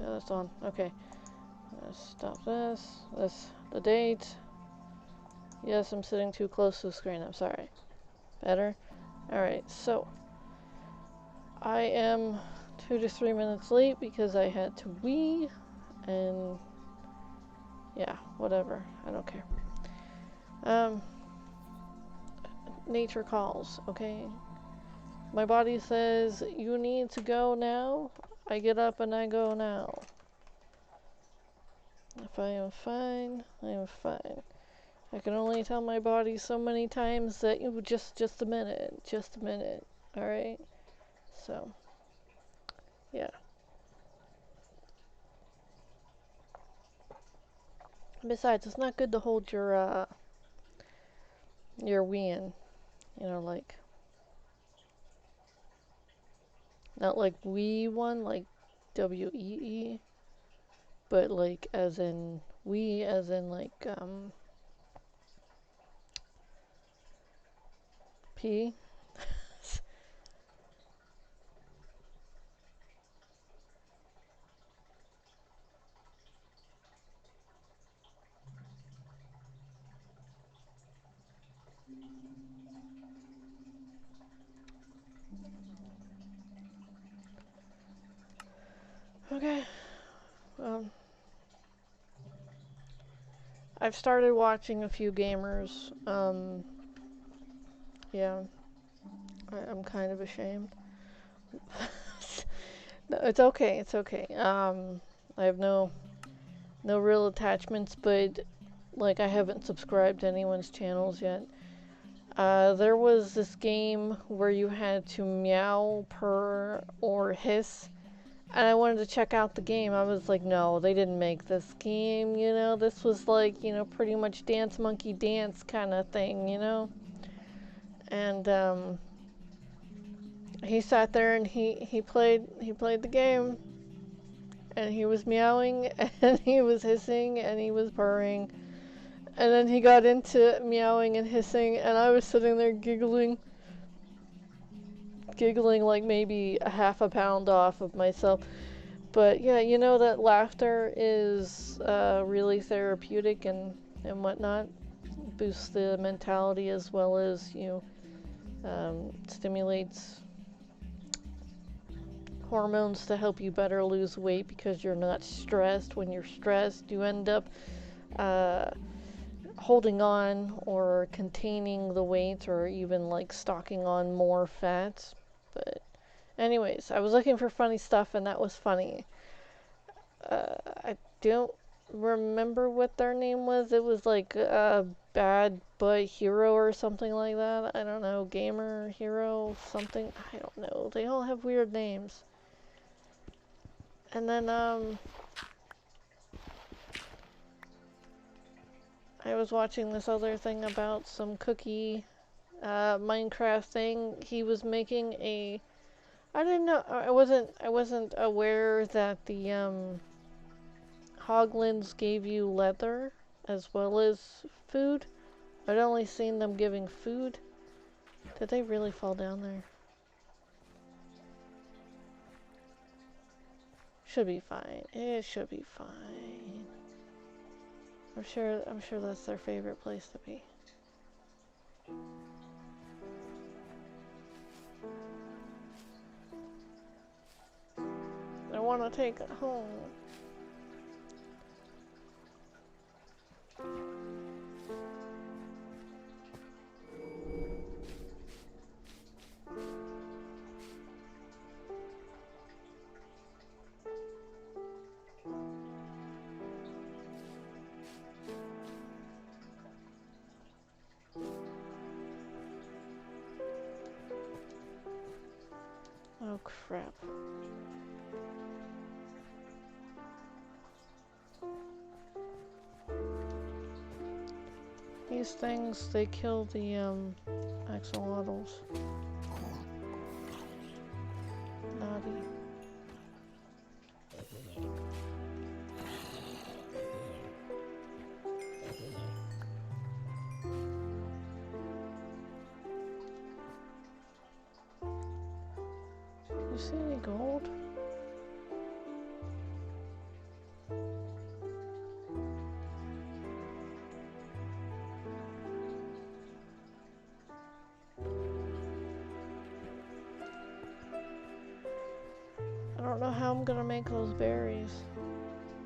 Yeah, that's on. Okay. Let's stop this. The date. Yes, I'm sitting too close to the screen. I'm sorry. Better? Alright, so I am 2 to 3 minutes late because I had to wee, and yeah, whatever. I don't care. Nature calls, okay? My body says, you need to go now. I get up and I go now. If I am fine, I am fine. I can only tell my body so many times that you just a minute, alright? So, yeah. Besides, it's not good to hold your weeing, you know, like, not like wee one, like W-E-E, but like as in wee, as in like, pee. Okay, I've started watching a few gamers, yeah, I'm kind of ashamed. No, it's okay, I have no real attachments, but, like, I haven't subscribed to anyone's channels yet. There was this game where you had to meow, purr, or hiss, and I wanted to check out the game. I was like, no, they didn't make this game, you know? This was like, you know, pretty much Dance Monkey Dance kind of thing, you know? And, he sat there and he played the game, and he was meowing, and he was hissing, and he was purring. And then he got into meowing and hissing, and I was sitting there giggling like maybe a half a pound off of myself. But yeah, you know that laughter is really therapeutic and whatnot. Boosts the mentality as well as, you know, stimulates hormones to help you better lose weight because you're not stressed. When you're stressed, you end up holding on or containing the weight, or even like stocking on more fat. But anyways, I was looking for funny stuff, and that was funny. I don't remember what their name was. It was like Bad But Hero or something like that. I don't know. Gamer Hero something. I don't know. They all have weird names. And then I was watching this other thing about some cookie Minecraft thing. He was making a, I didn't know, I wasn't aware that the hoglins gave you leather as well as food. I'd only seen them giving food. Did they really fall down there? Should be fine. It should be fine. I'm sure that's their favorite place to be. I want to take it home. Oh crap. These things, they kill the axolotls. Naughty. You see any gold? I'm gonna make those berries.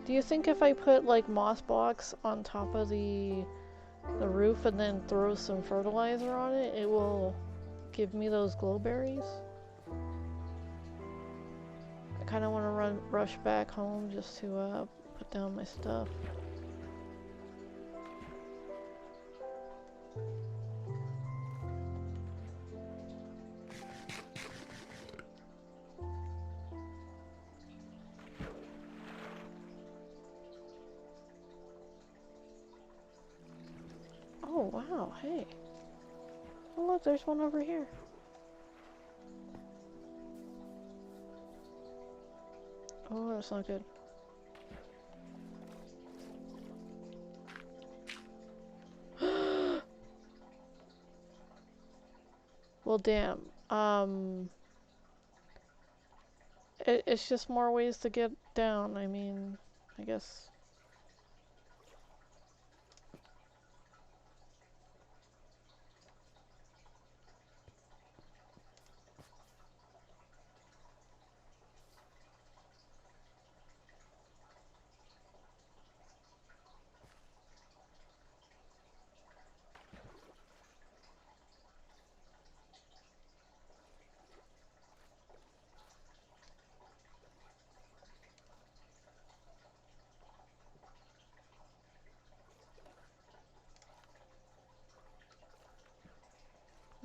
Do you think if I put like moss blocks on top of the roof and then throw some fertilizer on it, it will give me those glowberries? I kind of want to rush back home just to put down my stuff. Oh wow, hey. Oh look, there's one over here. Oh, that's not good. Well, damn. It's just more ways to get down. I mean, I guess.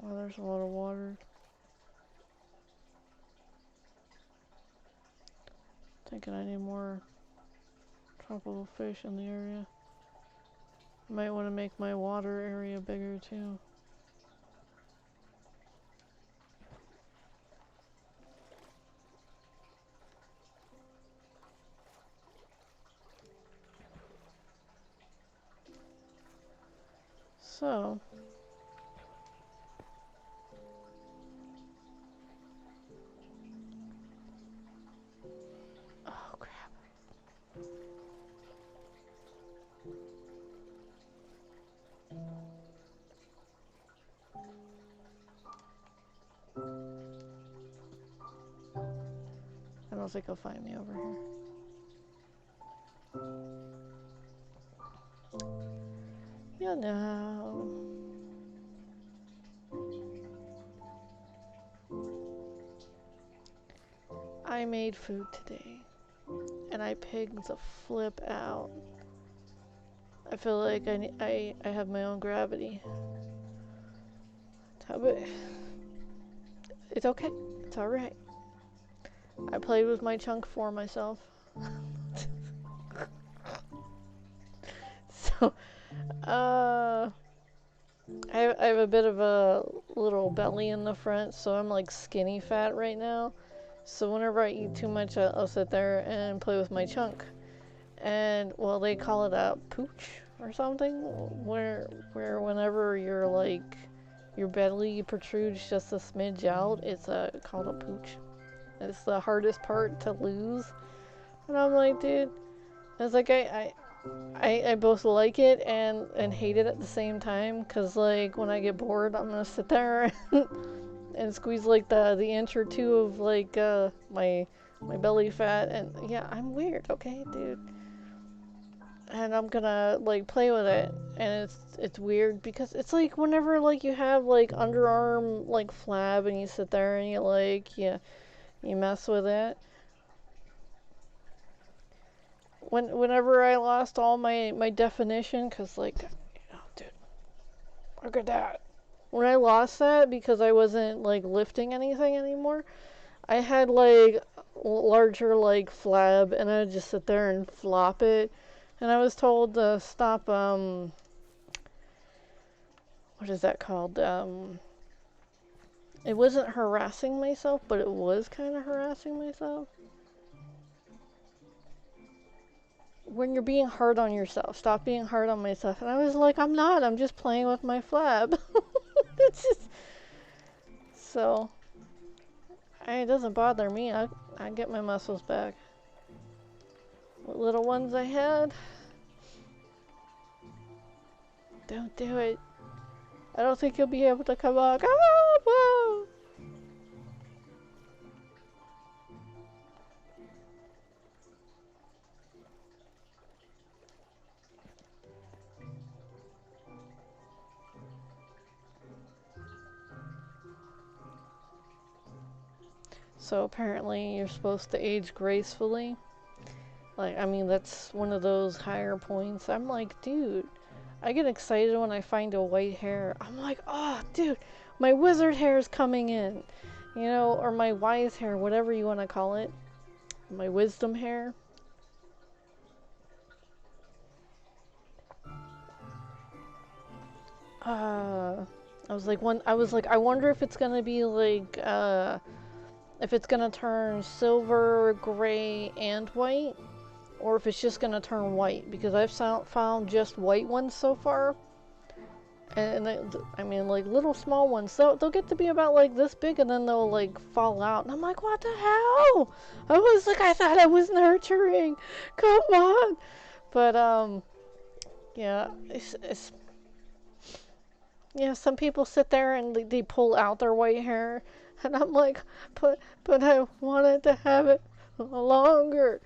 Oh, there's a lot of water. Thinking I need more tropical fish in the area. Might want to make my water area bigger too. So, oh crap. I don't think he'll find me over here. You know. I made food today, and I pigged the flip out. I feel like I have my own gravity. But it's okay. It's alright. I played with my chunk for myself. So, I have a bit of a little belly in the front, so I'm like skinny fat right now. So whenever I eat too much, I'll sit there and play with my chunk. And, well, they call it a pooch or something, where whenever you're like, your belly protrudes just a smidge out, it's called a pooch. It's the hardest part to lose. And I'm like, dude, it's like I both like it and hate it at the same time, because like when I get bored, I'm gonna sit there and squeeze like the inch or two of like my belly fat, and yeah, I'm weird, okay, dude. And I'm gonna like play with it, and it's weird because it's like whenever like you have like underarm like flab and you sit there and you mess with it. Whenever I lost all my definition, cause like, dude, look at that. When I lost that because I wasn't like lifting anything anymore, I had like larger like flab, and I'd just sit there and flop it. And I was told to stop, what is that called? It wasn't harassing myself, but it was kind of harassing myself. When you're being hard on yourself, stop being hard on myself. And I was like, I'm not, I'm just playing with my flab. It's just, so, it doesn't bother me. I get my muscles back. What little ones I had. Don't do it. I don't think you'll be able to come back. Ah, whoa! So apparently you're supposed to age gracefully. Like, I mean, that's one of those higher points. I'm like, dude, I get excited when I find a white hair. I'm like, oh, dude, my wizard hair is coming in. You know, or my wise hair, whatever you want to call it. My wisdom hair. I was like, I wonder if it's gonna be like, if it's gonna turn silver, gray, and white, or if it's just gonna turn white, because I've found just white ones so far. And I mean, like, little small ones, they'll get to be about like this big, and then they'll like fall out, and I'm like, what the hell? I was like, I thought I was nurturing. Come on. But yeah, it's yeah. Some people sit there and they pull out their white hair, and I'm like, but I wanted to have it longer.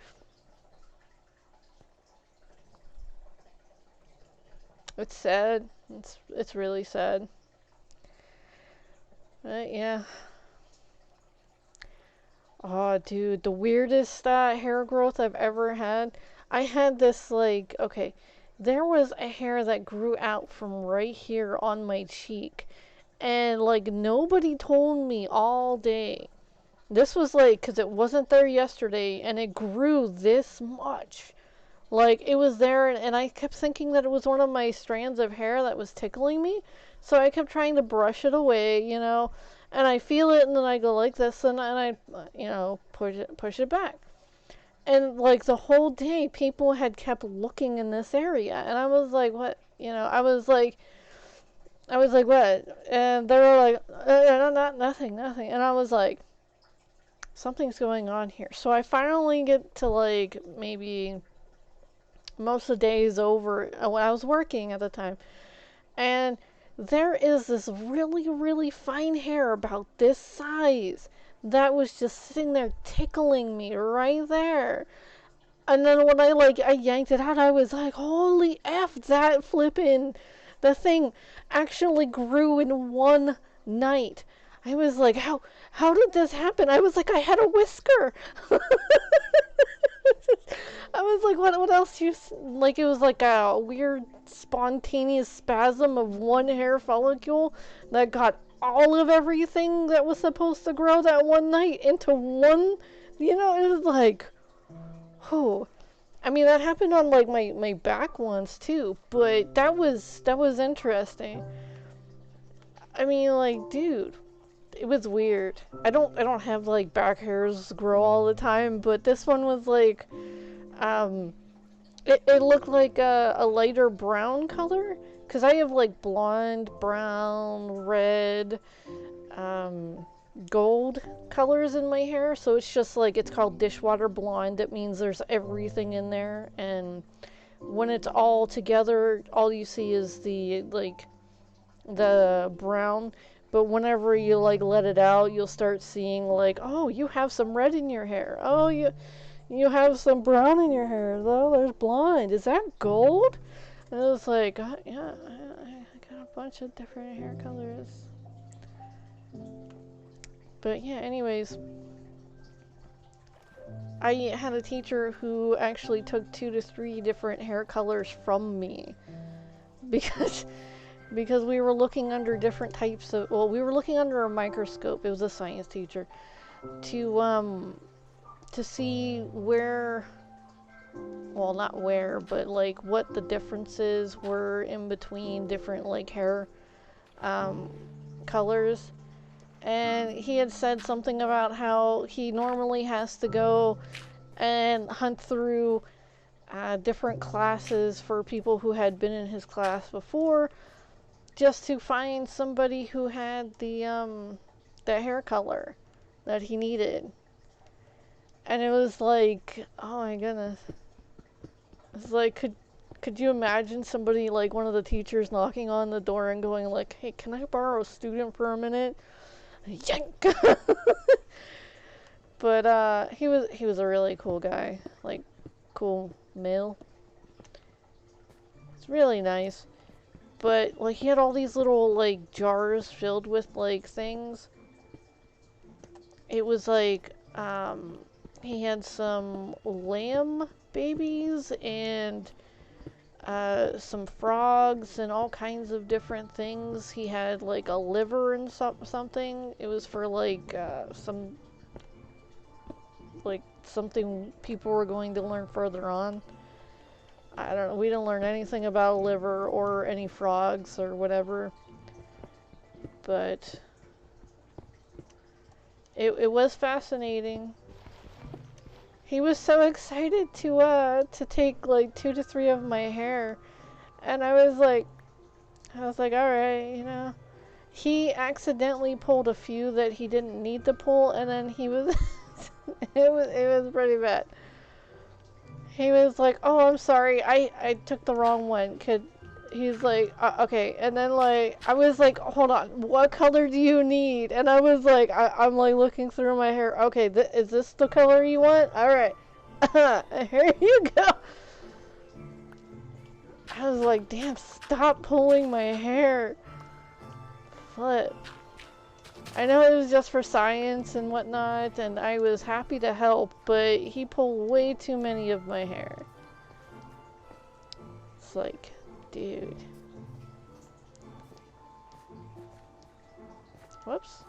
It's sad. It's really sad. But yeah. Oh, dude, the weirdest hair growth I've ever had. I had this, like, okay, there was a hair that grew out from right here on my cheek. And, like, nobody told me all day. This was, like, because it wasn't there yesterday, and it grew this much. Like, it was there, and I kept thinking that it was one of my strands of hair that was tickling me. So I kept trying to brush it away, you know. And I feel it, and then I go like this, and I, you know, push it back. And, like, the whole day, people had kept looking in this area. And I was like, what? You know, I was like, what? And they were like, nothing. And I was like, something's going on here. So I finally get to, like, maybe most of the days over when I was working at the time. And there is this really, really fine hair about this size that was just sitting there tickling me right there. And then when I yanked it out, I was like, holy F, the thing actually grew in one night. I was like, how did this happen? I was like, I had a whisker. I was like, what else like, it was like a weird spontaneous spasm of one hair follicle that got all of everything that was supposed to grow that one night into one, you know, it was like, oh. I mean, that happened on, like, my back once, too, but that was interesting. I mean, like, dude, it was weird. I don't have, like, back hairs grow all the time, but this one was, like, it looked like a lighter brown color, because I have, like, blonde, brown, red, gold colors in my hair, so it's just like, it's called dishwater blonde. It means there's everything in there, and when it's all together, all you see is the, like, the brown. But whenever you, like, let it out, you'll start seeing, like, oh, you have some red in your hair. Oh, you have some brown in your hair. Oh, there's blonde. Is that gold? And it was like, yeah, I got a bunch of different hair colors. But yeah, anyways, I had a teacher who actually took 2 to 3 different hair colors from me because we were looking under different types of, well, we were looking under a microscope. It was a science teacher to see where, well, not where, but like what the differences were in between different, like, hair colors. And he had said something about how he normally has to go and hunt through different classes for people who had been in his class before, just to find somebody who had the hair color that he needed. And it was like, oh my goodness. It's like, could you imagine somebody, like, one of the teachers knocking on the door and going like, hey, can I borrow a student for a minute? Yank! But he was a really cool guy, like, cool male. It's really nice. But, like, he had all these little, like, jars filled with, like, things. It was like, He had some lamb babies and some frogs and all kinds of different things. He had like a liver and something. It was for like something people were going to learn further on. I don't know. We didn't learn anything about a liver or any frogs or whatever. But it was fascinating. He was so excited to take like 2 to 3 of my hair, and I was like, all right, you know. He accidentally pulled a few that he didn't need to pull, and then he was, it was pretty bad. He was like, oh, I'm sorry, I took the wrong one. He's like, okay. And then like, I was like, hold on, what color do you need? And I was like, I'm like looking through my hair. Okay, is this the color you want? All right, here you go. I was like, damn, stop pulling my hair. Flip. I know it was just for science and whatnot, and I was happy to help, but he pulled way too many of my hair. It's like, dude. Whoops.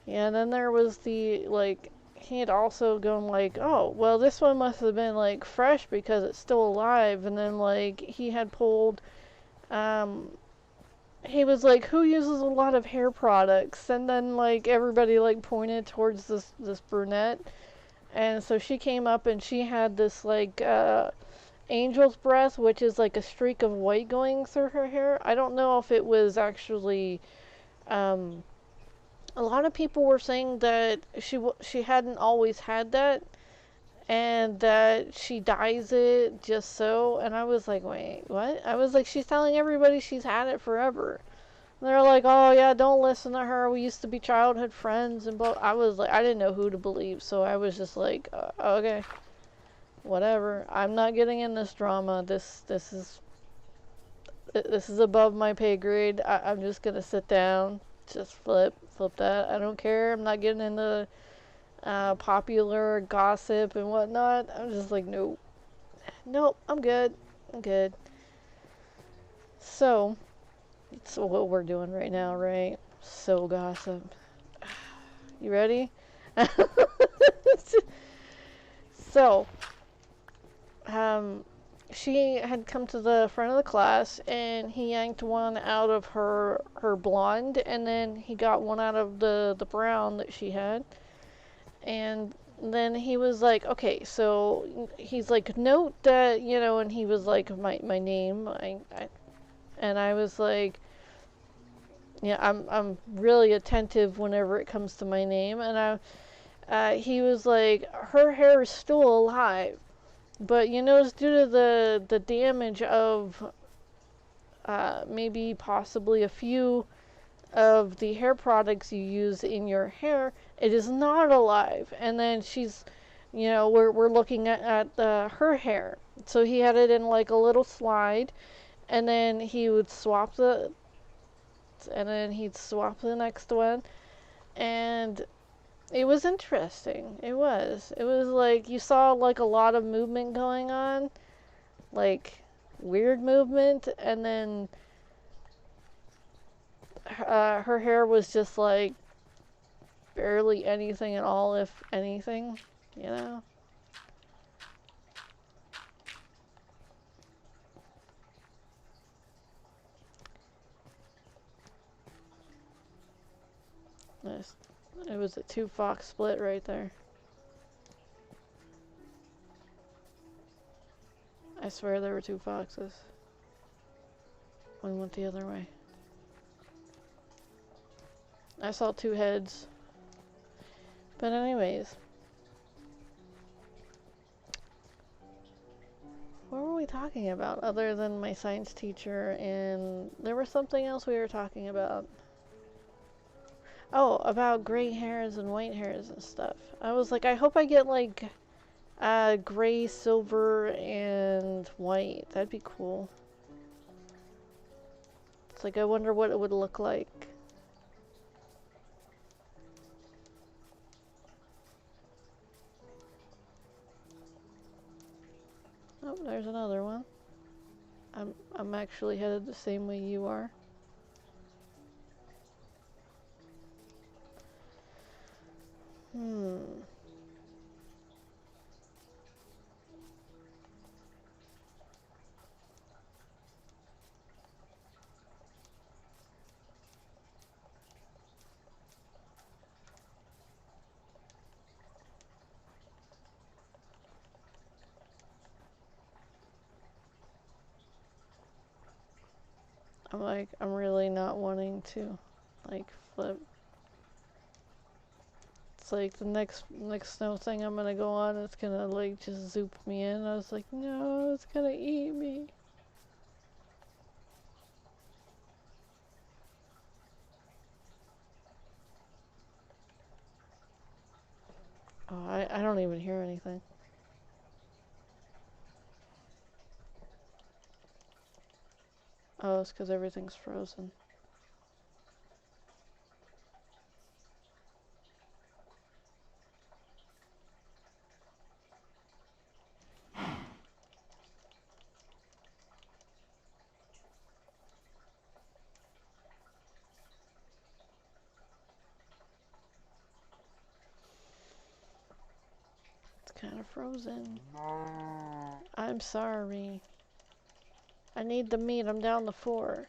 Yeah, and then there was the, like, he had also gone like, oh, well, this one must have been, like, fresh because it's still alive. And then, like, he had pulled, he was like, who uses a lot of hair products? And then, like, everybody, like, pointed towards this brunette. And so she came up and she had this, like, angel's breath, which is, like, a streak of white going through her hair. I don't know if it was actually, a lot of people were saying that she hadn't always had that, and that she dyes it just so. And I was like, wait, what? I was like, she's telling everybody she's had it forever. And they're like, oh yeah, don't listen to her. We used to be childhood friends, and I was like, I didn't know who to believe, so I was just like, okay, whatever. I'm not getting in this drama. This is above my pay grade. I'm just gonna sit down. Just flip that. I don't care. I'm not getting into popular gossip and whatnot. I'm just like, nope, I'm good. So it's what we're doing right now, right? So gossip. You ready? So she had come to the front of the class, and he yanked one out of her blonde, and then he got one out of the brown that she had. And then he was like, okay, so he's like, note that, you know, and he was like, my name. And I was like, yeah, I'm really attentive whenever it comes to my name. And he was like, her hair is still alive, but you know, it's due to the damage of maybe possibly a few of the hair products you use in your hair. It is not alive. And then she's, you know, we're looking at her hair. So he had it in like a little slide, and then he would swap and then he'd swap the next one, and it was interesting. It was like you saw like a lot of movement going on, like weird movement, and then her hair was just like barely anything at all, if anything, you know. It was a 2-fox split right there. I swear there were 2 foxes. One went the other way. I saw 2 heads. But anyways. What were we talking about other than my science teacher? And there was something else we were talking about. Oh, about gray hairs and white hairs and stuff. I was like, I hope I get like gray, silver, and white. That'd be cool. It's like, I wonder what it would look like. Oh, there's another one. I'm actually headed the same way you are. I'm really not wanting to, like, flip. It's like the next snow thing I'm gonna go on, it's gonna, like, just zoop me in. I was like, no, it's gonna eat me. Oh, I don't even hear anything. Oh, it's because everything's frozen. It's kind of frozen. I'm sorry. I need the meat. I'm down to 4.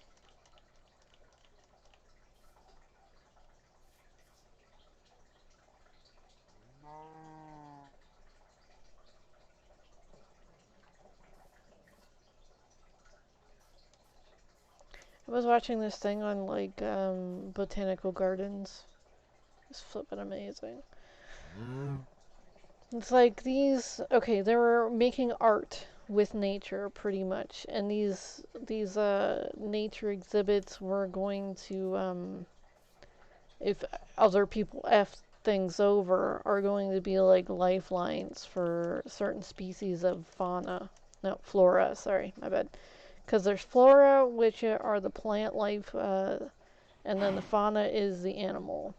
I was watching this thing on, like, botanical gardens. It's flippin' amazing. It's like these, okay, they were making art with nature pretty much, and these nature exhibits were going to, if other people F things over, are going to be like lifelines for certain species of fauna. No, flora, sorry, my bad. Because there's flora, which are the plant life, and then the fauna is the animal.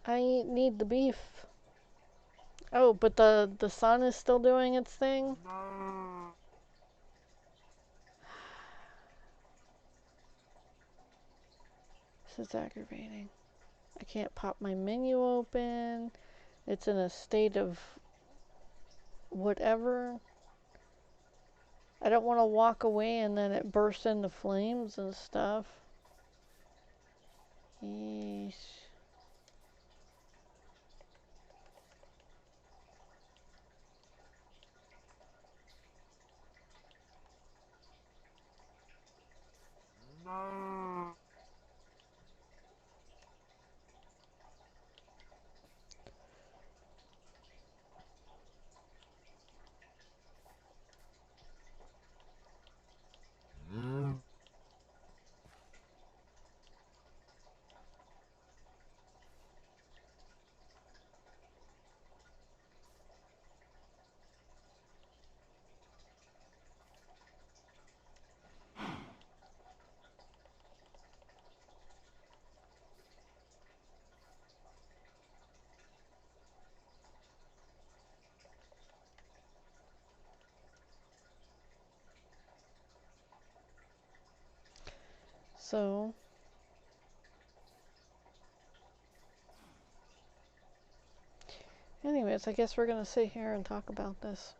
I need the beef. Oh, but the sun is still doing its thing? This is aggravating. I can't pop my menu open. It's in a state of whatever. I don't want to walk away and then it bursts into flames and stuff. Yeesh. So, anyways, I guess we're gonna sit here and talk about this.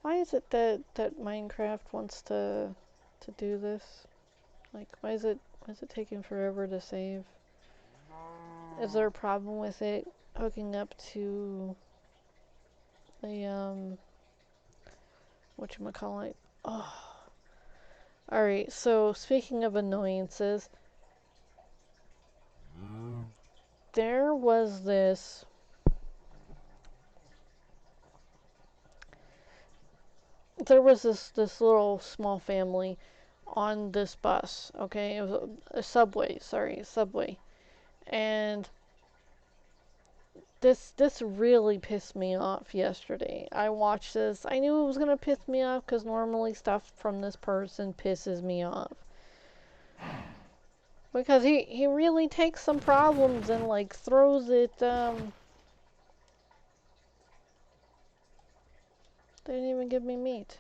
Why is it that Minecraft wants to do this? Like, why is it taking forever to save? Is there a problem with it hooking up to the whatchamacallit? Oh. Alright, so speaking of annoyances, there was this this little small family on this bus. Okay, it was a subway. Sorry, a subway, and this really pissed me off yesterday. I watched this. I knew it was gonna piss me off because normally stuff from this person pisses me off. Because he really takes some problems and like throws it. They didn't even give me meat.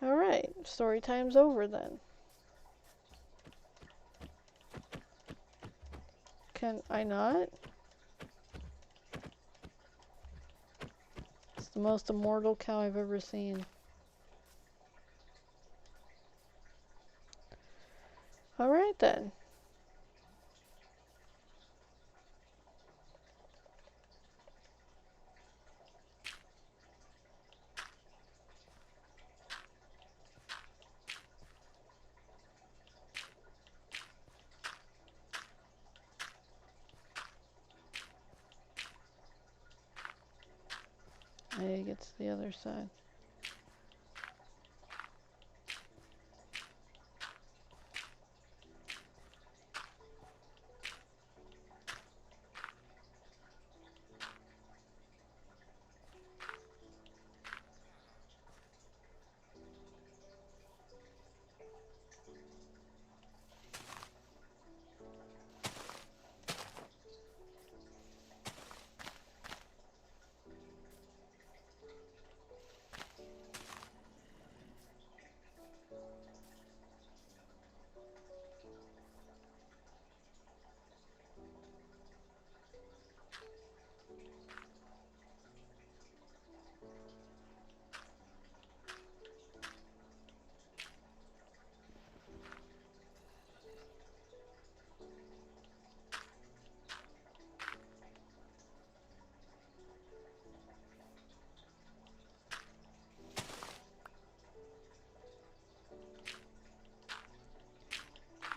Alright, story time's over then. Can I not? It's the most immortal cow I've ever seen. Alright then. I need to get to the other side.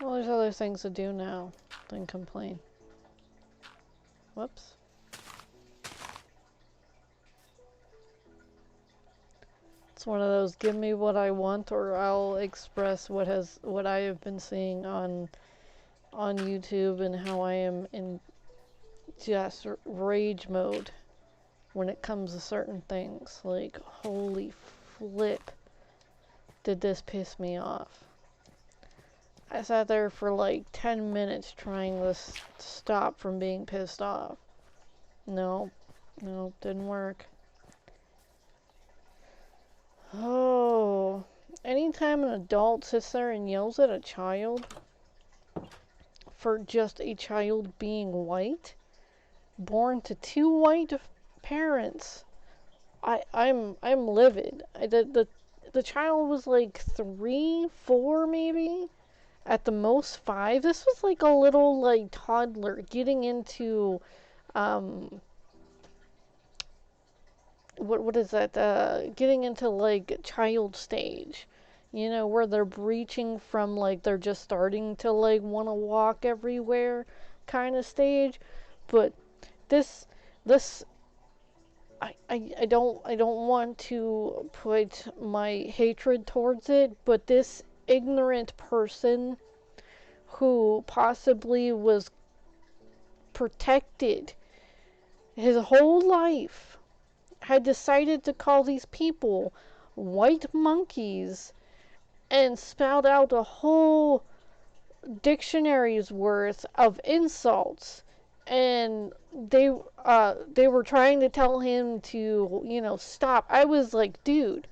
Well, there's other things to do now than complain. Whoops. It's one of those give me what I want or I'll express what I have been seeing on YouTube and how I am in just rage mode when it comes to certain things. Like, holy flip, did this piss me off. I sat there for like 10 minutes trying to stop from being pissed off. No, didn't work. Oh, anytime an adult sits there and yells at a child for just a child being white, born to two white parents, I'm livid. The child was like 3, 4 maybe. At the most 5. This was like a little like toddler getting into what is that? Getting into like child stage. You know, where they're breaching from like they're just starting to like want to walk everywhere kind of stage. But this I don't want to put my hatred towards it, but this ignorant person who possibly was protected his whole life had decided to call these people white monkeys and spout out a whole dictionary's worth of insults, and they were trying to tell him to, you know, stop. I was like, dude,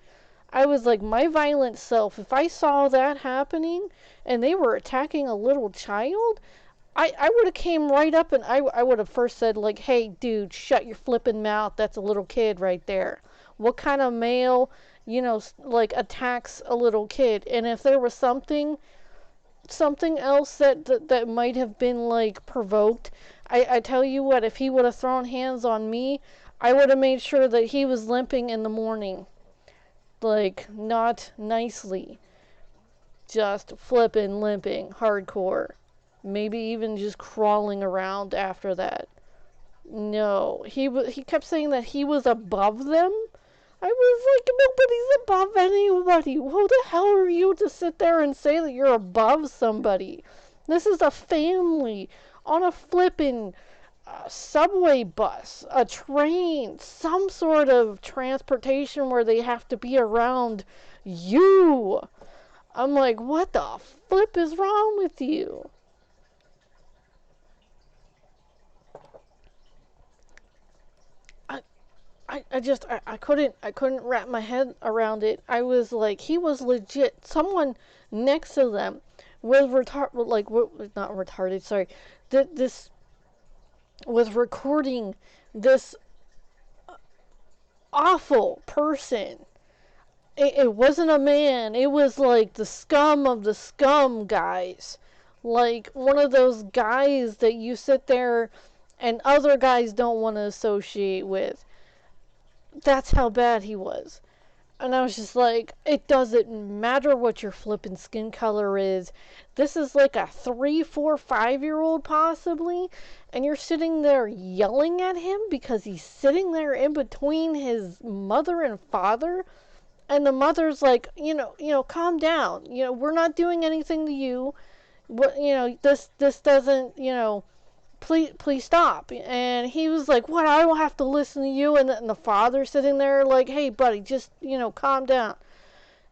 I was like, my violent self, if I saw that happening and they were attacking a little child, I would have came right up and I would have first said like, hey dude, shut your flippin' mouth, that's a little kid right there. What kind of male, you know, like attacks a little kid? And if there was something else that might have been like provoked, I tell you what, if he would have thrown hands on me, I would have made sure that he was limping in the morning. like not nicely, just flipping, limping, hardcore. Maybe even just crawling around after that. No, he kept saying that he was above them. I was like, nobody's above anybody. Who the hell are you to sit there and say that you're above somebody? This is a family on a flippin' subway bus, a train, some sort of transportation where they have to be around you. I'm like, what the flip is wrong with you? I couldn't wrap my head around it. I was like, he was legit. Someone next to them was not retarded. Sorry, this was recording this awful person. It wasn't a man. It was like the scum of the scum guys. Like one of those guys that you sit there and other guys don't want to associate with. That's how bad he was. And I was just like, it doesn't matter what your flippin' skin color is. This is like a 3, 4, 5-year-old possibly. And you're sitting there yelling at him because he's sitting there in between his mother and father. And the mother's like, calm down. We're not doing anything to you. What, this doesn't, please stop. And he was like, what, I don't have to listen to you? And the father sitting there like, hey buddy, just calm down.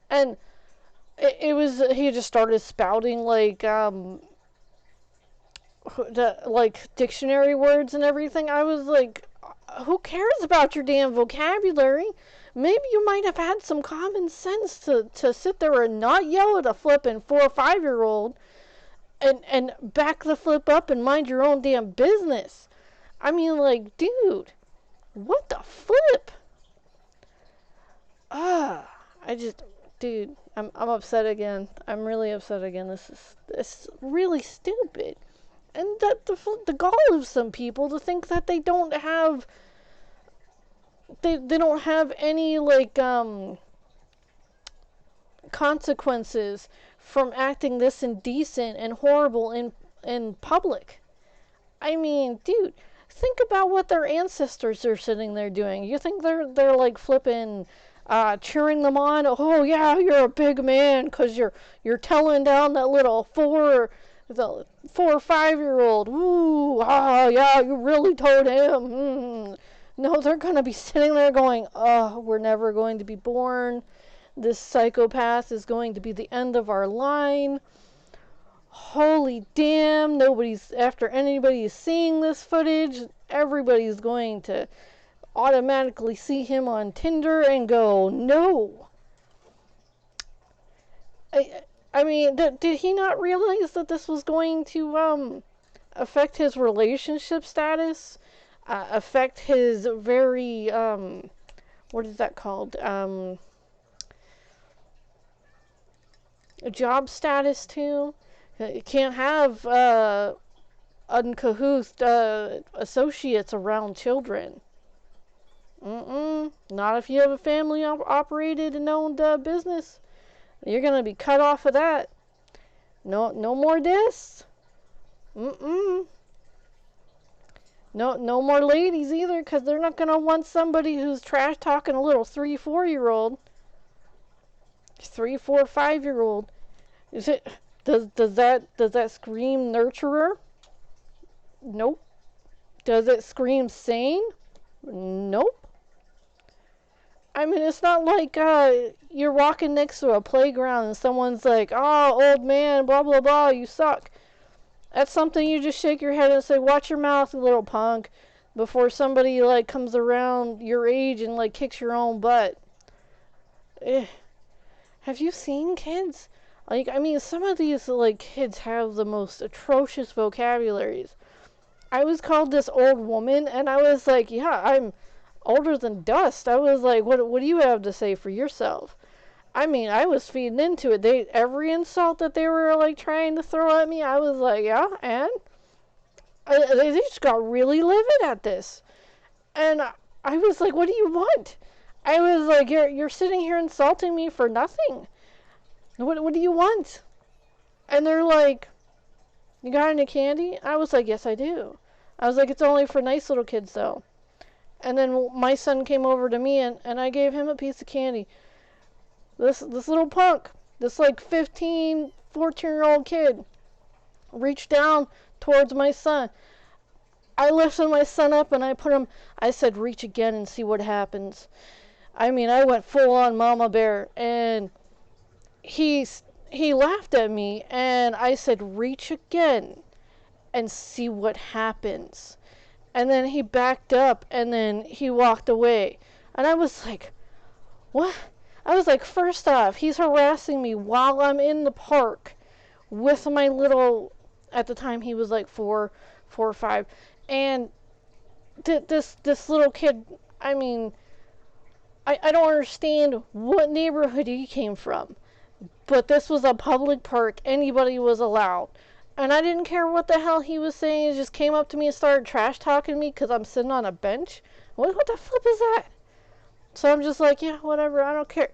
And he just started spouting like dictionary words and everything. I was like, who cares about your damn vocabulary? Maybe you might have had some common sense to sit there and not yell at a flippin' 4 or 5-year-old and back the flip up and mind your own damn business. I mean, like, dude, what the flip? Dude, I'm upset again. I'm really upset again. This is really stupid. And that the gall of some people to think that they don't have any like consequences from acting this indecent and horrible in public. I mean, dude, think about what their ancestors are sitting there doing. You think they're like flipping cheering them on? Oh yeah, you're a big man because you're telling down that little 4 or 5-year-old. Ooh, yeah, you really told him. No, they're gonna be sitting there going, oh, we're never going to be born. This psychopath is going to be the end of our line. Holy damn, after anybody is seeing this footage, everybody's going to automatically see him on Tinder and go, no. I mean, did he not realize that this was going to affect his relationship status? Affect his very, what is that called? Job status too. You can't have uncahoots associates around children. Not if you have a family operated and owned business. You're gonna be cut off of that. No more this. No more ladies either, because they're not gonna want somebody who's trash talking a little 3, 4-year-old. 3, 4, 5-year-old. Is it? Does that scream nurturer? Nope. Does it scream sane? Nope. I mean, it's not like you're walking next to a playground and someone's like, oh, old man, blah, blah, blah, you suck. That's something you just shake your head and say, watch your mouth, you little punk, before somebody, like, comes around your age and, like, kicks your own butt. Have you seen kids? Like, I mean, some of these, like, kids have the most atrocious vocabularies. I was called this old woman, and I was like, yeah, I'm older than dust. I was like, what do you have to say for yourself? I mean, I was feeding into it. Every insult that they were, like, trying to throw at me, I was like, yeah, and? They just got really livid at this. And I was like, what do you want? I was like, you're sitting here insulting me for nothing. What do you want? And they're like, you got any candy? I was like, yes, I do. I was like, it's only for nice little kids, though. And then my son came over to me, and I gave him a piece of candy. This little punk, this like 15, 14-year-old kid, reached down towards my son. I lifted my son up, and I said, reach again and see what happens. I mean, I went full on mama bear, and he laughed at me, and I said, reach again and see what happens. And then he backed up, and then he walked away. And I was like, what? I was like, first off, he's harassing me while I'm in the park with my little, at the time he was like four or five. And this little kid, I mean, I don't understand what neighborhood he came from. But this was a public park. Anybody was allowed. And I didn't care what the hell he was saying. He just came up to me and started trash talking to me because I'm sitting on a bench. What the flip is that? So I'm just like, yeah, whatever. I don't care.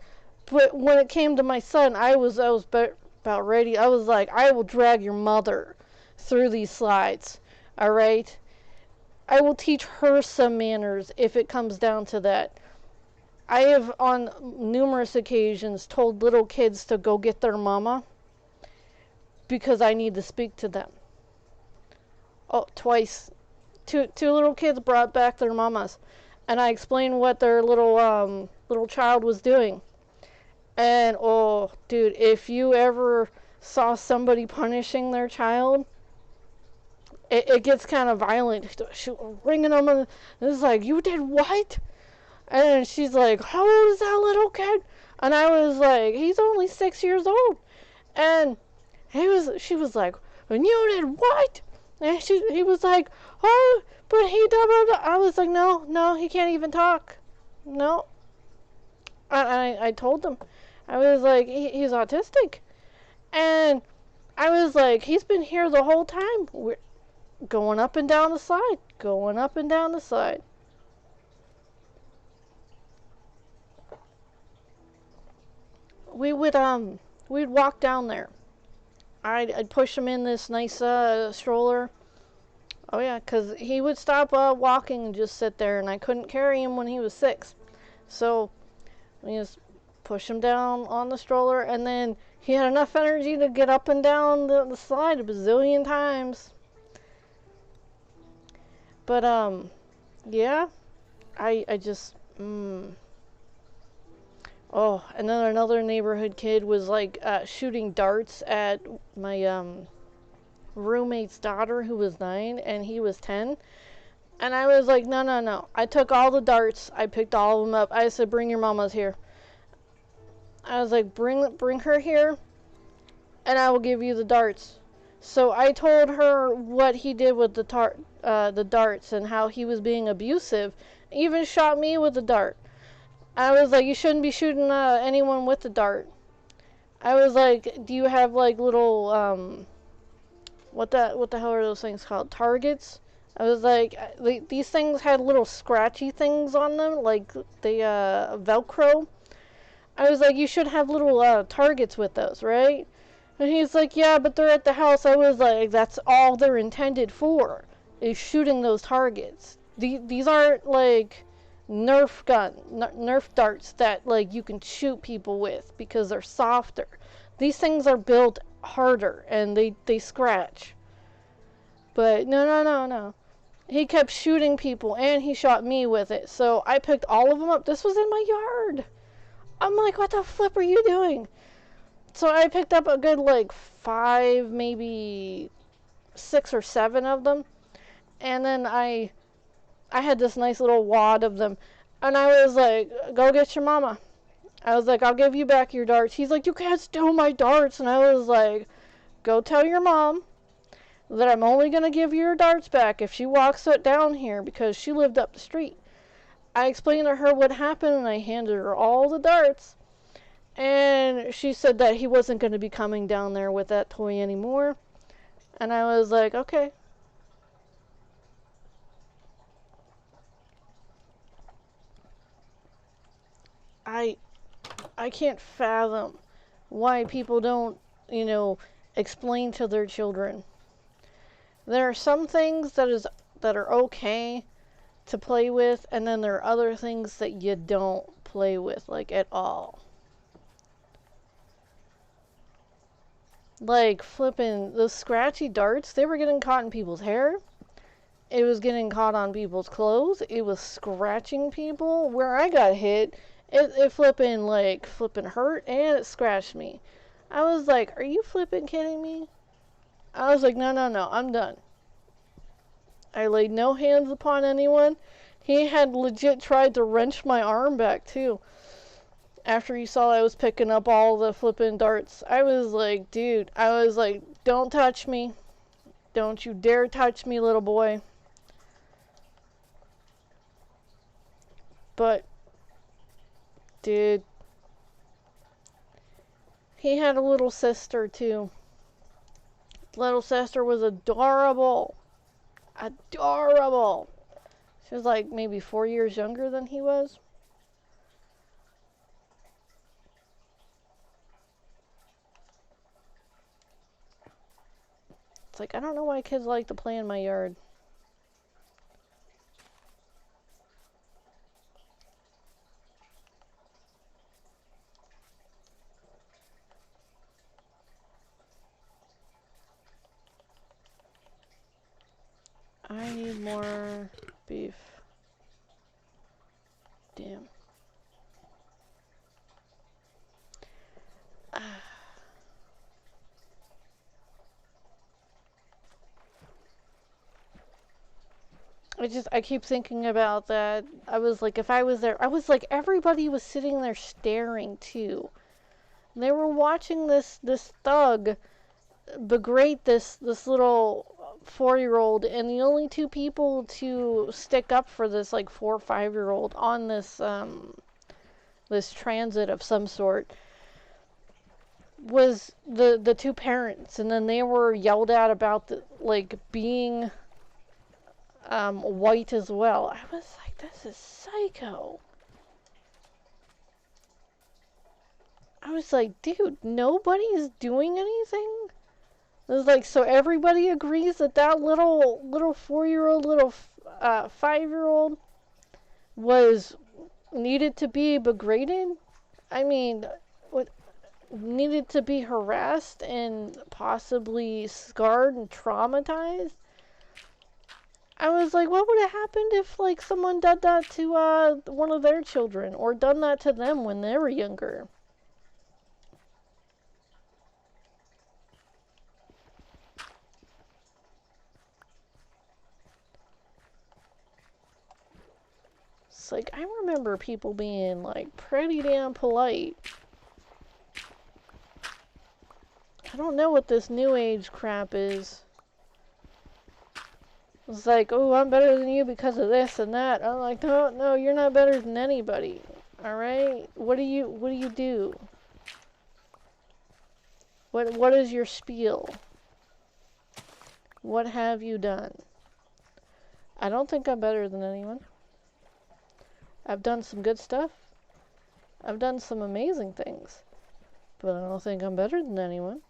But when it came to my son, I was about ready. I was like, I will drag your mother through these slides. All right? I will teach her some manners if it comes down to that. I have on numerous occasions told little kids to go get their mama because I need to speak to them. Oh, twice. Two little kids brought back their mamas, and I explained what their little child was doing. And oh, dude, if you ever saw somebody punishing their child, it gets kind of violent. Ringing them, and it's like, you did what? And she's like, how old is that little kid? And I was like, he's only 6 years old. And she was like, and you did what? And he was like, oh, but he doubled. I was like, no, he can't even talk. No. I told him. I was like, he's autistic. And I was like, he's been here the whole time. We're going up and down the slide. Going up and down the slide. We'd walk down there. I'd push him in this nice stroller. Oh yeah, 'cause he would stop walking and just sit there, and I couldn't carry him when he was 6. So we just push him down on the stroller, and then he had enough energy to get up and down the slide a bazillion times. But yeah, I just Oh, and then another neighborhood kid was like shooting darts at my roommate's daughter, who was 9 and he was 10. And I was like, no. I took all the darts. I picked all of them up. I said, bring your mamas here. I was like, bring her here, and I will give you the darts. So I told her what he did with the darts and how he was being abusive. Even shot me with a dart. I was like, you shouldn't be shooting anyone with the dart. I was like, do you have like little what the hell are those things called? Targets? I was like, these things had little scratchy things on them, like the Velcro. I was like, you should have little targets with those, right? And he's like, yeah, but they're at the house. I was like, that's all they're intended for, is shooting those targets. These aren't like Nerf darts that like you can shoot people with because they're softer. These things are built harder and they scratch. But no. He kept shooting people and he shot me with it. So I picked all of them up. This was in my yard. I'm like, what the flip are you doing? So I picked up a good like 5, maybe 6 or 7 of them. And then I had this nice little wad of them. And I was like, go get your mama. I was like, I'll give you back your darts. He's like, you can't steal my darts. And I was like, go tell your mom that I'm only going to give you your darts back if she walks it down here, because she lived up the street. I explained to her what happened, and I handed her all the darts. And she said that he wasn't going to be coming down there with that toy anymore. And I was like, okay. I I can't fathom why people don't, you know, explain to their children. There are some things that are okay to play with, and then there are other things that you don't play with, like, at all. Like, flipping those scratchy darts, they were getting caught in people's hair. It was getting caught on people's clothes. It was scratching people. Where I got hit, it flipping hurt, and it scratched me. I was like, are you flipping kidding me? I was like, no, no, no, I'm done. I laid no hands upon anyone. He had legit tried to wrench my arm back, too. After he saw I was picking up all the flipping darts, I was like, dude, I was like, don't touch me. Don't you dare touch me, little boy. But, dude, he had a little sister, too. Little sister was adorable. Adorable. She was like maybe 4 years younger than he was. It's like, I don't know why kids like to play in my yard. I need more beef. Damn. I keep thinking about that. I was like, if I was there, I was like, everybody was sitting there staring too. They were watching this thug begrate this little 4-year-old, and the only two people to stick up for this like 4 or 5-year-old on this transit of some sort was the two parents, and then they were yelled at about being white as well. I was like, this is psycho. I was like, dude, nobody's doing anything? It was like, so everybody agrees that little 4-year-old, little 5-year-old was needed to be degraded? I mean, what, needed to be harassed and possibly scarred and traumatized? I was like, what would have happened if like someone did that to one of their children, or done that to them when they were younger? It's like, I remember people being like pretty damn polite. I don't know what this new age crap is. It's like, oh, I'm better than you because of this and that. I'm like, no, no, you're not better than anybody. All right? What do you do? What is your spiel? What have you done? I don't think I'm better than anyone. I've done some good stuff. I've done some amazing things. But I don't think I'm better than anyone.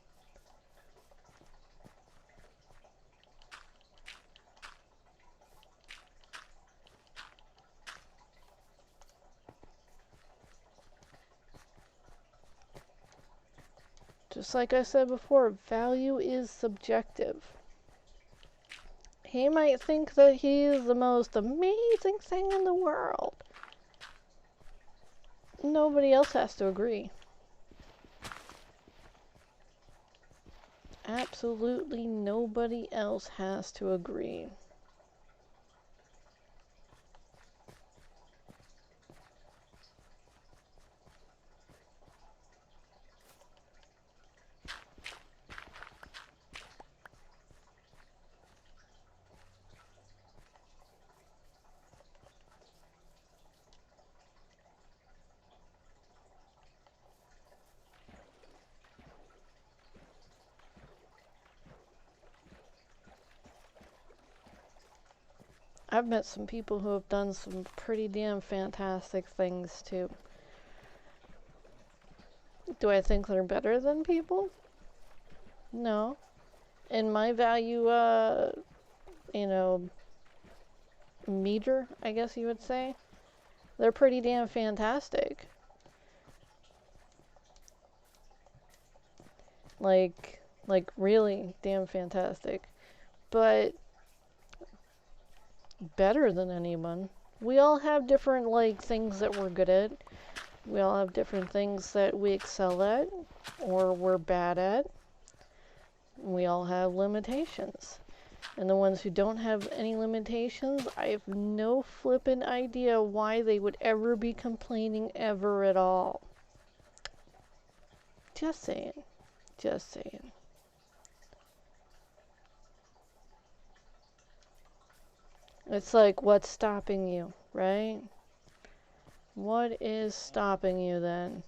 Just like I said before, value is subjective. He might think that he is the most amazing thing in the world. Nobody else has to agree. Absolutely nobody else has to agree. I've met some people who have done some pretty damn fantastic things too. Do I think they're better than people? No. In my value, you know, meter, I guess you would say, they're pretty damn fantastic. Like really damn fantastic. But better than anyone. We all have different, like, things that we're good at. We all have different things that we excel at or we're bad at. We all have limitations. And the ones who don't have any limitations, I have no flippin' idea why they would ever be complaining ever at all. Just saying. Just saying. It's like, what's stopping you, right? What is stopping you then?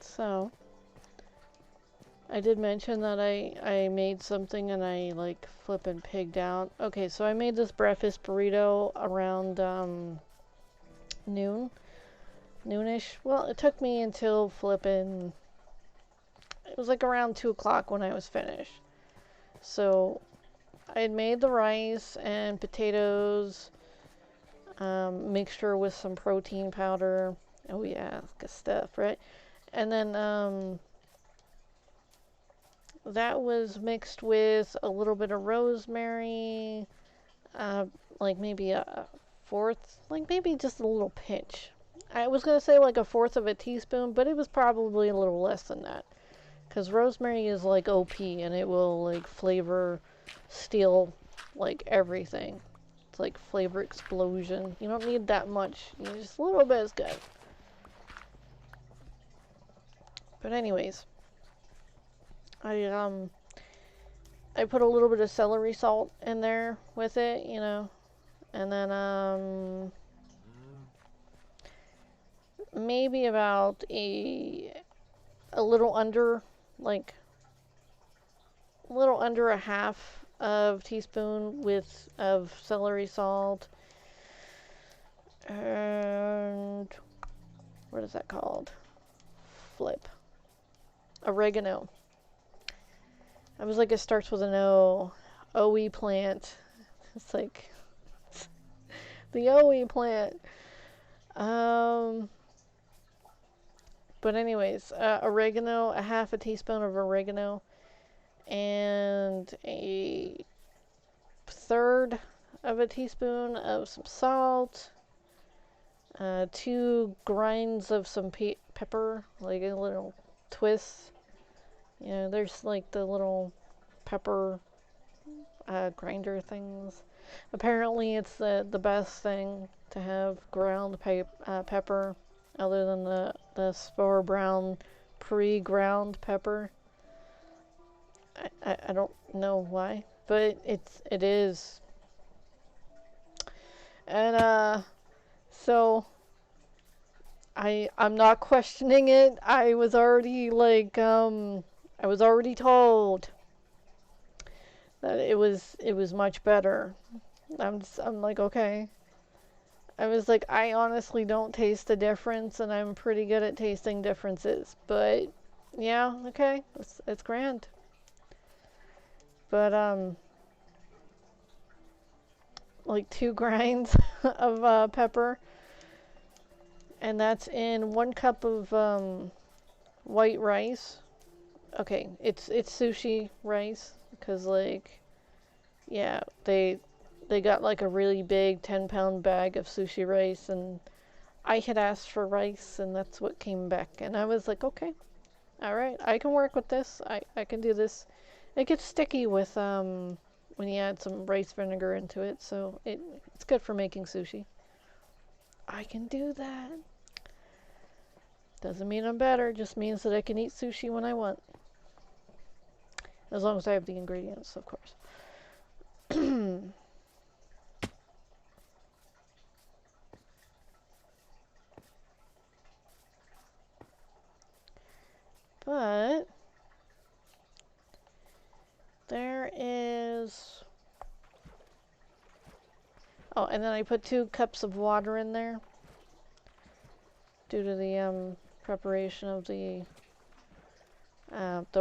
So, I did mention that I made something and I, like, flippin' pigged out. Okay, so I made this breakfast burrito around noonish. Well, it took me until flippin', it was like around 2 o'clock when I was finished. So I had made the rice and potatoes, mixture with some protein powder. Oh yeah, good stuff, right? And then that was mixed with a little bit of rosemary, like maybe a fourth, like maybe just a little pinch. I was going to say like a fourth of a teaspoon, but it was probably a little less than that. Because rosemary is like OP and it will like steal like everything. It's like flavor explosion. You don't need that much. Just a little bit is good. But anyways, I put a little bit of celery salt in there with it, you know. And then maybe about a little under, like a little under a half of teaspoon of celery salt. And what is that called? Flip. Oregano. I was like, it starts with an O. OE plant. It's like the OE plant. But anyways, oregano, a half a teaspoon of oregano, and a third of a teaspoon of some salt, 2 grinds of some pepper, like a little twist. You know, there's like the little pepper grinder things. Apparently it's the best thing to have ground pepper, other than the spore brown pre-ground pepper. I don't know why, but it is. And so I'm not questioning it. I was already like I was already told that it was much better. I'm like, okay. I was like, I honestly don't taste the difference, and I'm pretty good at tasting differences. But yeah, okay, it's grand. But like 2 grinds of pepper, and that's in 1 cup of white rice. Okay, it's sushi rice, because like, yeah, they got like a really big 10-pound bag of sushi rice, and I had asked for rice, and that's what came back. And I was like, okay, all right, I can work with this. I can do this. It gets sticky with when you add some rice vinegar into it, so it's good for making sushi. I can do that. Doesn't mean I'm better, just means that I can eat sushi when I want. As long as I have the ingredients, of course. But there is... Oh, and then I put 2 cups of water in there due to the preparation of the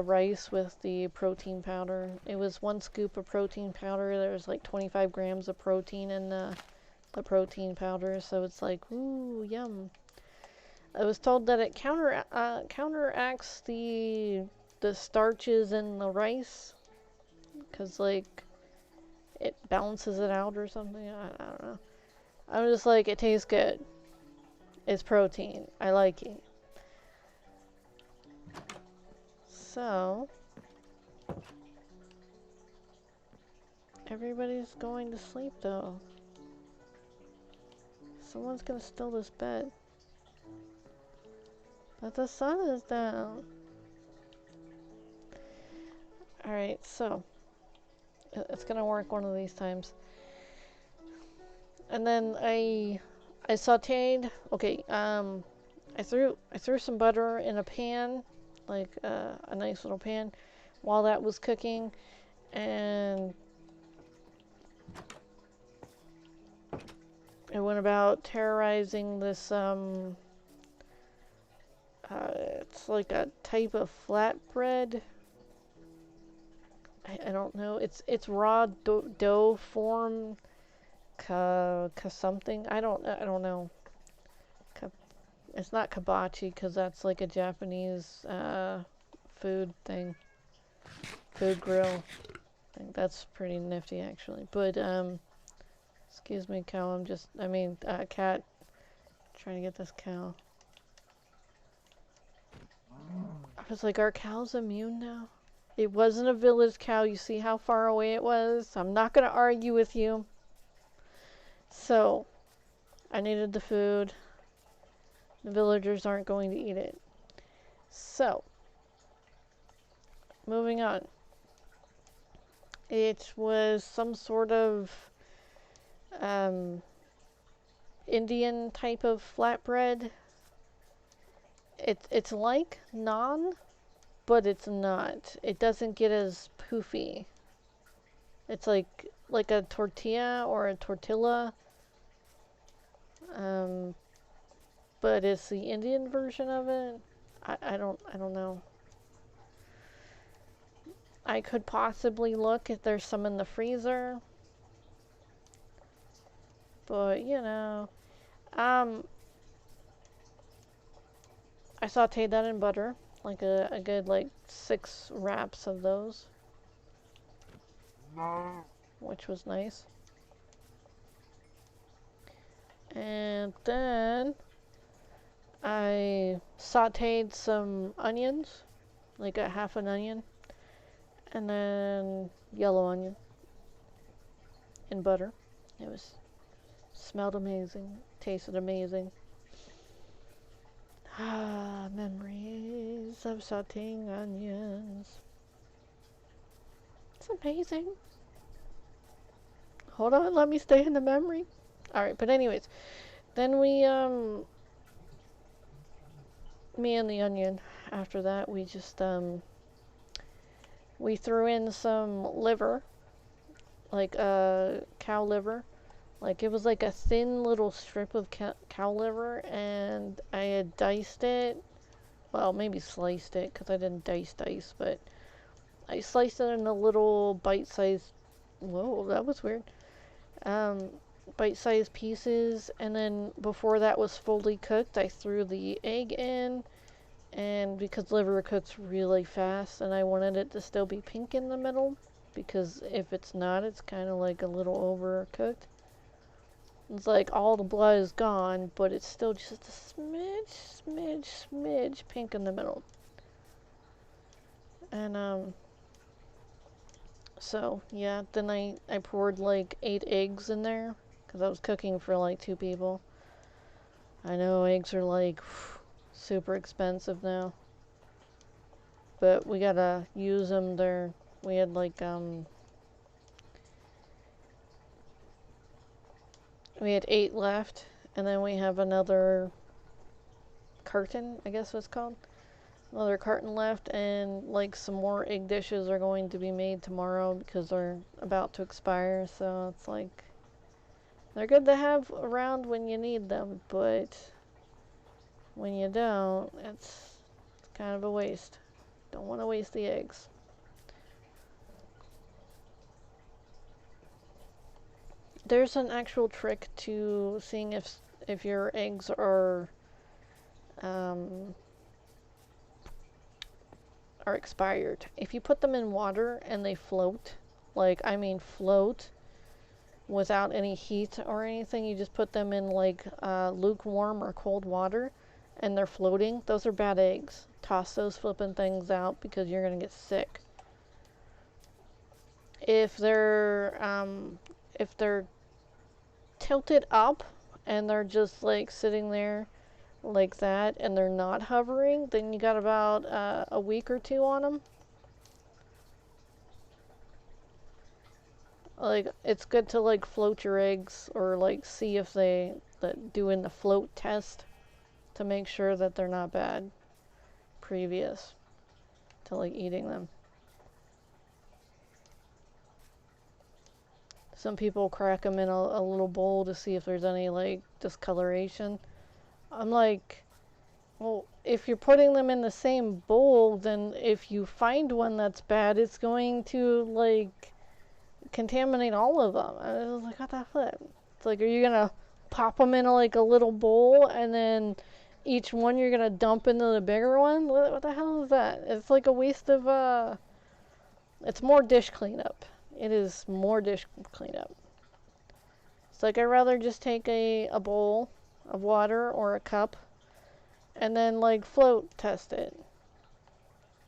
rice with the protein powder. It was 1 scoop of protein powder. There's like 25 grams of protein in the protein powder, so it's like, ooh, yum. I was told that it counteracts the starches in the rice, because like it balances it out or something. I don't know. I'm just like, it tastes good. It's protein. I like it. So everybody's going to sleep though. Someone's gonna steal this bed. But the sun is down. Alright, so it's gonna work one of these times. And then I sauteed. Okay, I threw some butter in a pan, like a nice little pan, while that was cooking, and I went about terrorizing this it's like a type of flatbread. I don't know. It's raw dough form, something. I don't know. It's not kabachi because that's like a Japanese food thing, food grill. I think that's pretty nifty actually. But excuse me, cow. Cat. Trying to get this cow. I was like, are cows immune now? It wasn't a village cow. You see how far away it was? I'm not going to argue with you. So, I needed the food. The villagers aren't going to eat it. So, moving on. It was some sort of Indian type of flatbread. It's like naan, but it's not. It doesn't get as poofy. It's like a tortilla or a tortilla. But it's the Indian version of it. I don't know. I could possibly look if there's some in the freezer. But, you know, I sauteed that in butter, like a good like 6 wraps of those, which was nice. And then I sauteed some onions, like a half an onion, and then yellow onion in butter. It smelled amazing, tasted amazing. Ah, memories of sauteing onions. It's amazing. Hold on, let me stay in the memory. Alright, but anyways, then we, me and the onion, after that, we just, we threw in some liver, like, cow liver. Like, it was like a thin little strip of cow liver, and I had diced it. Well, maybe sliced it, because I didn't dice, but I sliced it in a little bite-sized... Whoa, that was weird. Bite-sized pieces, and then before that was fully cooked, I threw the egg in, and because liver cooks really fast, and I wanted it to still be pink in the middle, because if it's not, it's kind of like a little overcooked. It's like all the blood is gone, but it's still just a smidge pink in the middle. And, so, yeah, then I poured like 8 eggs in there, because I was cooking for like 2 people. I know eggs are like super expensive now. But we gotta use them. We had like, we had 8 left, and then we have another carton, I guess what's called. Another carton left, and like some more egg dishes are going to be made tomorrow because they're about to expire. So it's like, they're good to have around when you need them, but when you don't, it's kind of a waste. Don't want to waste the eggs. There's an actual trick to seeing if your eggs are expired. If you put them in water and they float, like I mean float, without any heat or anything, you just put them in like lukewarm or cold water and they're floating, those are bad eggs. Toss those flipping things out because you're gonna get sick. If they're tilted up and they're just like sitting there like that and they're not hovering, then you got about a week or 2 on them. Like, it's good to like float your eggs or like see if they doing the float test to make sure that they're not bad previous to like eating them. Some people crack them in a little bowl to see if there's any like discoloration. I'm like, well, if you're putting them in the same bowl, then if you find one that's bad, it's going to like contaminate all of them. I was like, what the fuck? It's like, are you gonna pop them in like a little bowl and then each one you're gonna dump into the bigger one? What the hell is that? It's like a waste of it's more dish cleanup. It is more dish cleanup. It's like, I'd rather just take a bowl of water or a cup and then like float test it.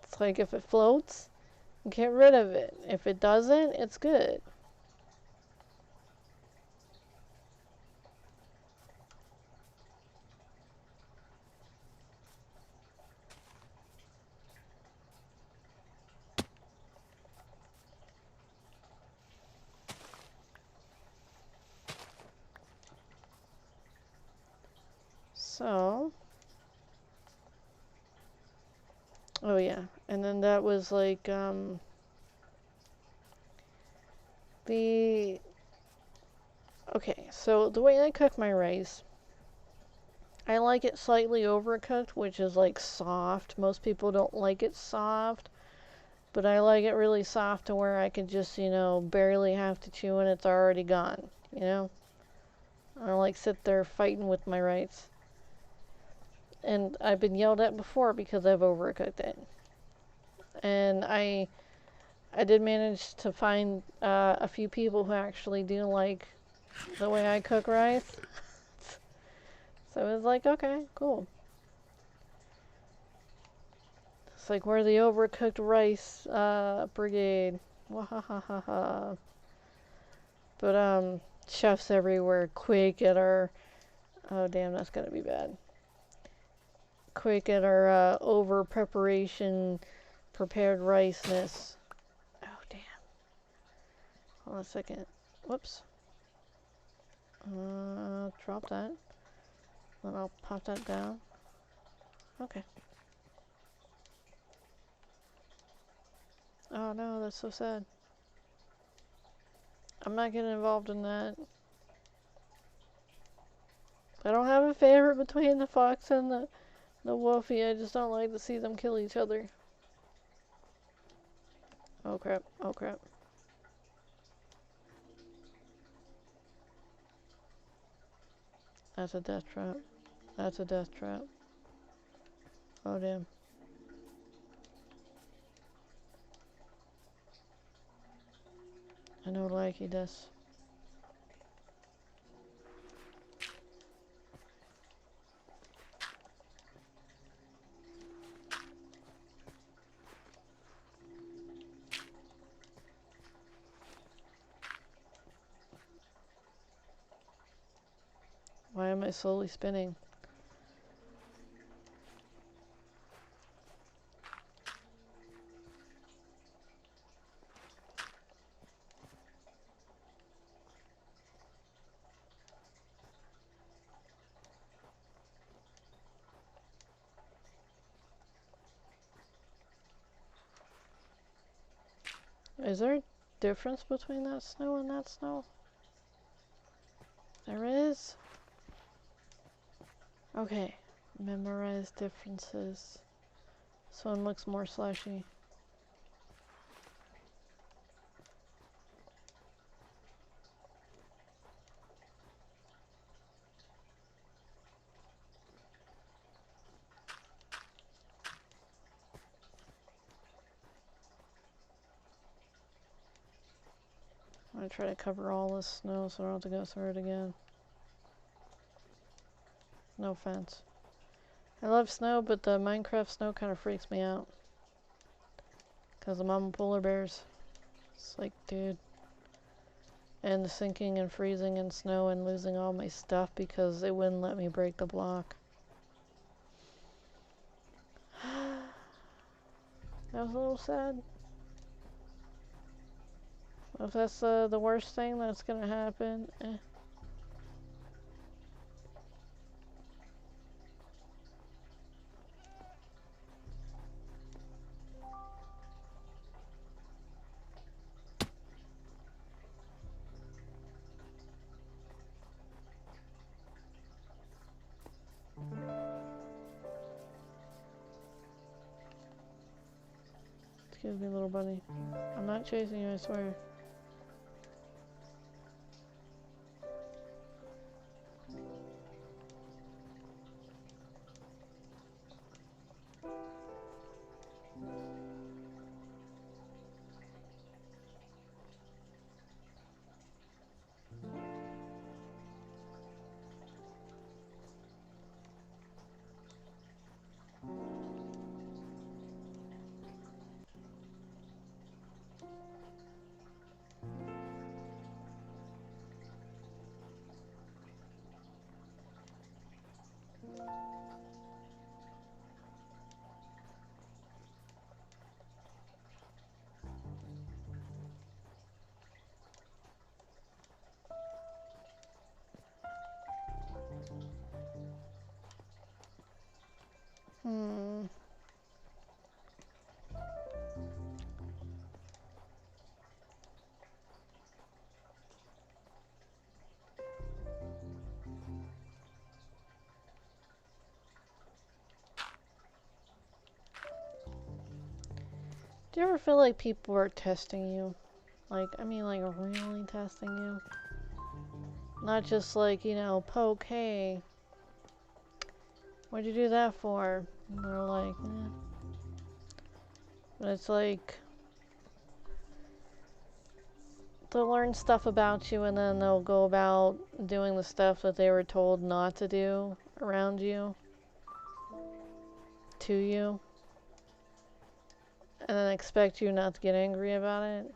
It's like, if it floats, get rid of it. If it doesn't, it's good. So, oh yeah, and then that was like okay, so the way I cook my rice, I like it slightly overcooked, which is like soft. Most people don't like it soft, but I like it really soft to where I could just, barely have to chew and it's already gone, I don't like sit there fighting with my rice. And I've been yelled at before because I've overcooked it. And I did manage to find a few people who actually do like the way I cook rice. So it was like, okay, cool. It's like, we're the overcooked rice brigade. Wahahaha. But chefs everywhere quake at our, oh damn, that's gonna be bad. Quake at our over preparation, prepared riceness. Oh damn. Hold on a second. Whoops. Drop that. Then I'll pop that down. Okay. Oh no, that's so sad. I'm not getting involved in that. I don't have a favorite between the fox and the wolfie. I just don't like to see them kill each other. Oh crap, oh crap. That's a death trap. That's a death trap. Oh damn. I know like he does. Why am I slowly spinning? Is there a difference between that snow and that snow? There is? Okay. Memorize differences. This one looks more slushy. I'm gonna try to cover all this snow so I don't have to go through it again. No offense. I love snow, but the Minecraft snow kind of freaks me out. Because I'm on polar bears. It's like, dude. And sinking and freezing in snow and losing all my stuff because they wouldn't let me break the block. That was a little sad. If that's the worst thing that's gonna happen, eh. Excuse me, little bunny. I'm not chasing you, I swear. Do you ever feel like people are testing you? Like, I mean, like, really testing you? Not just like, you know, poke, hey, what'd you do that for? And they're like, eh. But it's like, they'll learn stuff about you and then they'll go about doing the stuff that they were told not to do around you, to you, and then expect you not to get angry about it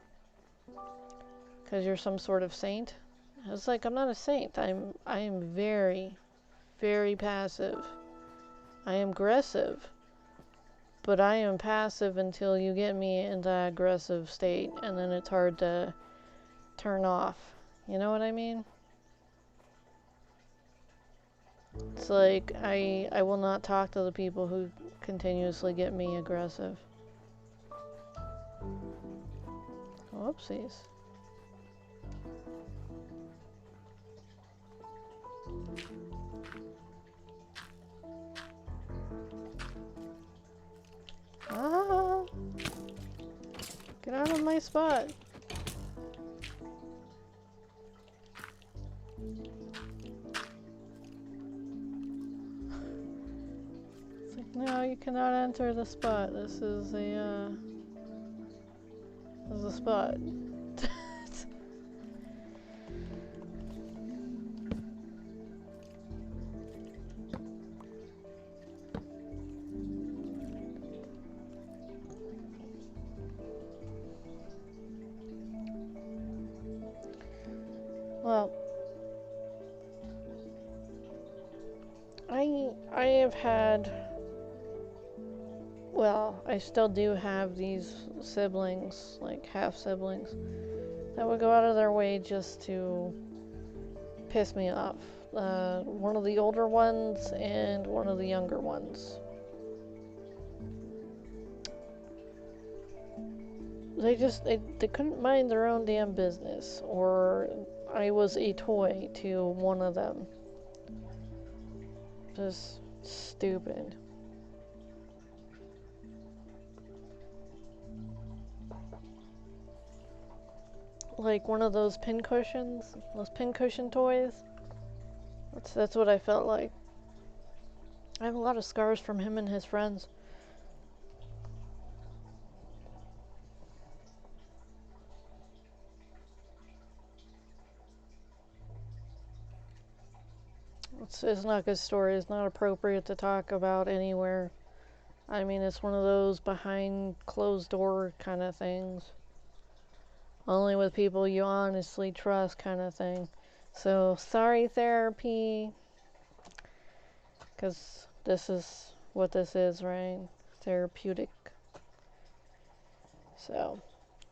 because you're some sort of saint. It's like, I'm not a saint. I am very, very passive. I am aggressive, but I am passive until you get me in that aggressive state, and then it's hard to turn off. You know what I mean? It's like, I will not talk to the people who continuously get me aggressive. Whoopsies. Ah! Get out of my spot. It's like, no, you cannot enter the spot. This is a spot. Well, I have had, well, I still do have these siblings, like half siblings, that would go out of their way just to piss me off. One of the older ones and one of the younger ones. they couldn't mind their own damn business, or I was a toy to one of them. Just stupid. Like one of those pincushions, those pincushion toys. That's what I felt like. I have a lot of scars from him and his friends. It's not a good story. It's not appropriate to talk about anywhere. I mean, it's one of those behind closed door kind of things. Only with people you honestly trust kind of thing. So, sorry, therapy. Because this is what this is, right? Therapeutic. So,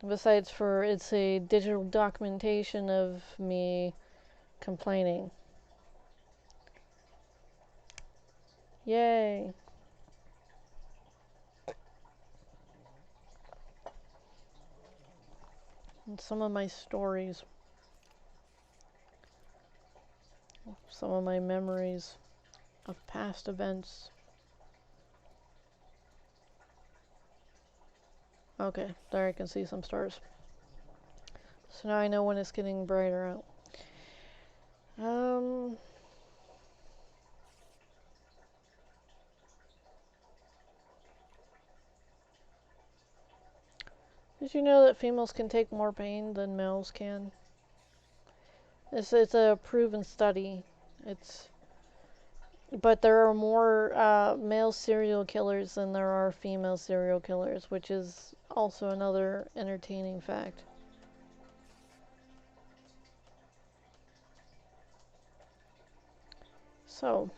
besides it's a digital documentation of me complaining. Yay. And some of my stories. Some of my memories of past events. Okay, there I can see some stars. So now I know when it's getting brighter out. Did you know that females can take more pain than males can? It's a proven study. But there are more male serial killers than there are female serial killers, which is also another entertaining fact. So,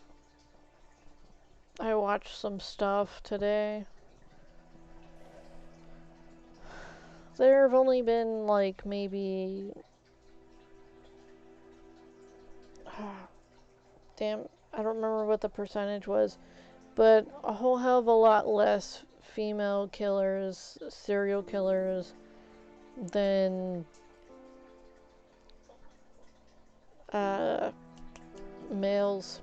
I watched some stuff today. There have only been like maybe... damn, I don't remember what the percentage was, but a whole hell of a lot less female killers, serial killers, than males.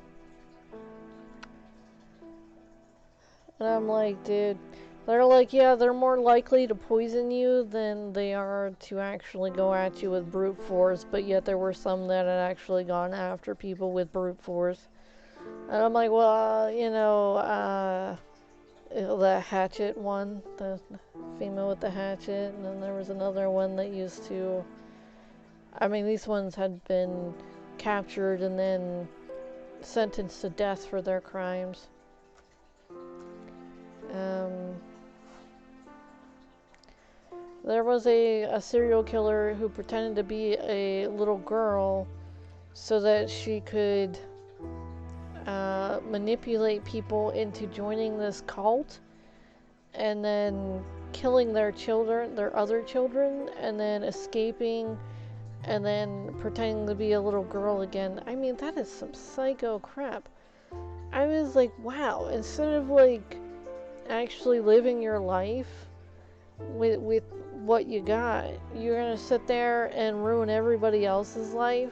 And I'm like, dude, they're like, yeah, they're more likely to poison you than they are to actually go at you with brute force, but yet there were some that had actually gone after people with brute force. And I'm like, well, the hatchet one, the female with the hatchet, and then there was another one that used to, I mean, these ones had been captured and then sentenced to death for their crimes. There was a serial killer who pretended to be a little girl so that she could manipulate people into joining this cult and then killing their children, their other children, and then escaping and then pretending to be a little girl again. I mean, that is some psycho crap. I was like, wow, instead of like actually living your life with what you got, you're gonna sit there and ruin everybody else's life.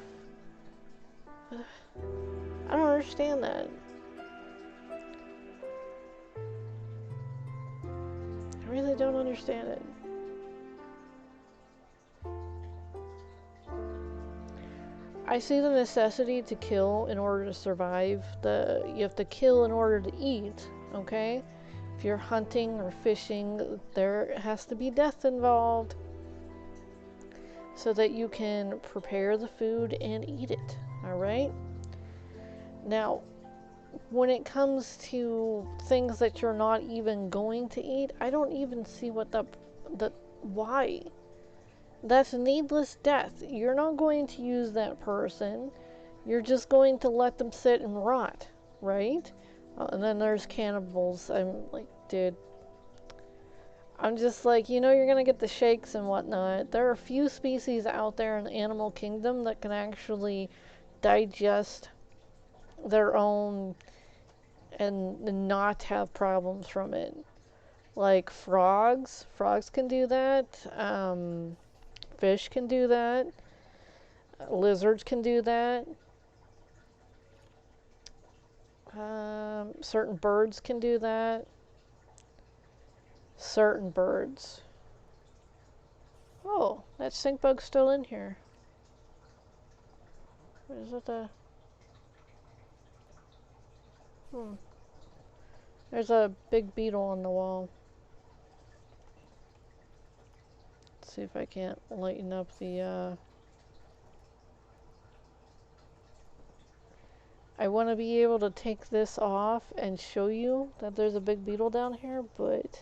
I don't understand that. I really don't understand it. I see the necessity to kill in order to survive. You have to kill in order to eat, okay? If you're hunting or fishing, there has to be death involved so that you can prepare the food and eat it, alright? Now, when it comes to things that you're not even going to eat, I don't even see why. That's needless death. You're not going to use that person. You're just going to let them sit and rot, right? And then there's cannibals. I'm like, dude. I'm just like, you're gonna get the shakes and whatnot. There are a few species out there in the animal kingdom that can actually digest their own and not have problems from it. Like frogs. Frogs can do that. Fish can do that. Lizards can do that. Certain birds can do that. Certain birds. Oh, that stink bug's still in here. Is it a... There's a big beetle on the wall. Let's see if I can't lighten up the, I want to be able to take this off and show you that there's a big beetle down here, but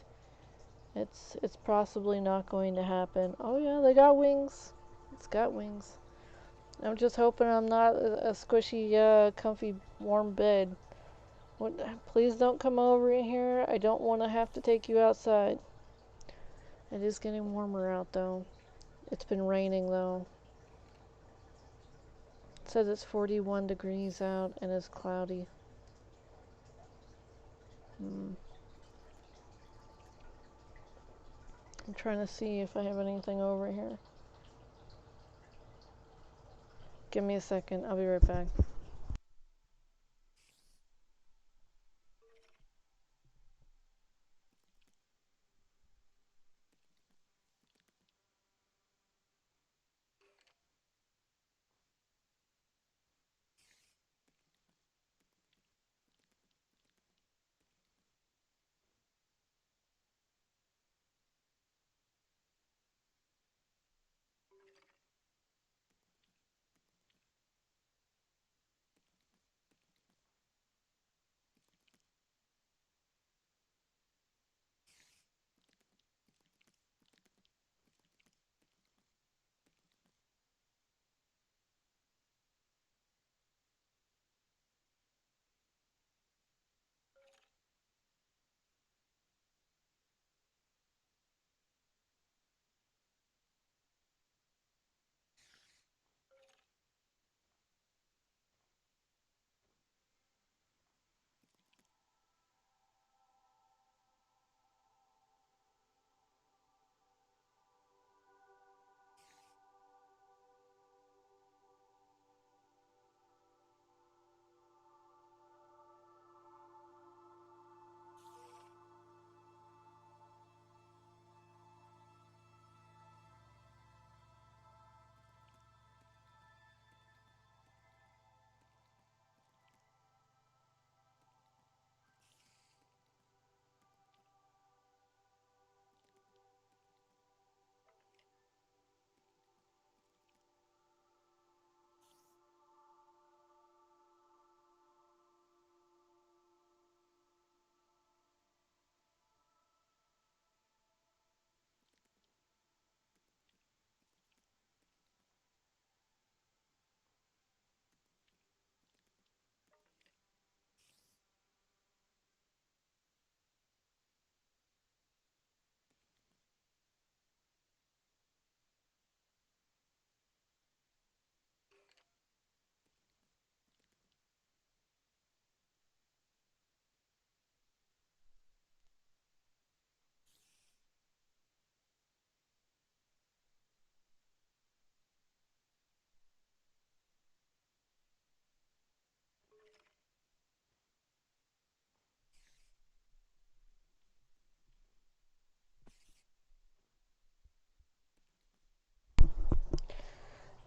it's possibly not going to happen. Oh yeah, they got wings. It's got wings. I'm just hoping I'm not a squishy, comfy, warm bed. What, please don't come over in here. I don't want to have to take you outside. It is getting warmer out though. It's been raining though. It says it's 41 degrees out and it's cloudy. I'm trying to see if I have anything over here. Give me a second. I'll be right back.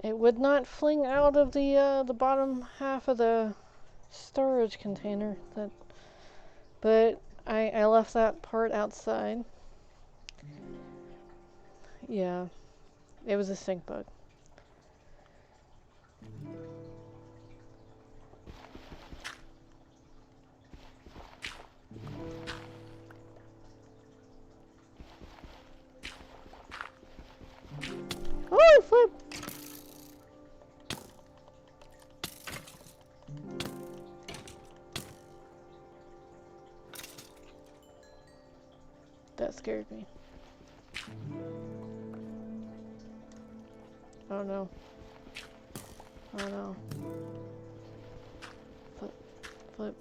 It would not fling out of the bottom half of the storage container. But I left that part outside. Yeah, it was a stink bug. Oh, flip! That scared me. Oh no. Oh no. Flip. Flip.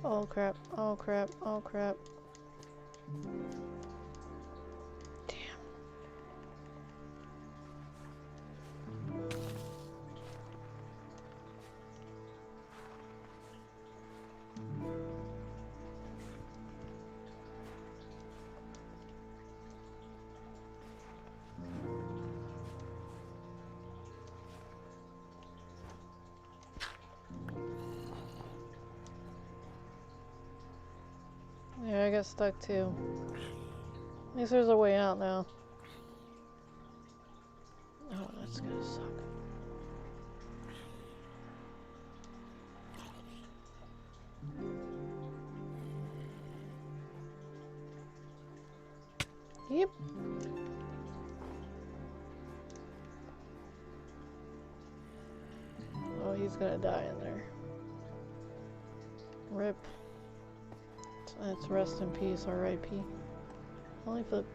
Oh crap, oh crap, oh crap. Damn. Yeah, I got stuck too. At least there's a way out now. Oh, that's gonna suck. Yep. Oh, he's gonna die in there. Rip. That's rest in peace, R.I.P. Only flip.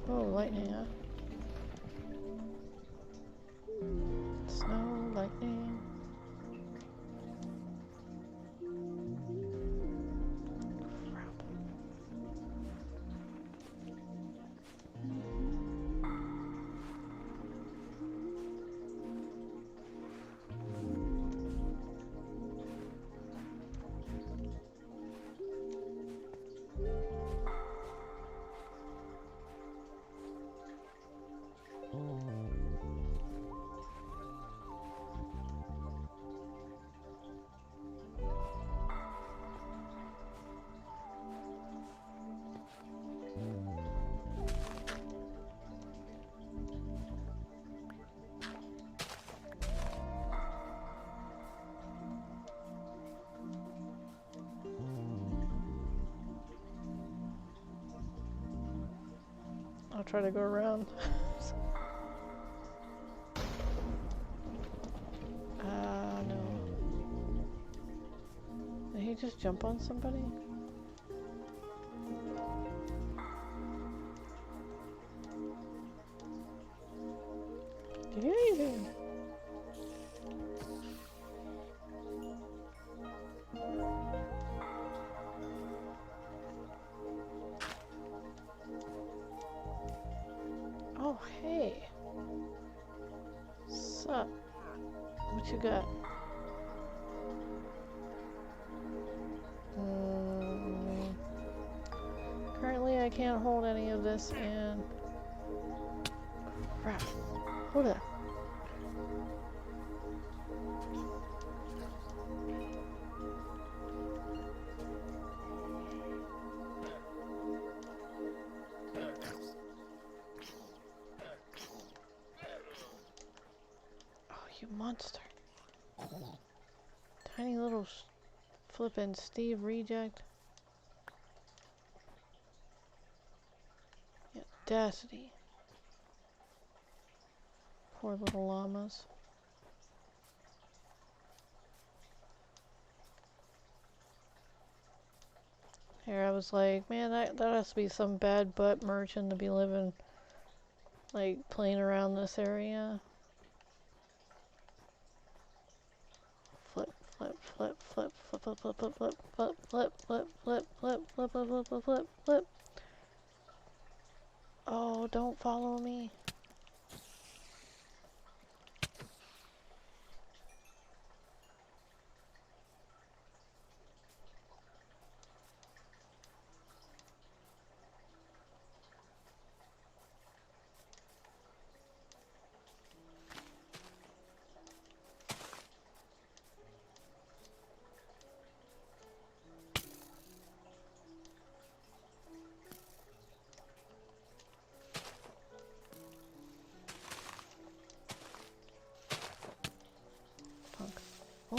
Oh, lightning, huh? Snow, lightning. Crap. I'll try to go around. No. Did he just jump on somebody? Yeah. Oh, hey. Sup? What you got? Currently, I can't hold any of this, and crap. What a... Oh, you monster. Tiny little flippin' Steve reject. Audacity. Poor little llamas. Here I was like, man, that has to be some bad butt merchant to be living, like, playing around this area. Flip, flip, flip, flip, flip, flip, flip, flip, flip, flip, flip, flip, flip, flip, flip, flip, flip, flip, flip. Oh, don't follow me.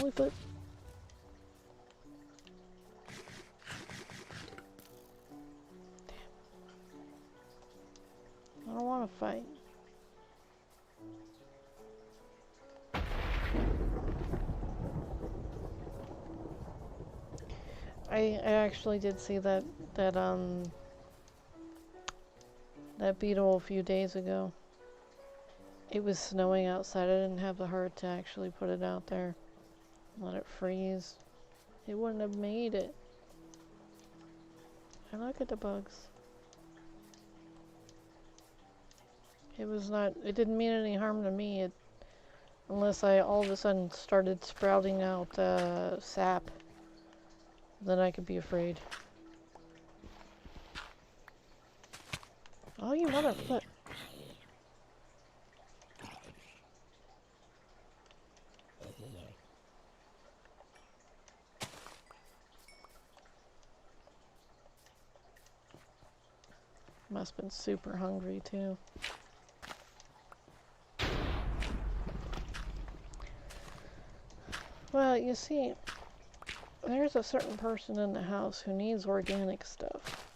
Holy foot. Damn. I don't want to fight. I actually did see that beetle a few days ago. It was snowing outside. I didn't have the heart to actually put it out there. Let it freeze. It wouldn't have made it. And look at the bugs. It didn't mean any harm to me. Unless I all of a sudden started sprouting out sap. Then I could be afraid. Oh, you motherfucker. Must have been super hungry too. Well, you see, there's a certain person in the house who needs organic stuff,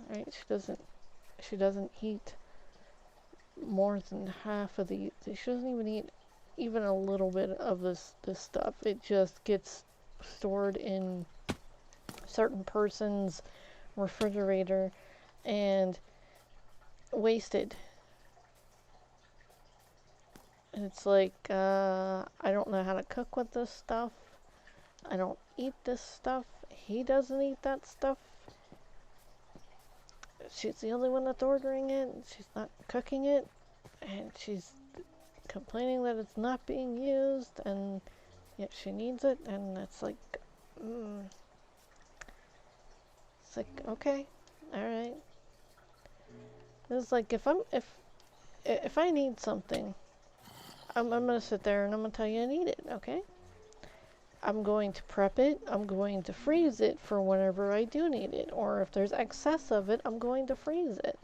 right? She doesn't eat more than half of the. She doesn't even eat even a little bit of this stuff. It just gets stored in certain person's refrigerator and wasted. And it's like, I don't know how to cook with this stuff. I don't eat this stuff. He doesn't eat that stuff. She's the only one that's ordering it. She's not cooking it. And she's complaining that it's not being used. And yet she needs it. And it's like, It's like, okay, alright. It's like, if I need something, I'm gonna sit there and I'm gonna tell you I need it, okay? I'm going to prep it, I'm going to freeze it for whenever I do need it, or if there's excess of it, I'm going to freeze it.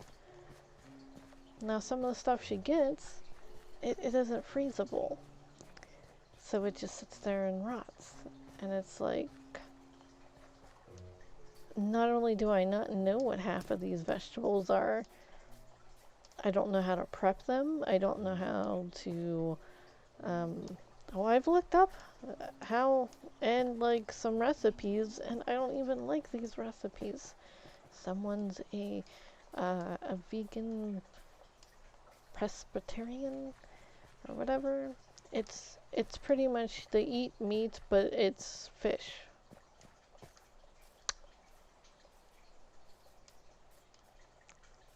Now some of the stuff she gets, it isn't freezable. So it just sits there and rots. And it's like, not only do I not know what half of these vegetables are, I don't know how to prep them, I don't know how to, I've looked up how and like some recipes, and I don't even like these recipes. Someone's a vegan Presbyterian or whatever. It's pretty much they eat meat, but it's fish.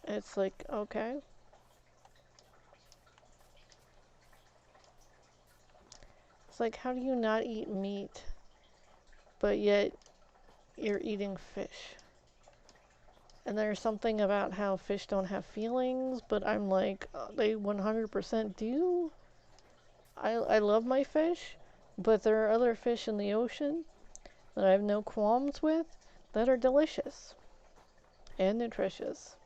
It's like, okay. It's like, how do you not eat meat, but yet you're eating fish? And there's something about how fish don't have feelings, but I'm like, they 100% do. I love my fish, but there are other fish in the ocean that I have no qualms with that are delicious and nutritious.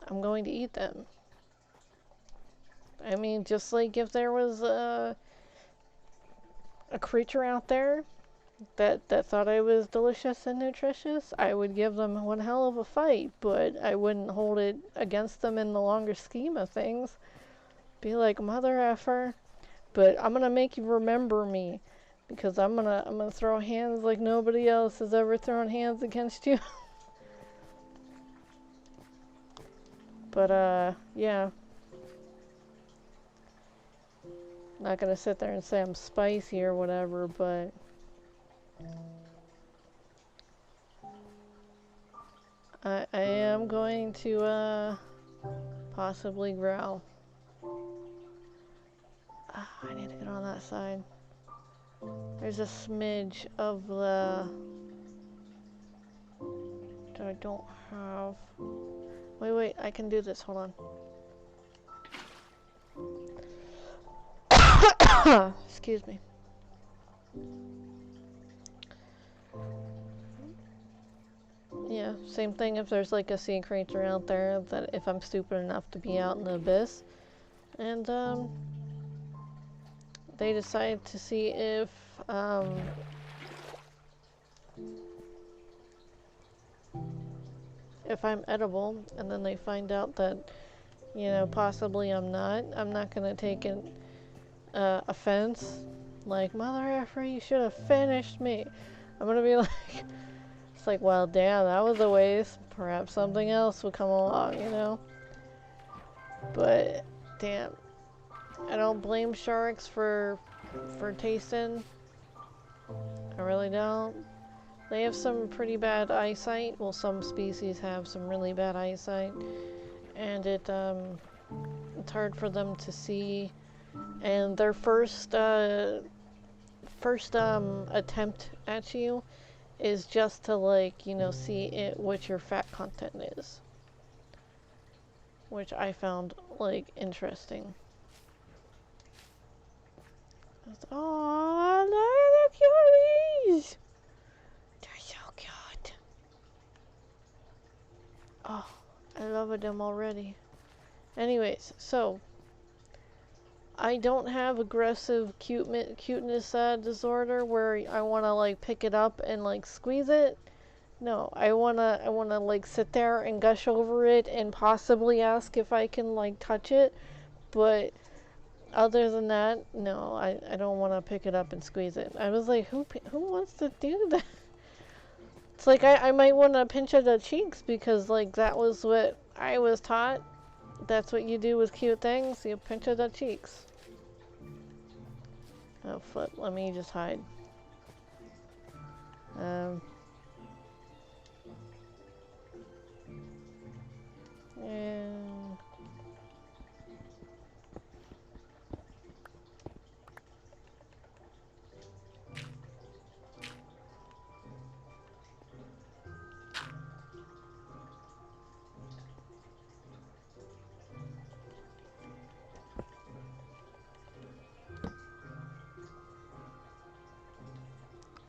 I'm going to eat them. I mean, just like if there was a creature out there that thought I was delicious and nutritious, I would give them one hell of a fight, but I wouldn't hold it against them in the longer scheme of things. Be like, mother effer, but I'm gonna make you remember me, because I'm gonna throw hands like nobody else has ever thrown hands against you. But yeah. Not gonna sit there and say I'm spicy or whatever, but I am going to possibly growl. I need to get on that side. There's a smidge of the that I don't have. Wait, I can do this, hold on. Excuse me. Yeah, same thing if there's like a sea creature out there, that if I'm stupid enough to be out in the abyss. And they decide to see if I'm edible, and then they find out that, you know, possibly I'm not. I'm not gonna take an offense, like, mother effer, you should have finished me. I'm gonna be like, it's like, well, damn, that was a waste. Perhaps something else will come along, you know? But, damn, I don't blame sharks for tasting. I really don't. They have some pretty bad eyesight. Well, some species have some really bad eyesight. And it's hard for them to see. And their first attempt at you is just to, like, you know, see what your fat content is, which I found, like, interesting. Oh, look at the cuties! They're so cute. Oh, I love them already. Anyways, so I don't have aggressive cuteness disorder where I want to, like, pick it up and, like, squeeze it. No, I wanna like sit there and gush over it and possibly ask if I can, like, touch it. But other than that, no, I don't want to pick it up and squeeze it. I was like, who wants to do that? It's like I might want to pinch at the cheeks because, like, that was what I was taught. That's what you do with cute things. You pinch at the cheeks. Oh, flip. Let me just hide. And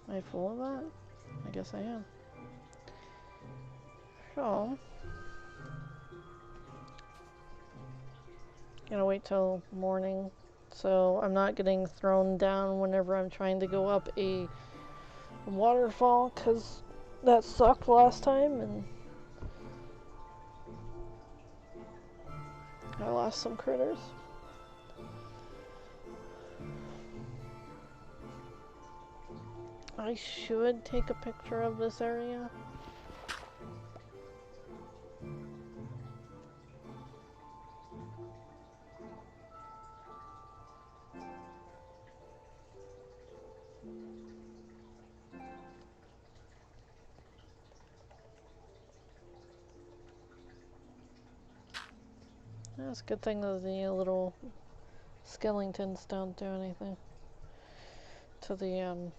am I full of that? I guess I am. So, gonna wait till morning, so I'm not getting thrown down whenever I'm trying to go up a waterfall, because that sucked last time and I lost some critters. I should take a picture of this area. That's a good thing that the little skeletons don't do anything to the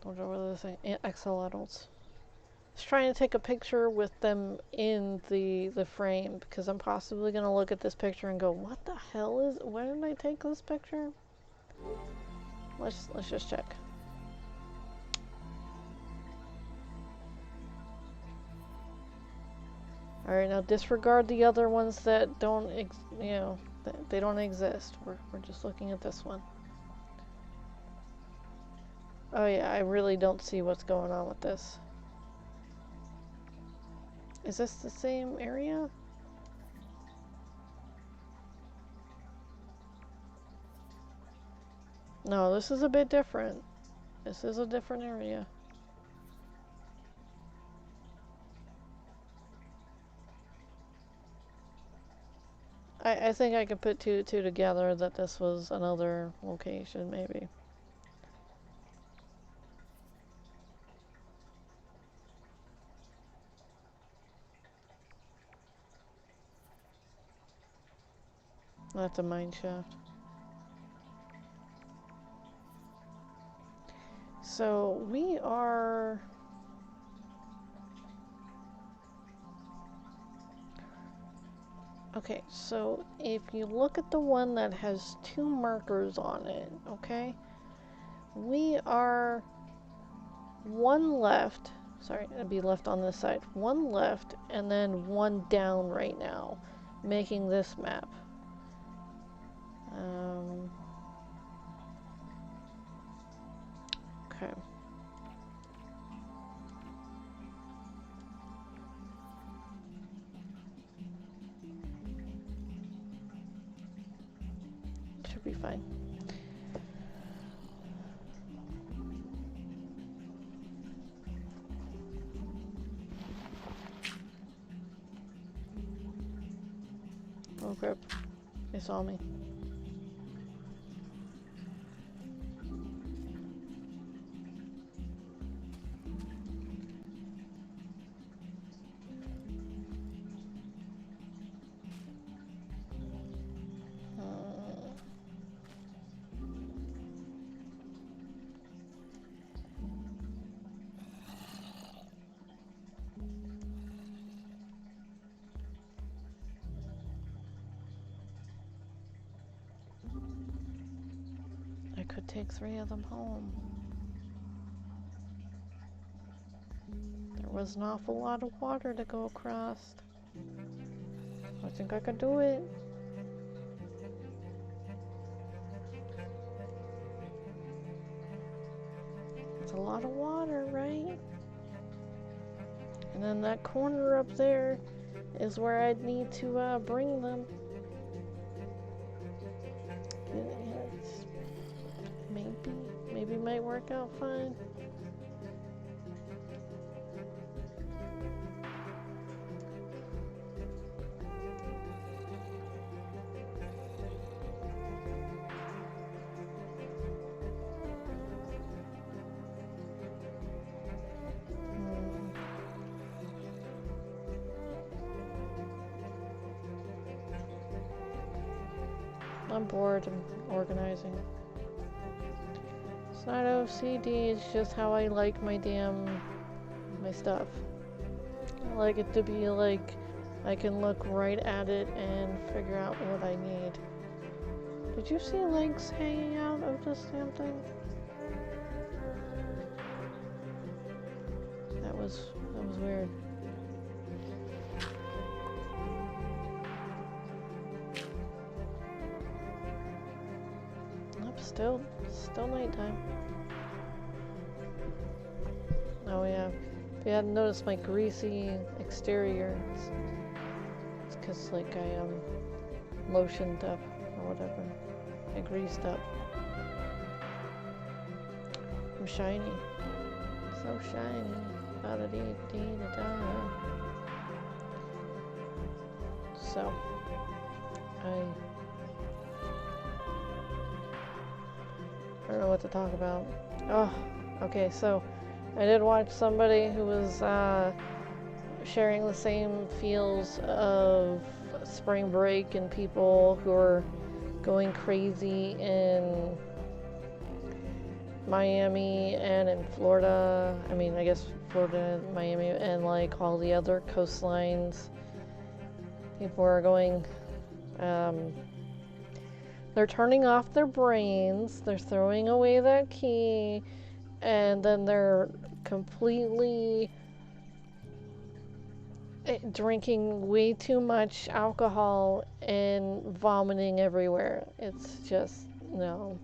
whatever they're saying, axolotls. I was trying to take a picture with them in the frame because I'm possibly gonna look at this picture and go, what the hell is? Why did I take this picture? Let's just check. Alright, now disregard the other ones that don't, they don't exist. We're just looking at this one. Oh yeah, I really don't see what's going on with this. Is this the same area? No, this is a bit different. This is a different area. I think I could put two together that this was another location, maybe. That's a mine shaft. So we are... Okay, so if you look at the one that has 2 markers on it, okay? We are 1 left, sorry, it'd be left on this side, 1 left, and then 1 down right now, making this map. Okay. Should be fine. Oh crap. They saw me. I could take 3 of them home. There was an awful lot of water to go across. I think I could do it. It's a lot of water, right? And then that corner up there is where I'd need to bring them. Maybe might work out fine. I'm bored. I'm organizing. It's not OCD, it's just how I like my stuff. I like it to be like I can look right at it and figure out what I need. Did you see legs hanging out of this damn thing? That was weird. Nope, still nighttime. Oh yeah, if you hadn't noticed my greasy exterior, it's because like I lotioned up or whatever. I greased up. I'm shiny. So shiny. Ba-da-dee-dee-da-da. So, I don't know what to talk about. Oh, okay, so I did watch somebody who was sharing the same feels of spring break and people who are going crazy in Miami and in Florida. I mean, I guess Florida, Miami, and like all the other coastlines. People are going, they're turning off their brains, they're throwing away that key, and then they're completely drinking way too much alcohol and vomiting everywhere. It's just, no.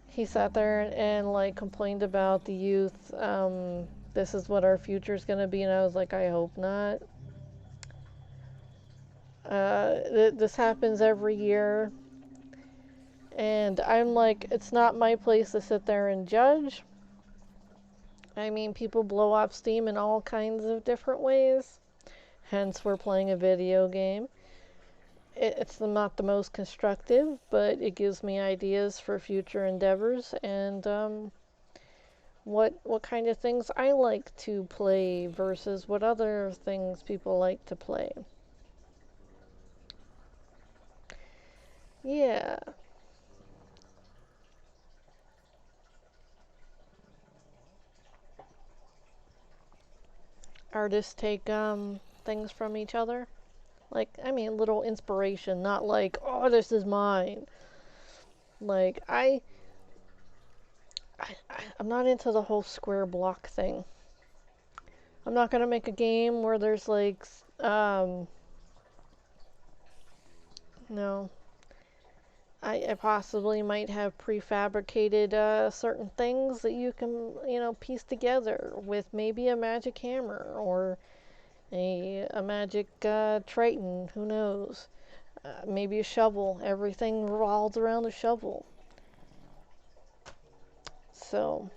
He sat there and like complained about the youth. This is what our future is going to be, and I was like, I hope not. This happens every year, and I'm like, it's not my place to sit there and judge. I mean, people blow off steam in all kinds of different ways, hence we're playing a video game. It's not the most constructive, but it gives me ideas for future endeavors and what kind of things I like to play versus what other things people like to play. Yeah. Artists take things from each other. Like, I mean, little inspiration, not like, oh, this is mine. Like, I'm not into the whole square block thing. I'm not gonna make a game where there's like, no. I possibly might have prefabricated certain things that you can, piece together with maybe a magic hammer or a magic Triton, who knows? Maybe a shovel. Everything revolves around the shovel. So,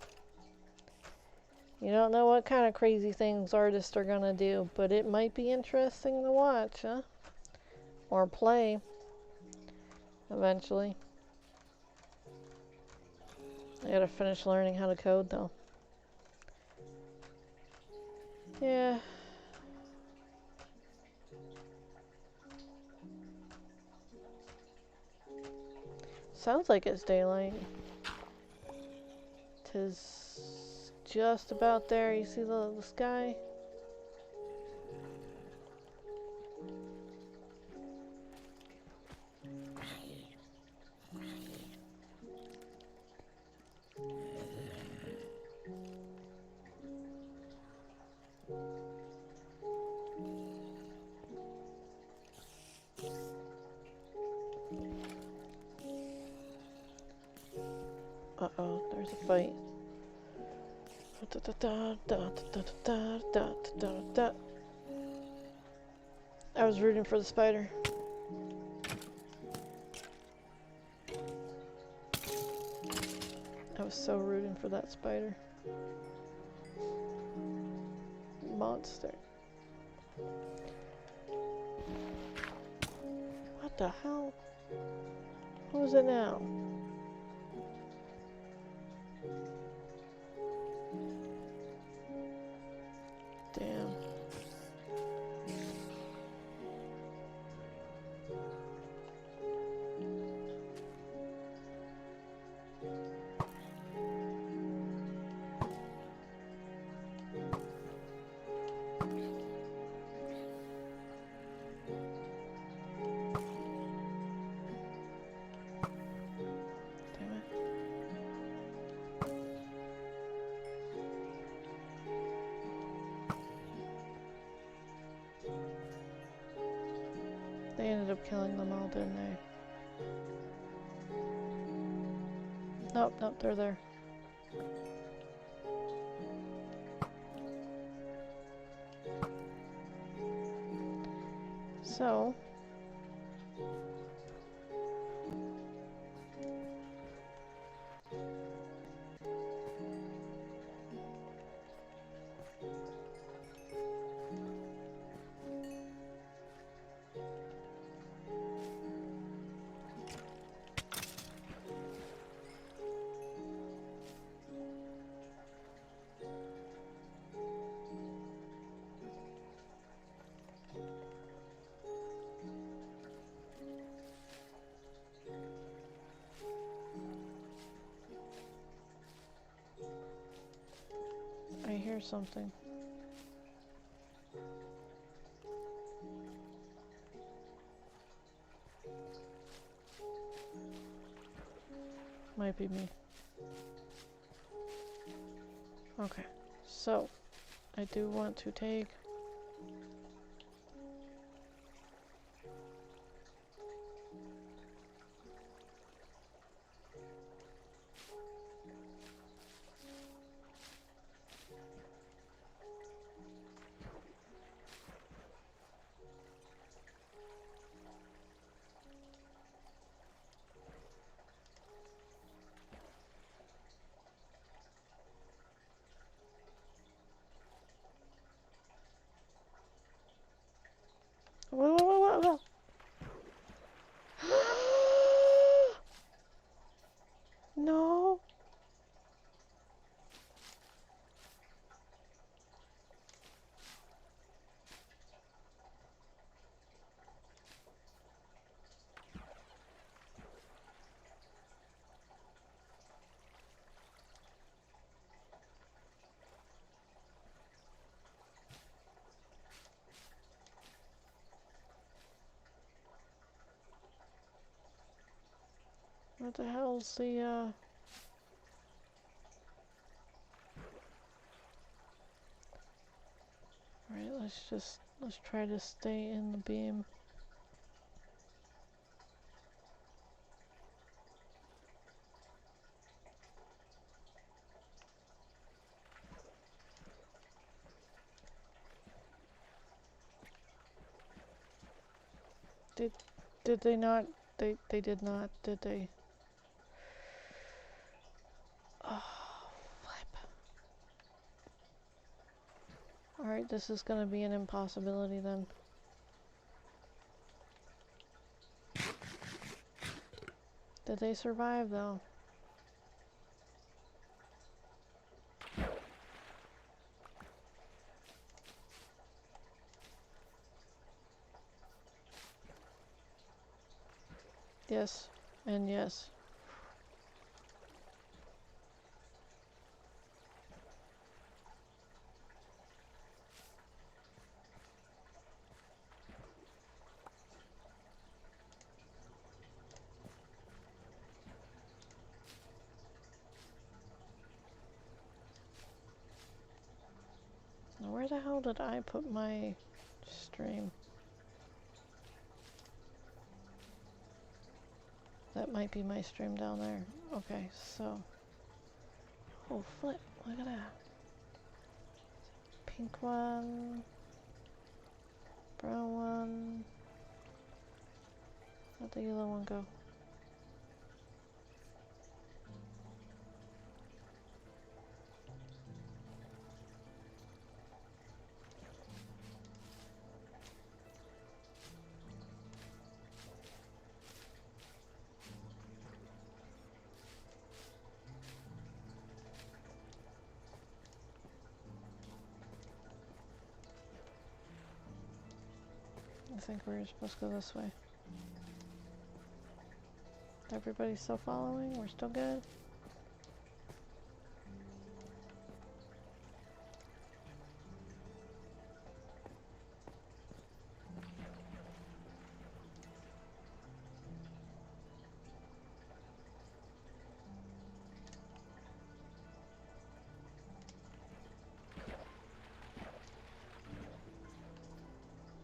you don't know what kind of crazy things artists are gonna do, but it might be interesting to watch, huh? Or play, eventually. I gotta finish learning how to code, though. Yeah. Sounds like it's daylight. 'Tis just about there. You see the sky? Uh-oh, there's a fight. I was rooting for the spider. I was so rooting for that spider. Monster. What the hell? Who is it now? Damn. They ended up killing them all, didn't they? Nope, nope, they're there. So... I hear something. Might be me. Okay, so I do want to take whoa, whoa, whoa, whoa. No. What the hell's the, Alright, let's try to stay in the beam. Did they not? They did not, did they? Oh, flip. Alright, this is gonna be an impossibility then. Did they survive though? Yes, and yes. Now where the hell did I put my stream? That might be my stream down there. Okay, so... Oh, flip. Look at that. Pink one. Brown one. Where'd the yellow one go? I think we're supposed to go this way. Everybody's still following? We're still good?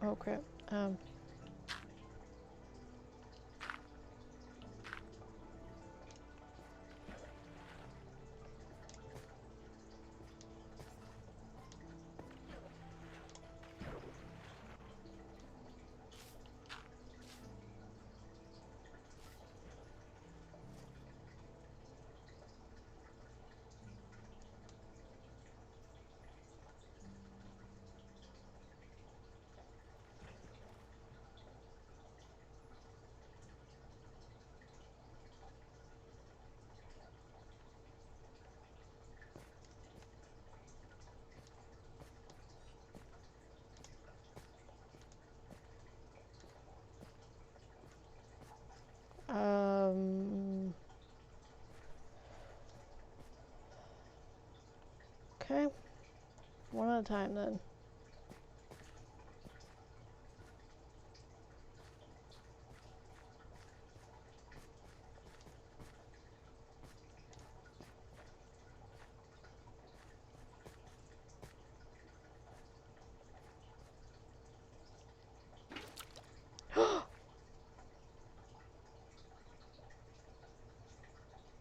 Oh crap. Okay. One at a time then.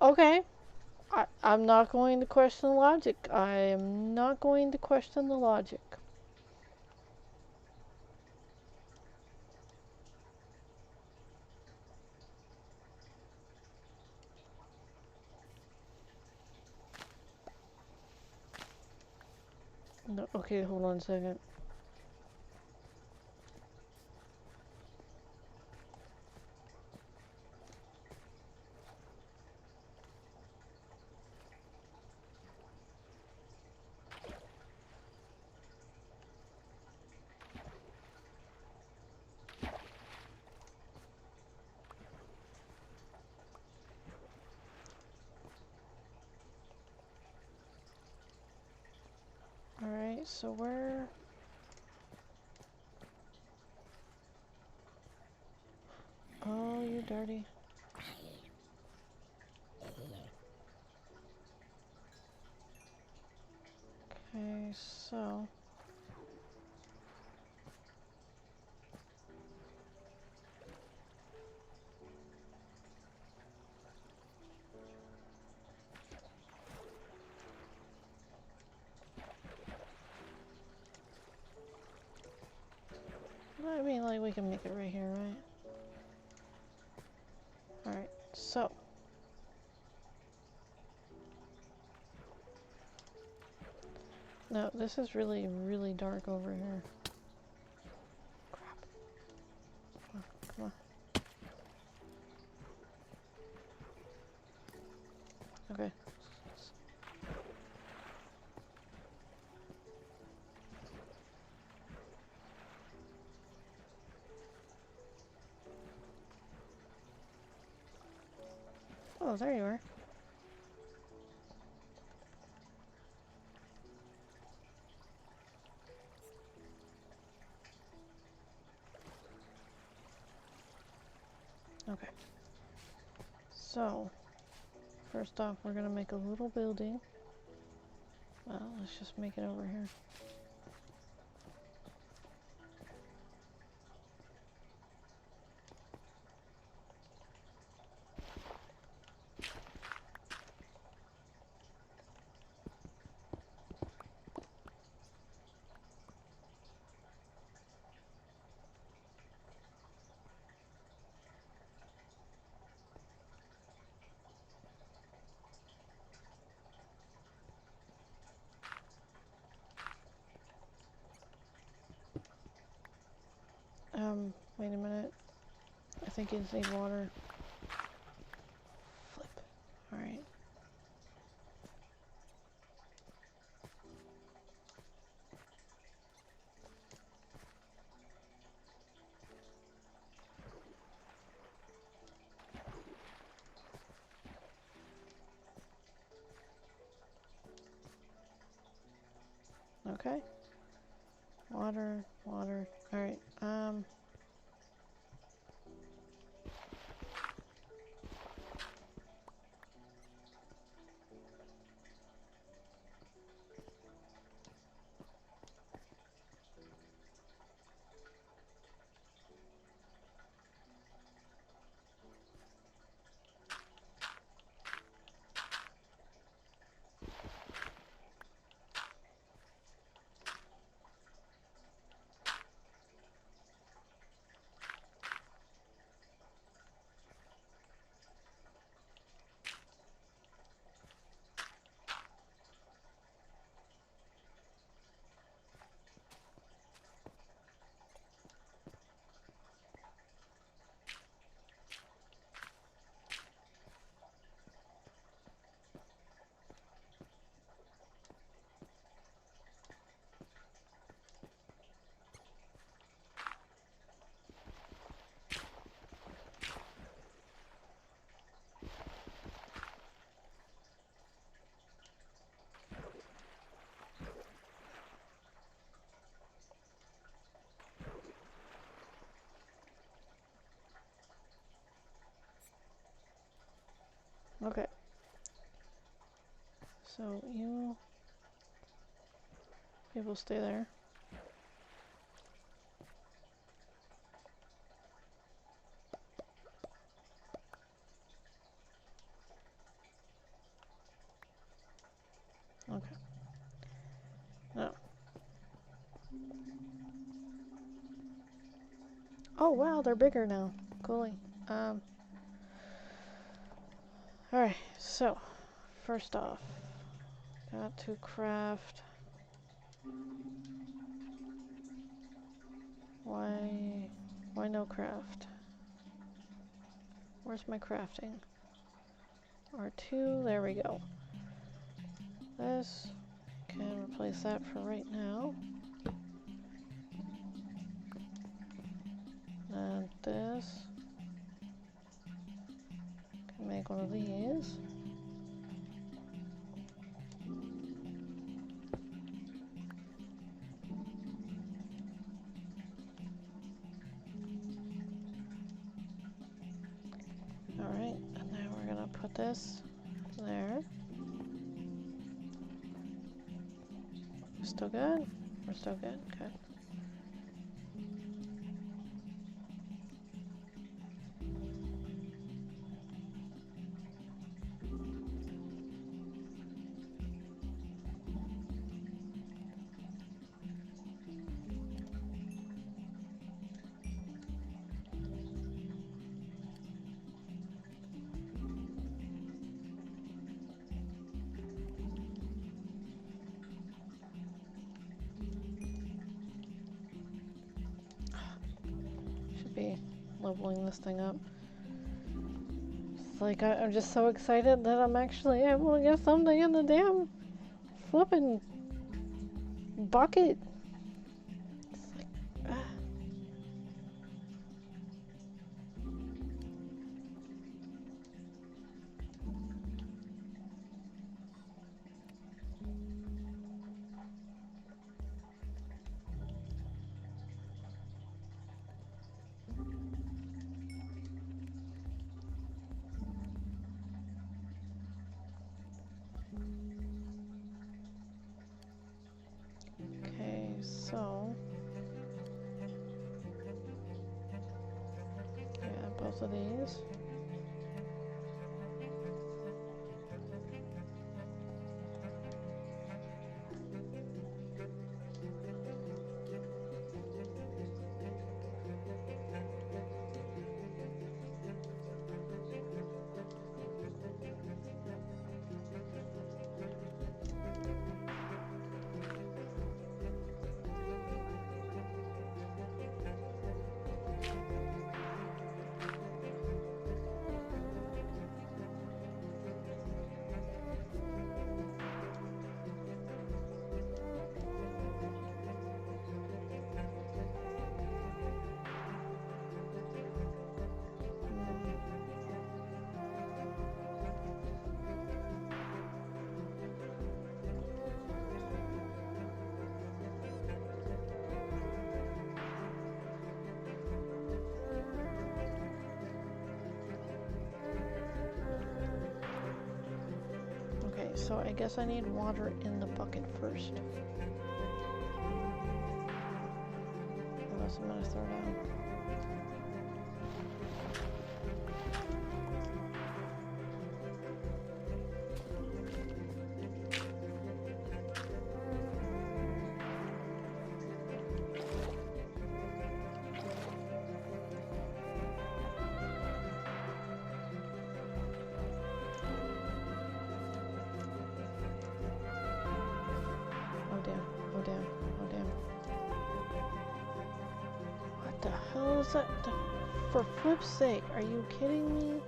Okay. I'm not going to question the logic. I am not going to question the logic. No, okay, hold on a second. Alright, so where... Oh, you dirty. Okay, so... I mean, like, we can make it right here, right? Alright, so. No, this is really, really dark over here. Crap. Come on, come on. Okay. Oh, there you are. Okay. So, first off, we're gonna make a little building. Well, let's just make it over here. Wait a minute. I think you just need water. Flip. Alright. Okay. Water, water. Alright, okay. So you people stay there. Okay. No. Oh wow, they're bigger now. Cool. Alright, so first off, got to craft. Why no craft? Where's my crafting? R2, there we go. This can replace that for right now. And this can make one of these. Alright, and then we're gonna put this there. Still good? We're still good, good. be leveling this thing up. It's like I'm just so excited that I'm actually able to get something in the damn flipping bucket. It's like, okay, so yeah, both of these. Okay, so I guess I need water in the bucket first. Unless I'm gonna throw it out. Oh damn, oh damn, oh damn. What the hell is that? For flip's sake, are you kidding me?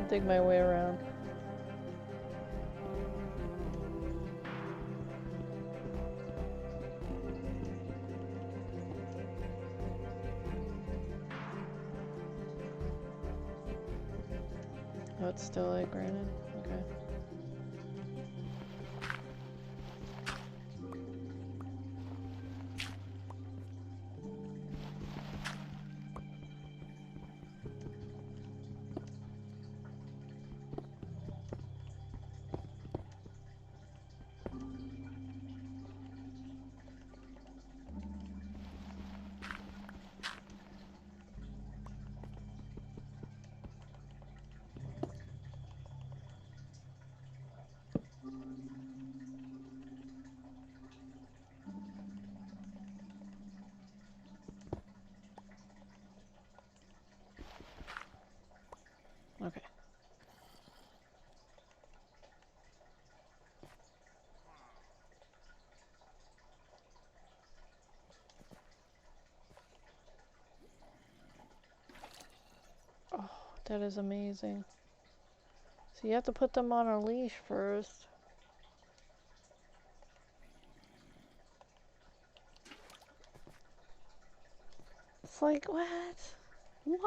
Dig my way around. Oh, it's still like granite? Okay. Okay. Oh, that is amazing. So you have to put them on a leash first. It's like, what? What?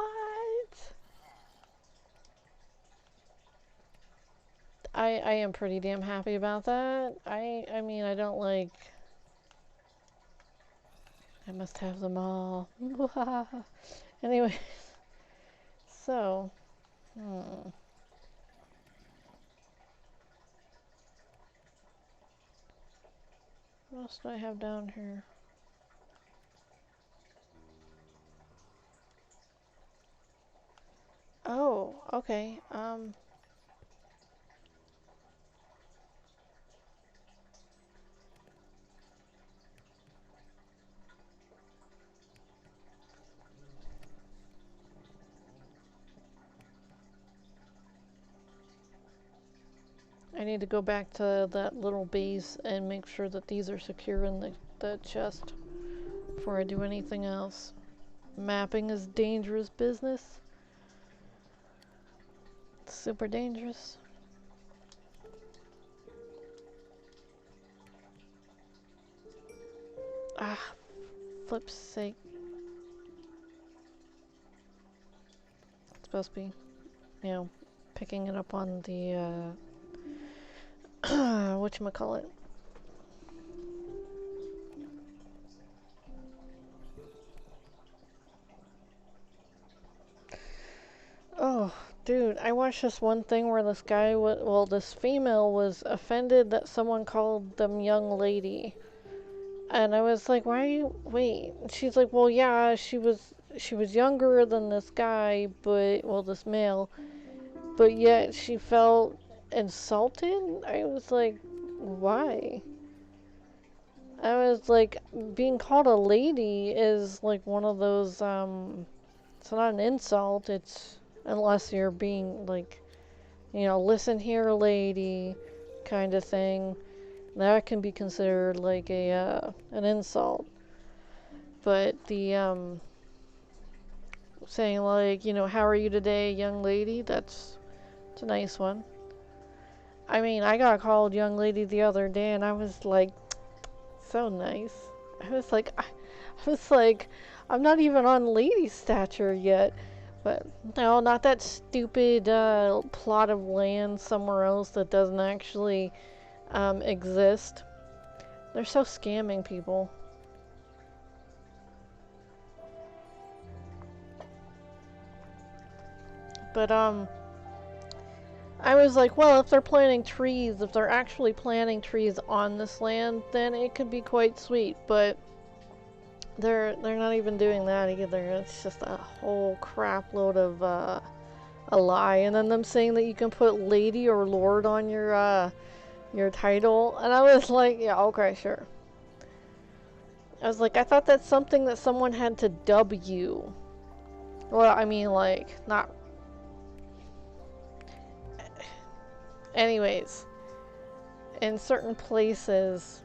I am pretty damn happy about that. I mean, I don't like... I must have them all. Anyway, so... What else do I have down here? Oh, okay. I need to go back to that little base and make sure that these are secure in the chest before I do anything else. Mapping is dangerous business. It's super dangerous. Ah, flip's sake. It's supposed to be, you know, picking it up on the, whatchamacallit. Oh, dude, I watched this one thing where this guy, this female was offended that someone called them young lady. And I was like, why are you, wait. She's like, well, yeah, she was younger than this guy, but, well, this male, but yet she felt insulted. I was like, why? I was like, being called a lady is like one of those, it's not an insult, it's, unless you're being like, you know, listen here, lady, kind of thing. That can be considered like a, an insult. But the, saying like, you know, how are you today, young lady? It's a nice one. I mean, I got called young lady the other day, and I was like, so nice. I was like, I'm not even on lady stature yet. But no, not that stupid plot of land somewhere else that doesn't actually exist. They're so scamming people. But I was like, well, if they're planting trees, if they're actually planting trees on this land, then it could be quite sweet. But they're not even doing that either. It's just a whole crap load of a lie. And then them saying that you can put lady or lord on your title, and I was like, yeah, okay, sure. I was like, I thought that's something that someone had to dub you. Well, I mean, like, not. Anyways, in certain places,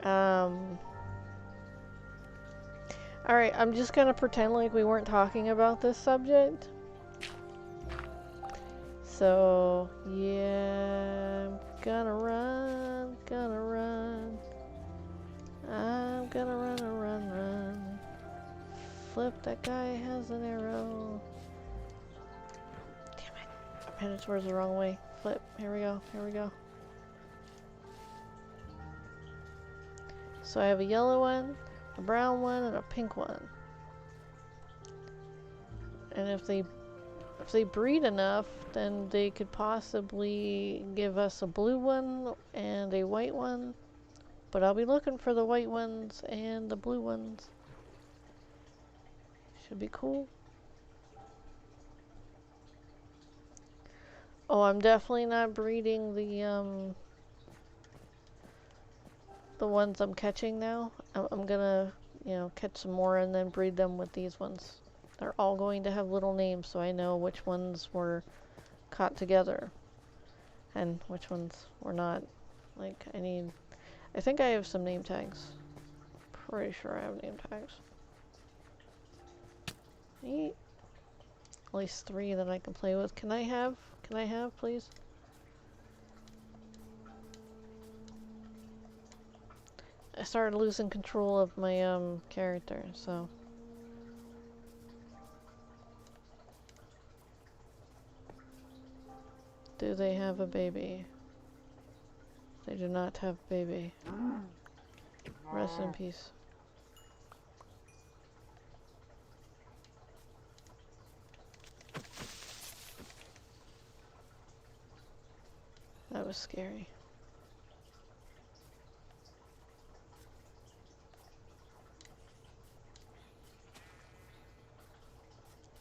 alright, I'm just gonna pretend like we weren't talking about this subject. So, yeah, I'm gonna run. I'm gonna run. Flip, that guy has an arrow. Damn it. I'm headed towards the wrong way. Flip, here we go. So I have a yellow one, a brown one, and a pink one. And if they breed enough, then they could possibly give us a blue one and a white one. But I'll be looking for the white ones and the blue ones. Should be cool. Oh, I'm definitely not breeding the ones I'm catching now. I'm gonna, you know, catch some more and then breed them with these ones. They're all going to have little names, so I know which ones were caught together and which ones were not. Like, I think I have some name tags. Pretty sure I have name tags. Neat. At least 3 that I can play with. Can I have, please? I started losing control of my character, so. Do they have a baby? They do not have a baby. Rest in peace. That was scary.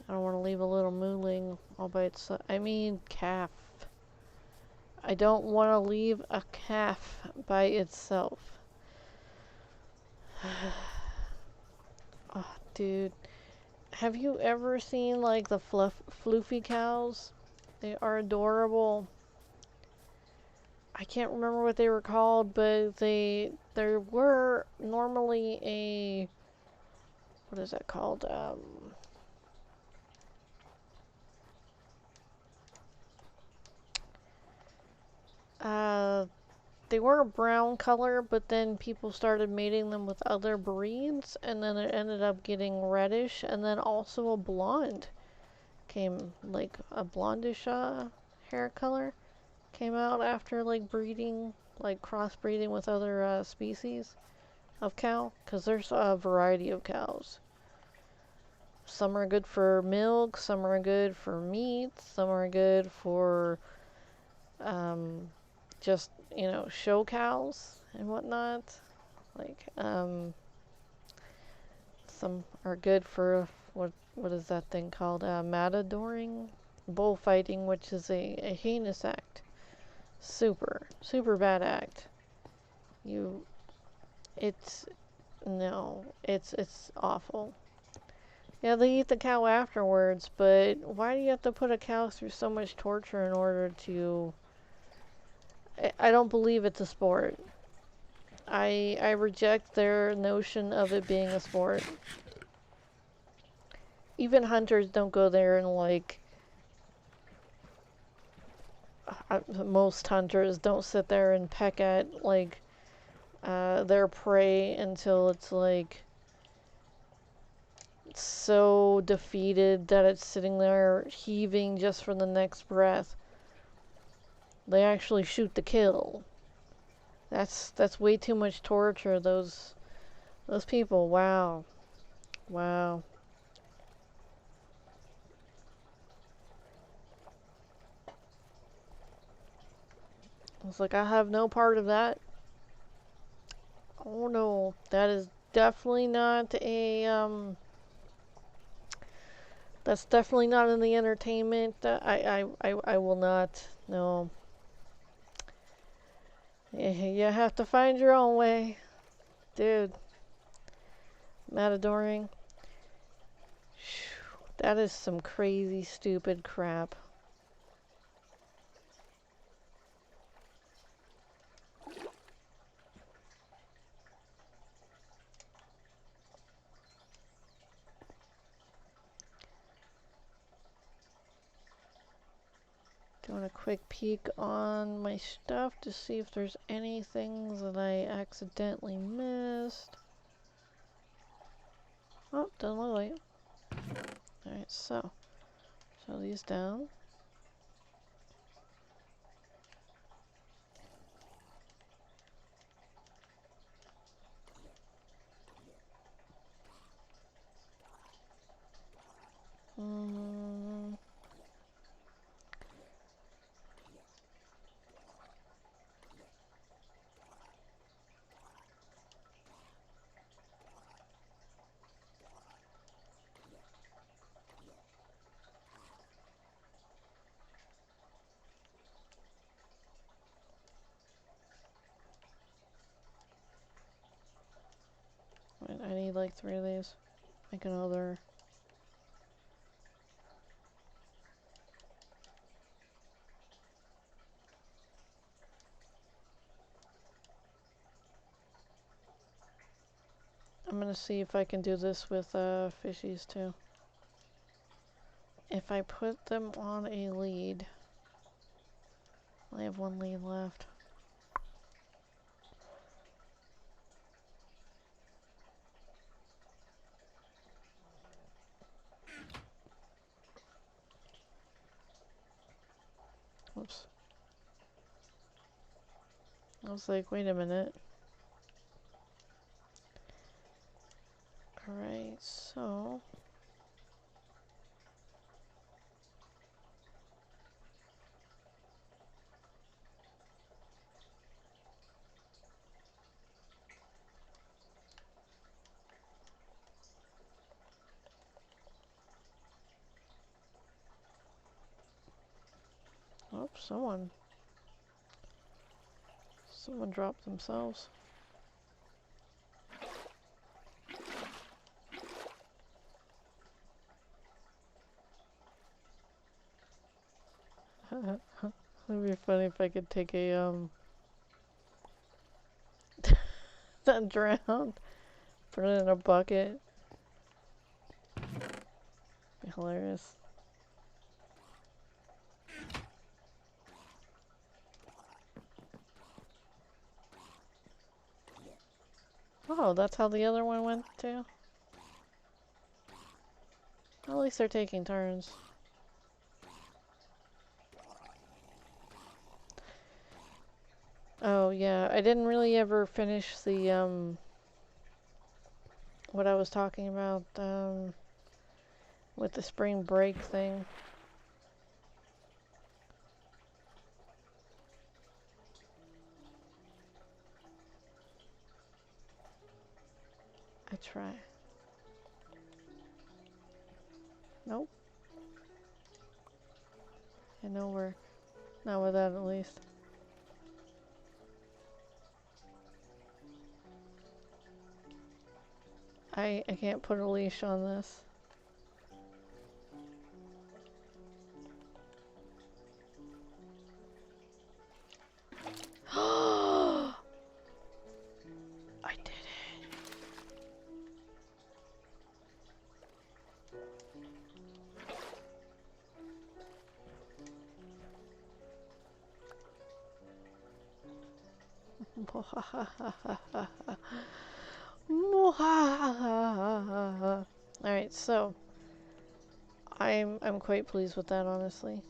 I don't want to leave a little mooling all by itself. I mean, calf. I don't want to leave a calf by itself. Oh, dude. Have you ever seen, like, the floofy cows? They are adorable. I can't remember what they were called, but there were normally a, what is that called? Uh, they were a brown color, but then people started mating them with other breeds, and then it ended up getting reddish, and then also a blonde came, like a blondish hair color came out after like breeding, like crossbreeding with other species of cow, because there's a variety of cows. Some are good for milk, some are good for meat, some are good for um, just, show cows and whatnot. Like, some are good for what is that thing called? Matadoring, bullfighting, which is a heinous act. Super, super bad act. You, it's no, it's awful. Yeah, they eat the cow afterwards, but why do you have to put a cow through so much torture in order to? I don't believe it's a sport. I reject their notion of it being a sport. Even hunters don't go there and like. Most hunters don't sit there and peck at like their prey until it's like so defeated that it's sitting there heaving just for the next breath. They actually shoot to kill. That's way too much torture. Those people. Wow, wow. It's like I have no part of that. Oh no, that is definitely not a That's definitely not in the entertainment. I will not. No. You have to find your own way, dude. Matadoring. That is some crazy, stupid crap. Doing a quick peek on my stuff to see if there's any things that I accidentally missed. Oh, doesn't look like it. Alright, so these down. Mm. I need like 3 of these. Make another. I'm gonna see if I can do this with fishies too. If I put them on a lead, I have 1 lead left. Oops. I was like, wait a minute. Alright, so oh, someone dropped themselves. It'd be funny if I could take a that drowned. Put it in a bucket. Be hilarious. Oh, that's how the other one went too? At least they're taking turns. Oh yeah, I didn't really ever finish the what I was talking about with the spring break thing. I try. Nope. I know where. Not with that at least. I can't put a leash on this. I did it. Alright, so I'm quite pleased with that, honestly.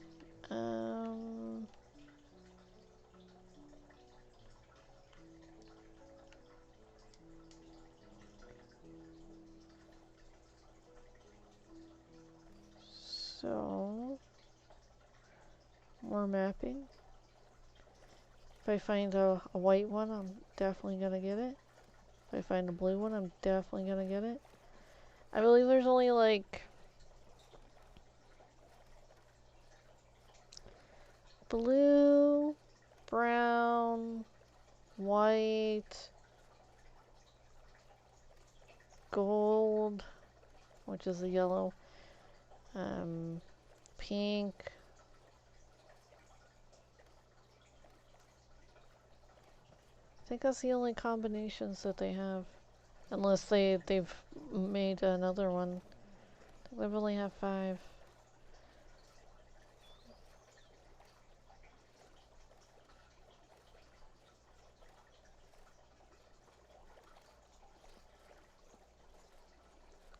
So more mapping. If I find a white one, I'm definitely gonna get it. If I find a blue one, I'm definitely gonna get it. I believe there's only like blue, brown, white, gold, which is the yellow, pink. I think that's the only combinations that they have. Unless they've made another one. I think they've only have 5.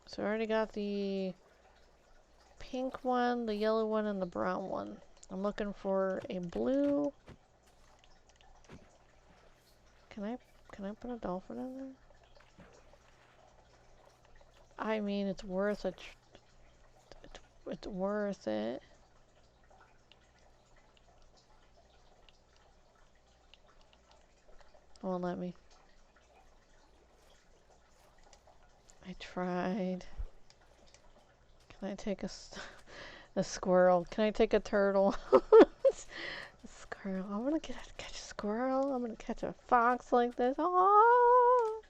So I already got the pink one, the yellow one, and the brown one. I'm looking for a blue. Can I put a dolphin in there? I mean, it's worth it. It's worth it. It won't let me. I tried. Can I take a squirrel? Can I take a turtle? A squirrel. I want to catch a squirrel. I'm gonna catch a fox like this. Oh!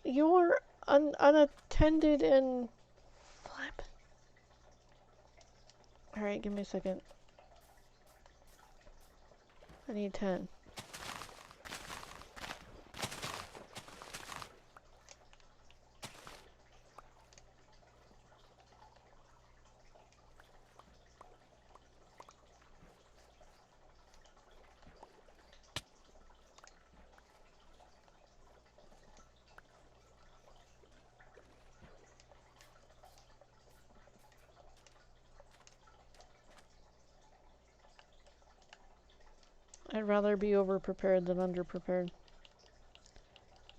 You're unattended and flip. All right, give me a second. I need 10. I'd rather be over-prepared than under-prepared.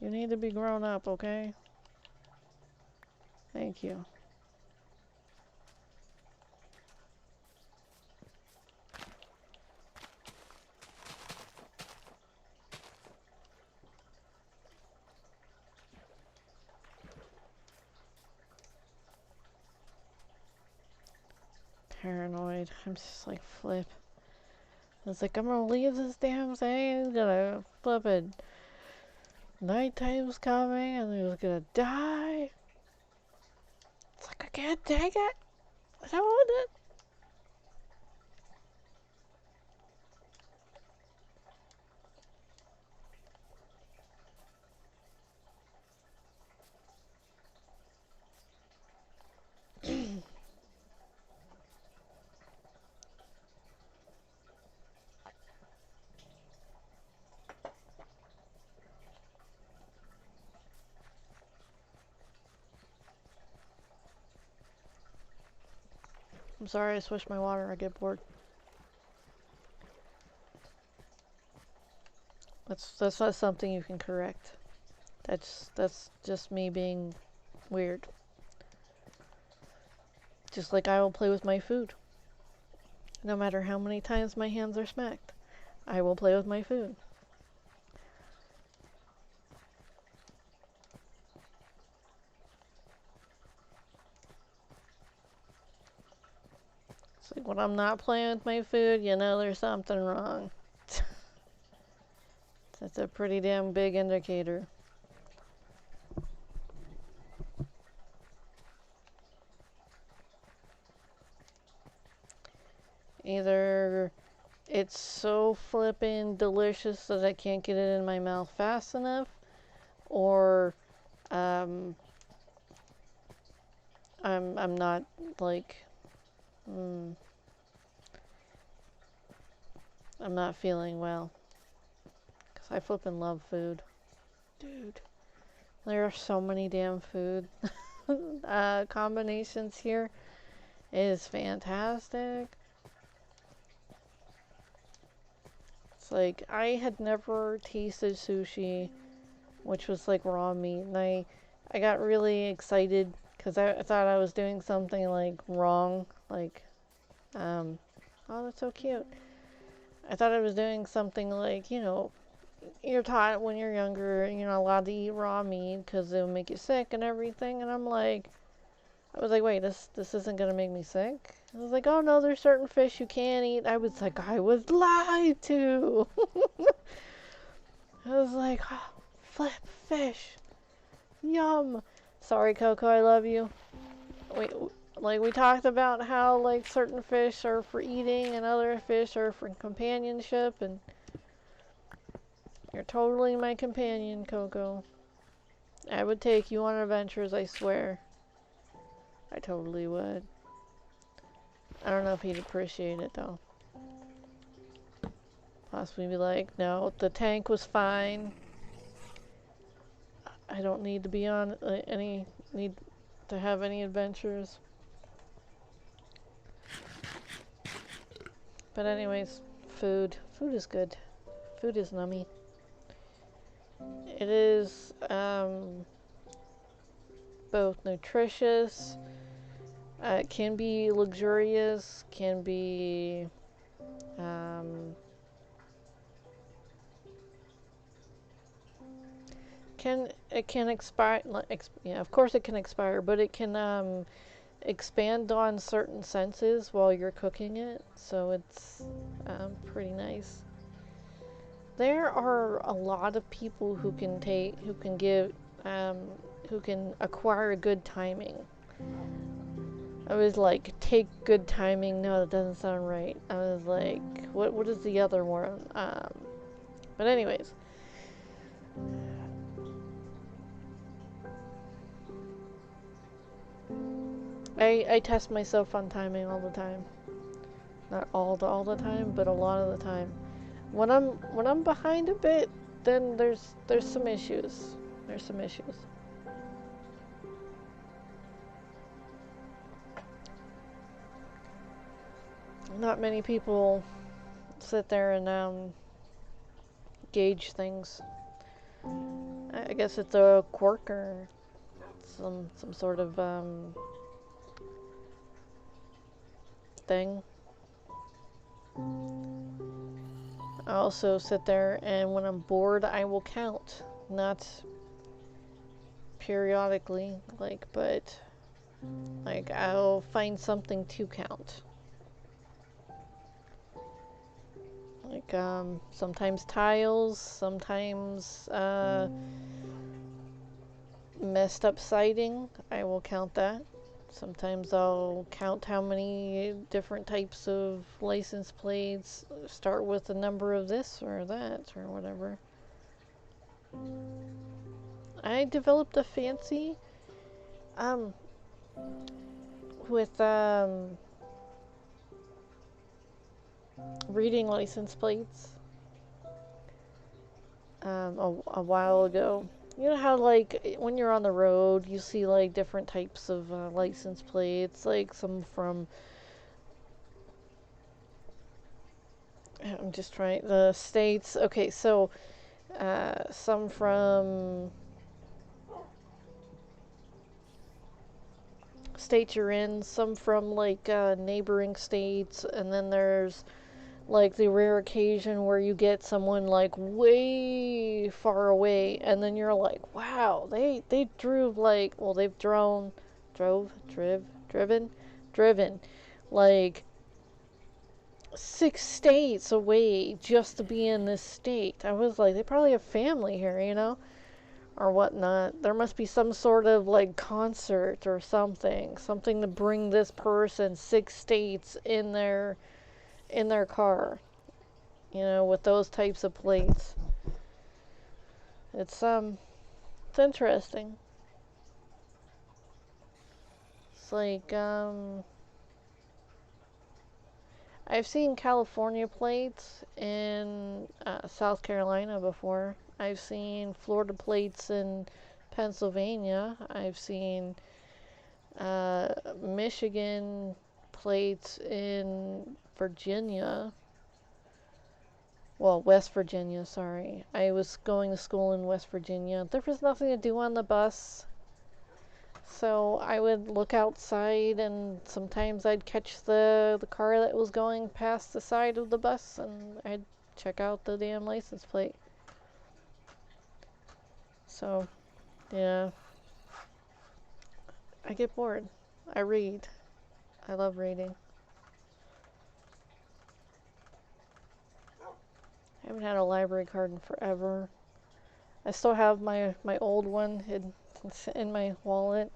You need to be grown up, okay? Thank you. Paranoid. I'm just like, flip. It's like, I'm gonna leave this damn thing, it's gonna flip it. Nighttime's coming, and he's gonna die. It's like, I can't take it. I don't want it. I'm sorry, I switched my water. I get bored. That's not something you can correct. That's just me being weird. Just like I will play with my food. No matter how many times my hands are smacked, I will play with my food. It's like when I'm not playing with my food, you know there's something wrong. That's a pretty damn big indicator. Either it's so flippin' delicious that I can't get it in my mouth fast enough, or I'm not like I'm not feeling well. 'Cause I flippin' love food. Dude, there are so many damn food combinations here. It is fantastic. It's like, I had never tasted sushi, which was like raw meat, and I got really excited because I thought I was doing something like wrong, like, oh, that's so cute. I thought I was doing something like, you know, you're taught when you're younger, you're not allowed to eat raw meat because it'll make you sick and everything, and I'm like, I was like, wait, this isn't gonna make me sick? I was like, oh no, there's certain fish you can't eat. I was like, I was lied to. I was like, oh, flip fish. Yum. Sorry, Coco, I love you. Like we talked about how like certain fish are for eating and other fish are for companionship, and you're totally my companion, Coco. I would take you on adventures, I swear. I totally would. I don't know if he'd appreciate it though. Possibly be like, no, the tank was fine. I don't need to be on need to have any adventures. But anyways, food. Food is good. Food is nummy. It is both nutritious, can be luxurious, can be it can expire. Yeah, of course it can expire, but it can expand on certain senses while you're cooking it, so it's pretty nice. There are a lot of people who can acquire good timing. I was like, take good timing. No, that doesn't sound right. I was like, what is the other one? But anyways. I test myself on timing all the time. Not all the time, but a lot of the time. When I'm behind a bit, then there's some issues. There's some issues. Not many people sit there and gauge things. I guess it's a quirk or some sort of thing. I also sit there, and when I'm bored, I will count. Not periodically, but I'll find something to count. Sometimes tiles, sometimes messed up siding. I will count that. Sometimes I'll count how many different types of license plates start with a number of this or that or whatever. I developed a fancy with reading license plates a while ago. You know how like when you're on the road you see like different types of license plates, like some from I'm just trying the states. Okay, so some from states you're in, some from like neighboring states, and then there's like the rare occasion where you get someone like way far away, and then you're like, wow, they drove like, well, they've driven like 6 states away just to be in this state. I was like, they probably have family here, you know, or whatnot. There must be some sort of like concert or something to bring this person 6 states in their car, you know, with those types of plates. It's interesting. It's like I've seen California plates in South Carolina before. I've seen Florida plates in Pennsylvania. I've seen Michigan plates in Virginia. Well, West Virginia, sorry. I was going to school in West Virginia. There was nothing to do on the bus. So I would look outside, and sometimes I'd catch the car that was going past the side of the bus, and I'd check out the damn license plate. So, yeah. I get bored. I read. I love reading. I haven't had a library card in forever. I still have my old one in my wallet.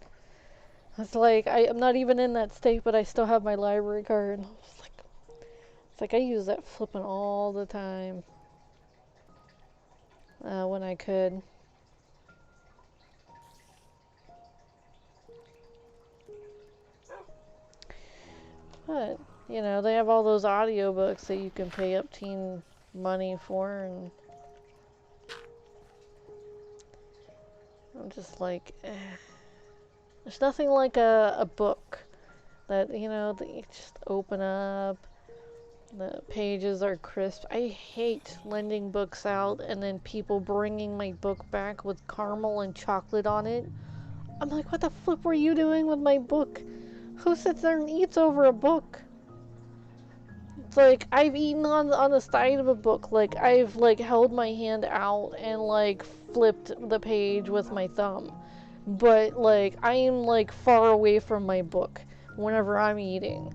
It's like I'm not even in that state, but I still have my library card. It's like I use that flipping all the time when I could. But you know, they have all those audiobooks that you can pay up teen money for, and I'm just like, there's nothing like a book that, you know, that you just open up, the pages are crisp. I hate lending books out and then people bringing my book back with caramel and chocolate on it. I'm like, what the flip were you doing with my book? Who sits there and eats over a book? It's like, I've eaten on the side of a book. Like, I've, like, held my hand out and, like, flipped the page with my thumb. But, like, I am, like, far away from my book whenever I'm eating.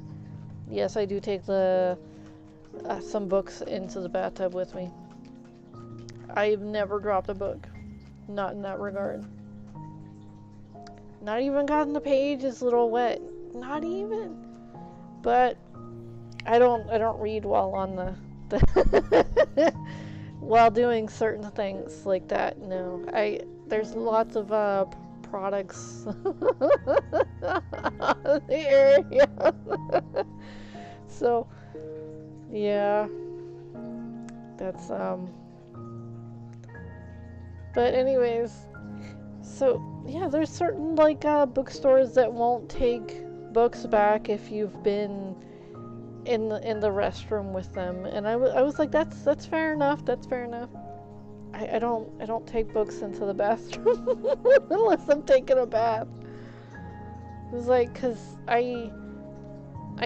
Yes, I do take some books into the bathtub with me. I've never dropped a book. Not in that regard. Not even gotten the page is a little wet. Not even. But I don't read while on the while doing certain things like that. No. There's lots of products in the area. So yeah. That's but anyways, so yeah, there's certain like bookstores that won't take books back if you've been in the restroom with them, and I was like, that's fair enough. That's fair enough. I don't take books into the bathroom unless I'm taking a bath. It was like, cause I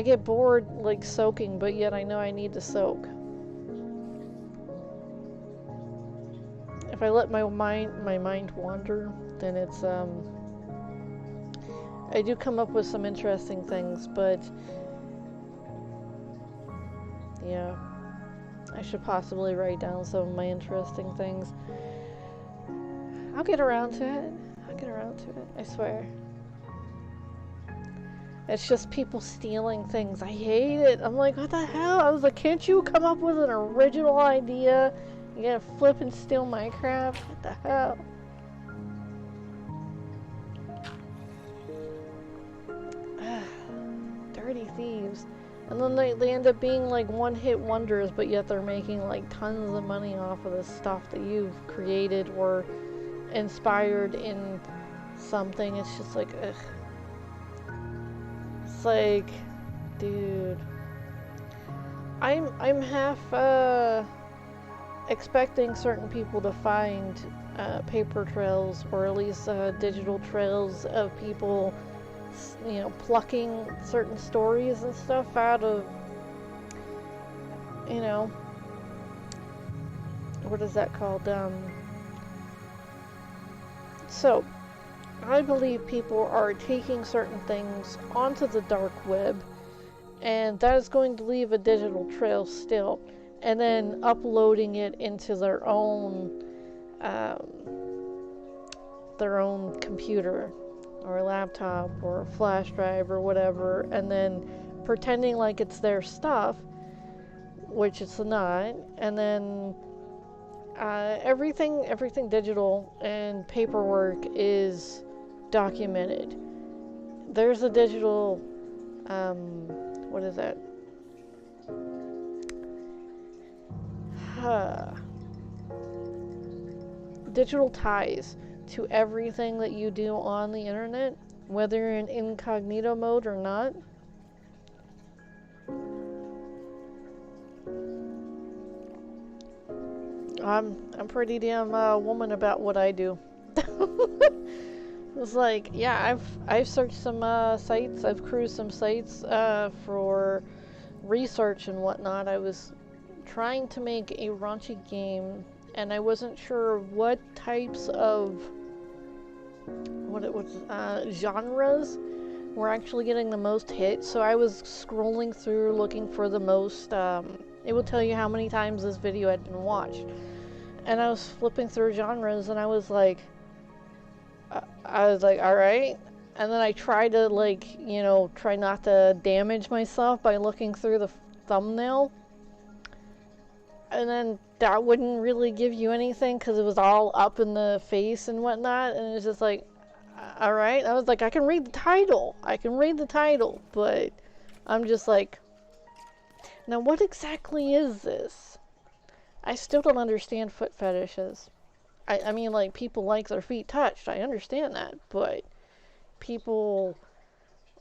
get bored like soaking, but yet I know I need to soak. If I let my mind wander, then it's I do come up with some interesting things, but yeah, I should possibly write down some of my interesting things. I'll get around to it. I swear. It's just people stealing things. I hate it. I'm like, what the hell? I was like, can't you come up with an original idea? You gotta flip and steal my crap? What the hell? Dirty thieves. And then they end up being like one-hit wonders, but yet they're making like tons of money off of the stuff that you've created or inspired in something. It's just like, ugh. It's like, dude. I'm half expecting certain people to find paper trails, or at least digital trails of people, plucking certain stories and stuff out of, you know, what is that called? So, I believe people are taking certain things onto the dark web, and that is going to leave a digital trail still, and then uploading it into um, their own computer or laptop or flash drive or whatever, and then pretending like it's their stuff, which it's not, and then everything digital and paperwork is documented. There's a digital, what is that? Digital ties to everything that you do on the internet, whether you're in incognito mode or not. I'm pretty damn woman about what I do. It's like, yeah, I've searched some sites, I've cruised some sites for research and whatnot. I was trying to make a raunchy game, and I wasn't sure what types of genres were actually getting the most hits. So I was scrolling through looking for the most. It will tell you how many times this video had been watched, and I was flipping through genres, and I was like, all right. And then I tried to try not to damage myself by looking through the thumbnail. And then that wouldn't really give you anything because it was all up in the face and whatnot. And it was just like, all right. I was like, I can read the title. But I'm just like, now what exactly is this? I still don't understand foot fetishes. I mean, like, people like their feet touched. I understand that. But people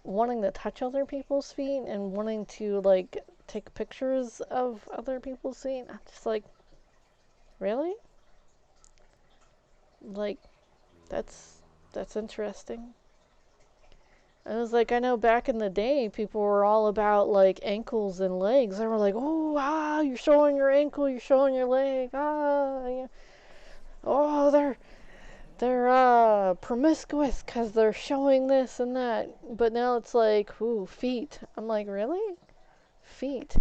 wanting to touch other people's feet and wanting to, like, take pictures of other people's feet, I'm just like, really? Like, that's interesting. I was like, I know back in the day, people were all about, like, ankles and legs. They were like, oh, you're showing your ankle, you're showing your leg, yeah. Oh, they're promiscuous because they're showing this and that. But now it's like, ooh, feet. I'm like, really? Feet?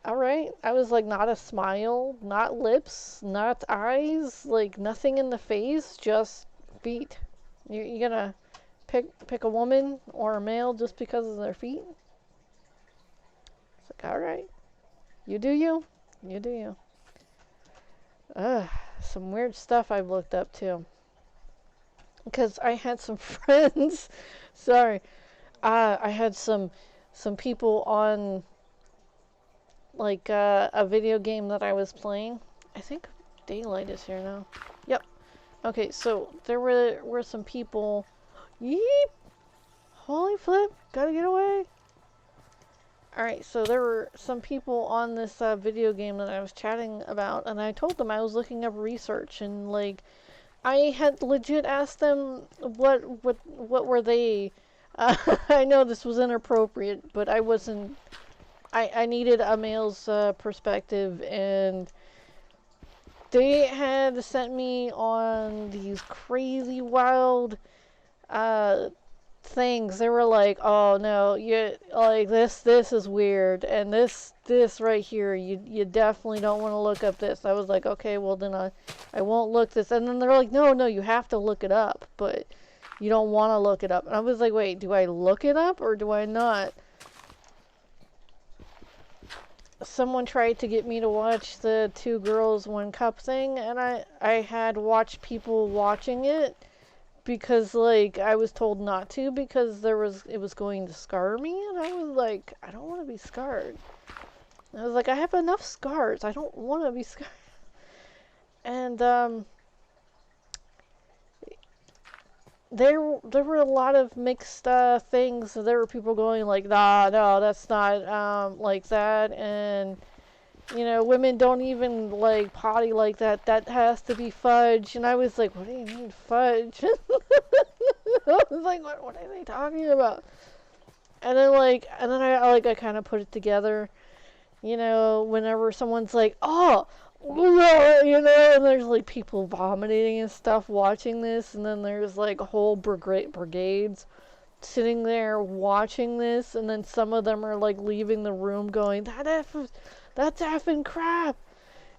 All right. I was like, not a smile, not lips, not eyes, like nothing in the face, just feet. You gonna pick a woman or a male just because of their feet? It's like, all right. You do you. You do you. Some weird stuff I've looked up too. Because I had some friends. Sorry. I had some people on, like, a video game that I was playing. I think Daylight is here now. Yep. Okay, so there were some people. Yeep! Holy flip! Gotta get away! Alright, so there were some people on this video game that I was chatting about, and I told them I was looking up research, and, like, I had legit asked them what were they. I know this was inappropriate, but I wasn't. I needed a male's perspective, and they had sent me on these crazy wild things. They were like, oh no, you like this is weird, and this right here, you definitely don't want to look up this. I was like, okay, well then I won't look this. And then they're like, no, you have to look it up, but you don't want to look it up. And I was like, wait, do I look it up or do I not? Someone tried to get me to watch the 2 Girls 1 Cup thing, and I had watched people watching it because, like, I was told not to because it was going to scar me, and I was like, I don't want to be scarred. I was like, I have enough scars. I don't want to be scarred. And there were a lot of mixed things. There were people going like, nah, no, that's not like that, and women don't even like potty like that. That has to be fudge. And I was like, what do you mean fudge? I was like, what are they talking about? And then I kind of put it together. Whenever someone's like, oh, and there's like people vomiting and stuff watching this, and then there's like whole brigades sitting there watching this, and then some of them are like leaving the room going, that's effing crap,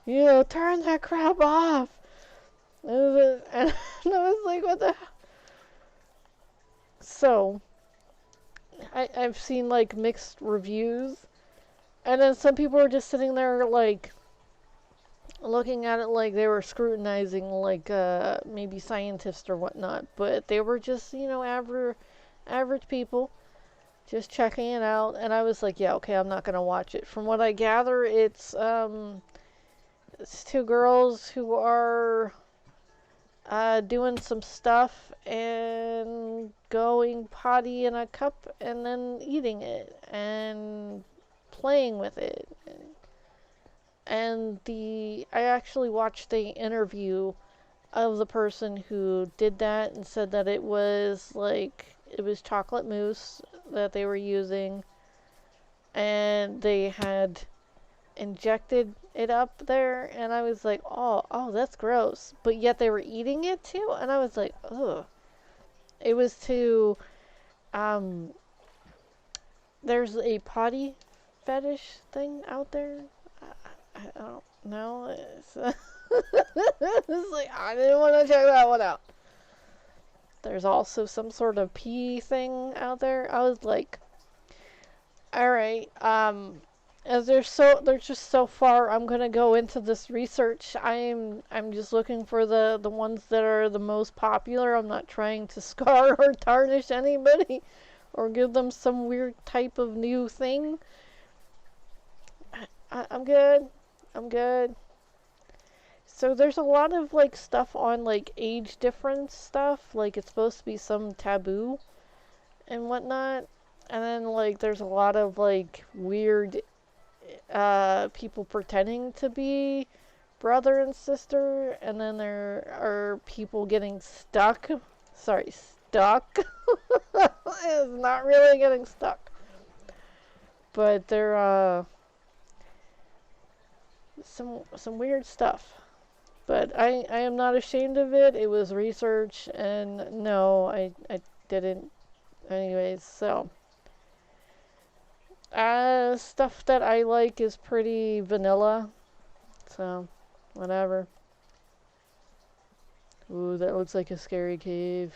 turn that crap off. And I was like, what the hell? So, I've seen like mixed reviews, and then some people are just sitting there like looking at it like they were scrutinizing like maybe scientists or whatnot, but they were just average people just checking it out. And I was like, yeah, okay, I'm not gonna watch it. From what I gather, it's two girls who are doing some stuff and going potty in a cup and then eating it and playing with it. And I actually watched the interview of the person who did that and said that it was chocolate mousse that they were using, and they had injected it up there, and I was like, oh, that's gross. But yet they were eating it too, and I was like, ugh. It was to, there's a potty fetish thing out there. I don't know. It's like, I didn't want to check that one out. There's also some sort of pee thing out there. I was like, alright, as there's just so far, I'm gonna go into this research. I'm just looking for the ones that are the most popular. I'm not trying to scar or tarnish anybody or give them some weird type of new thing. I'm good. I'm good. So there's a lot of like stuff on like age difference stuff, like it's supposed to be some taboo and whatnot. And then like there's a lot of like weird people pretending to be brother and sister, and then there are people getting stuck. Sorry, stuck. It's not really getting stuck. But they're some weird stuff. But I am not ashamed of it. It was research, and no, I didn't. Anyways, so stuff that I like is pretty vanilla. So, whatever. Ooh, that looks like a scary cave.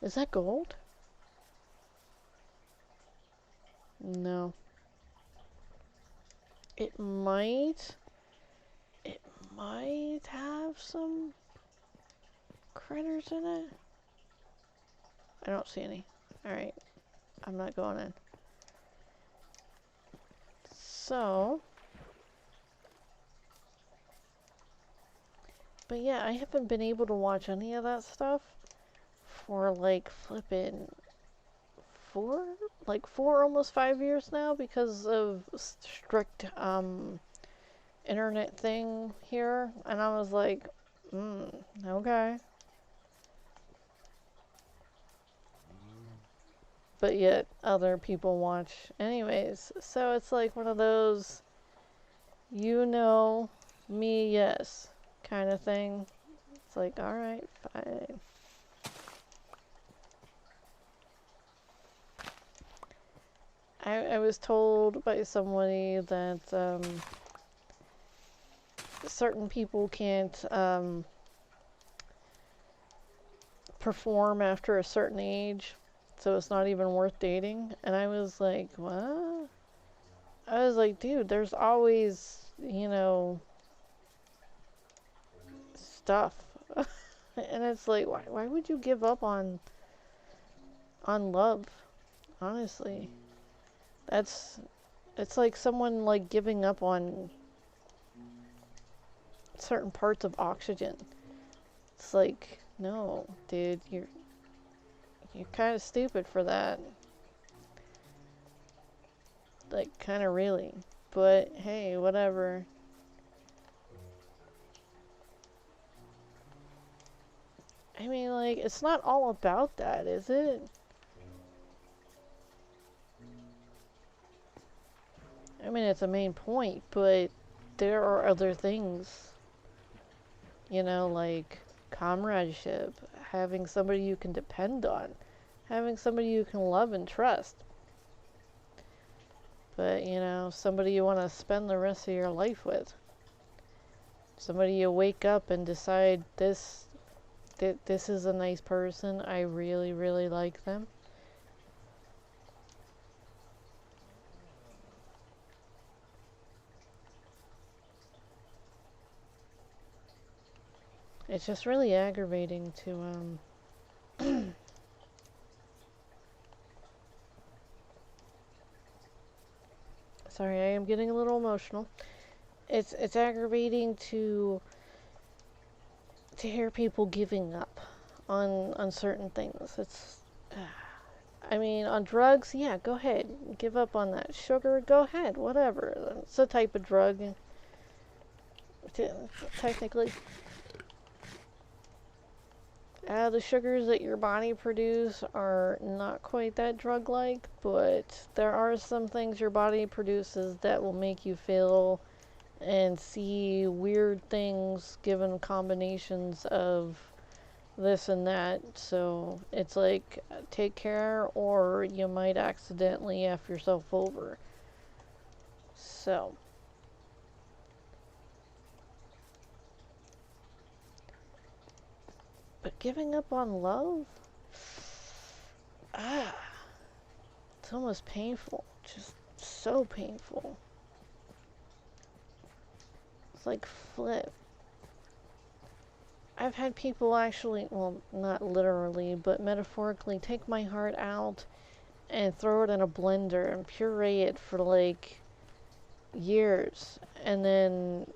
Is that gold? No. It might have some critters in it. I don't see any. Alright. I'm not going in. So. But yeah, I haven't been able to watch any of that stuff for like flippin' four, almost 5 years now because of strict internet thing here, and I was like, okay. But yet other people watch anyways, so it's like one of those me, yes kind of thing. It's like, alright, fine. I was told by somebody that certain people can't perform after a certain age, so it's not even worth dating. And I was like, what? I was like, dude, there's always, stuff. And it's like, why would you give up on love? Honestly. It's like someone like giving up on certain parts of oxygen. It's like, no, dude, You're kind of stupid for that. Like, kind of really. But, hey, whatever. I mean, like, it's not all about that, is it? I mean, it's a main point, but there are other things. You know, like comradeship, having somebody you can depend on, having somebody you can love and trust. But, you know, somebody you want to spend the rest of your life with. Somebody you wake up and decide this is a nice person. I really, really like them. It's just really aggravating to sorry, I am getting a little emotional. It's aggravating to hear people giving up on certain things. It's I mean, on drugs, yeah, go ahead. Give up on that. Sugar, go ahead. Whatever. It's a type of drug. Technically. The sugars that your body produce are not quite that drug-like, but there are some things your body produces that will make you feel and see weird things given combinations of this and that. So it's like, take care or you might accidentally F yourself over. So, but giving up on love? Ah, it's almost painful. Just so painful. It's like flip. I've had people actually, well, not literally, but metaphorically, take my heart out and throw it in a blender and puree it for like years. And then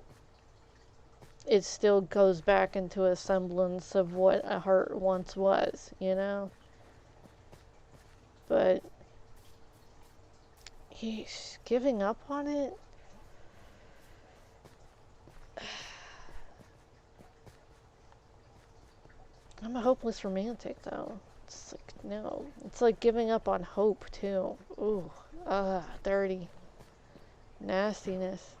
it still goes back into a semblance of what a heart once was, you know? But he's giving up on it. I'm a hopeless romantic, though. It's like, no. It's like giving up on hope, too. Ooh. Dirty. Nastiness.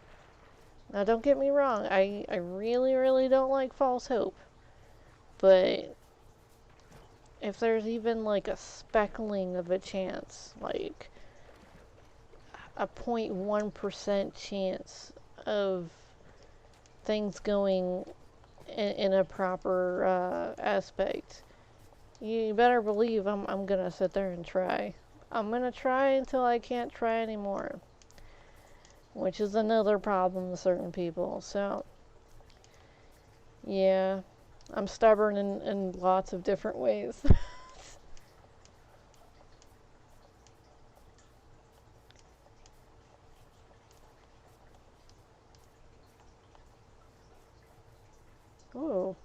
Now, don't get me wrong. I really, really don't like false hope. But if there's even like a speckling of a chance, like a 0.1% chance of things going in a proper aspect, you better believe I'm gonna sit there and try. I'm gonna try until I can't try anymore, which is another problem with certain people. So, yeah, I'm stubborn in lots of different ways. Ooh.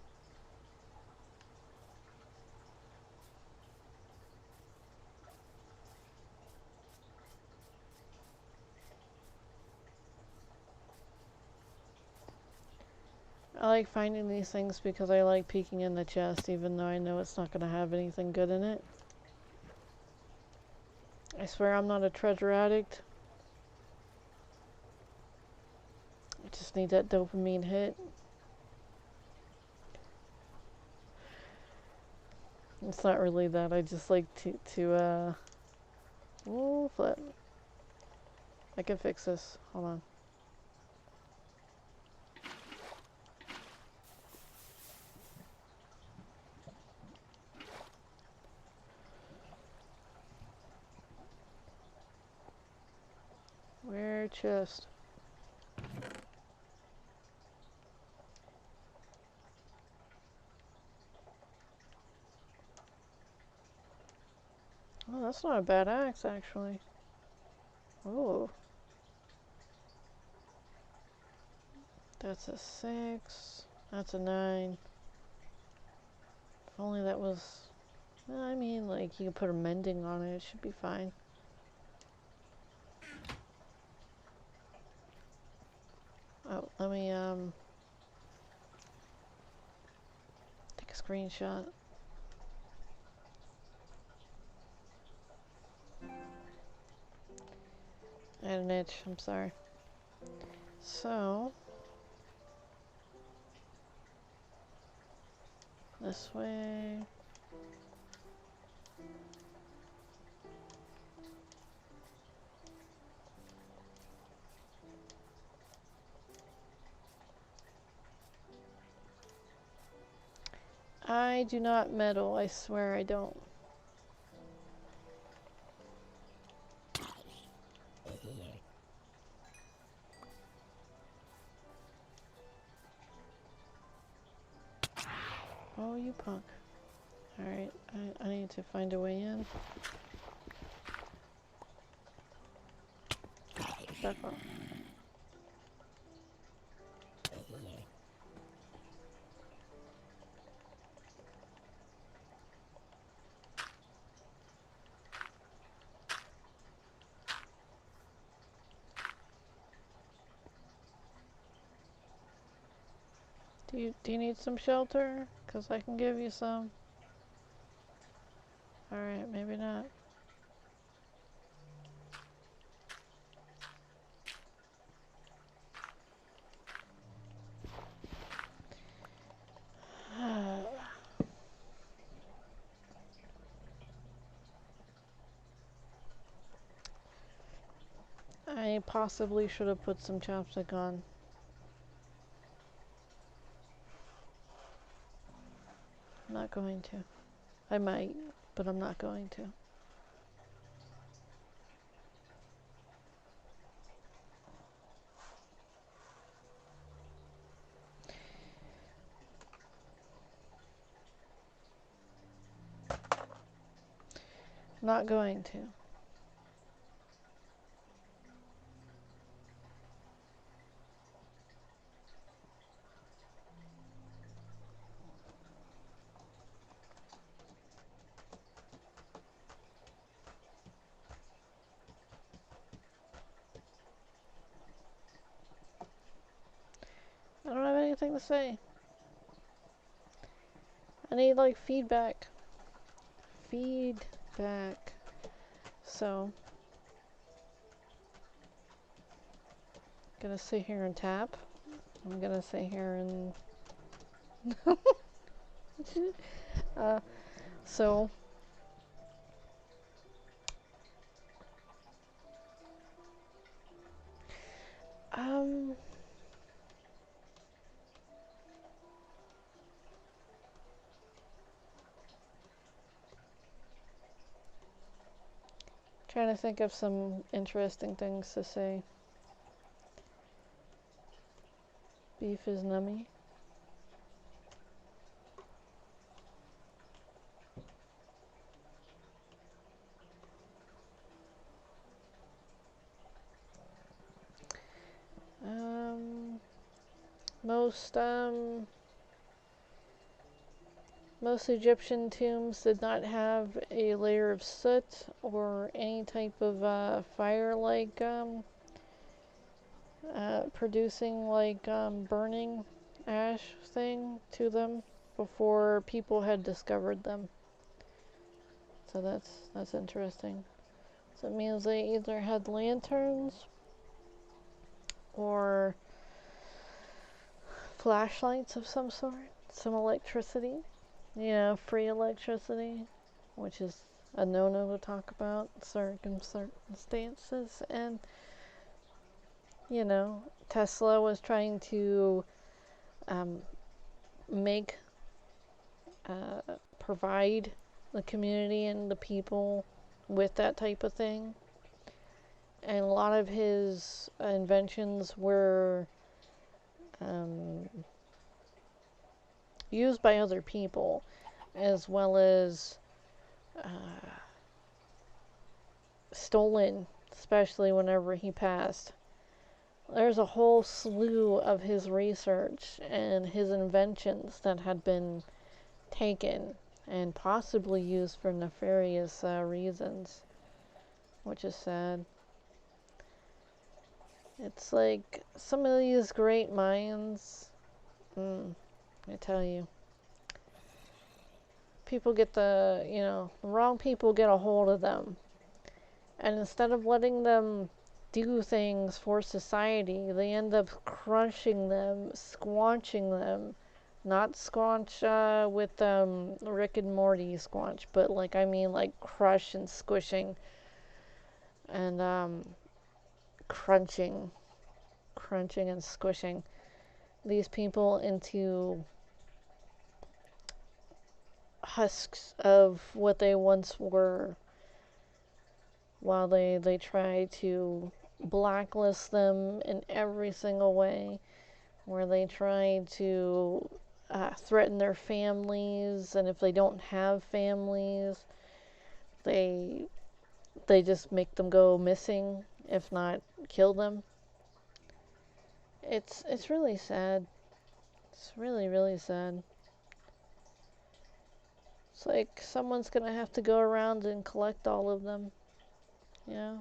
I like finding these things because I like peeking in the chest, even though I know it's not going to have anything good in it. I swear I'm not a treasure addict. I just need that dopamine hit. It's not really that. I just like oh, flip. I can fix this. Hold on. Where chest? Oh, that's not a bad axe, actually. Oh. That's a 6. That's a 9. If only that was Well, I mean, like, you can put a mending on it. It should be fine. Oh, let me, take a screenshot. I had an itch. I'm sorry. So, this way. I do not meddle. I swear I don't. Oh, you punk. Alright, I need to find a way in. Back off. Do you need some shelter? 'Cause I can give you some. Alright, maybe not. I possibly should have put some chapstick on. I'm not going to. I might, but I'm not going to. Not going to. I don't have anything to say. I need, like, feedback. Feedback. So, I'm gonna sit here and tap. I'm gonna sit here and so um trying to think of some interesting things to say. Beef is nummy. Most most Egyptian tombs did not have a layer of soot or any type of fire, like producing, like burning ash thing to them before people had discovered them. So that's interesting. So it means they either had lanterns or flashlights of some sort, some electricity, free electricity, which is a no-no to talk about certain circumstances. And Tesla was trying to make provide the community and the people with that type of thing, and a lot of his inventions were used by other people, as well as stolen, especially whenever he passed. There's a whole slew of his research and his inventions that had been taken and possibly used for nefarious reasons, which is sad. It's like some of these great minds, I tell you, people get the wrong people get a hold of them. And instead of letting them do things for society, they end up crunching them, squanching them. Not squanch with Rick and Morty squanch, but like I mean like crush and squishing and crunching, crunching and squishing these people into husks of what they once were, while they try to blacklist them in every single way, where they try to threaten their families, and if they don't have families, they just make them go missing, if not kill them. It's really sad. It's really, really sad. It's like someone's gonna have to go around and collect all of them. Yeah.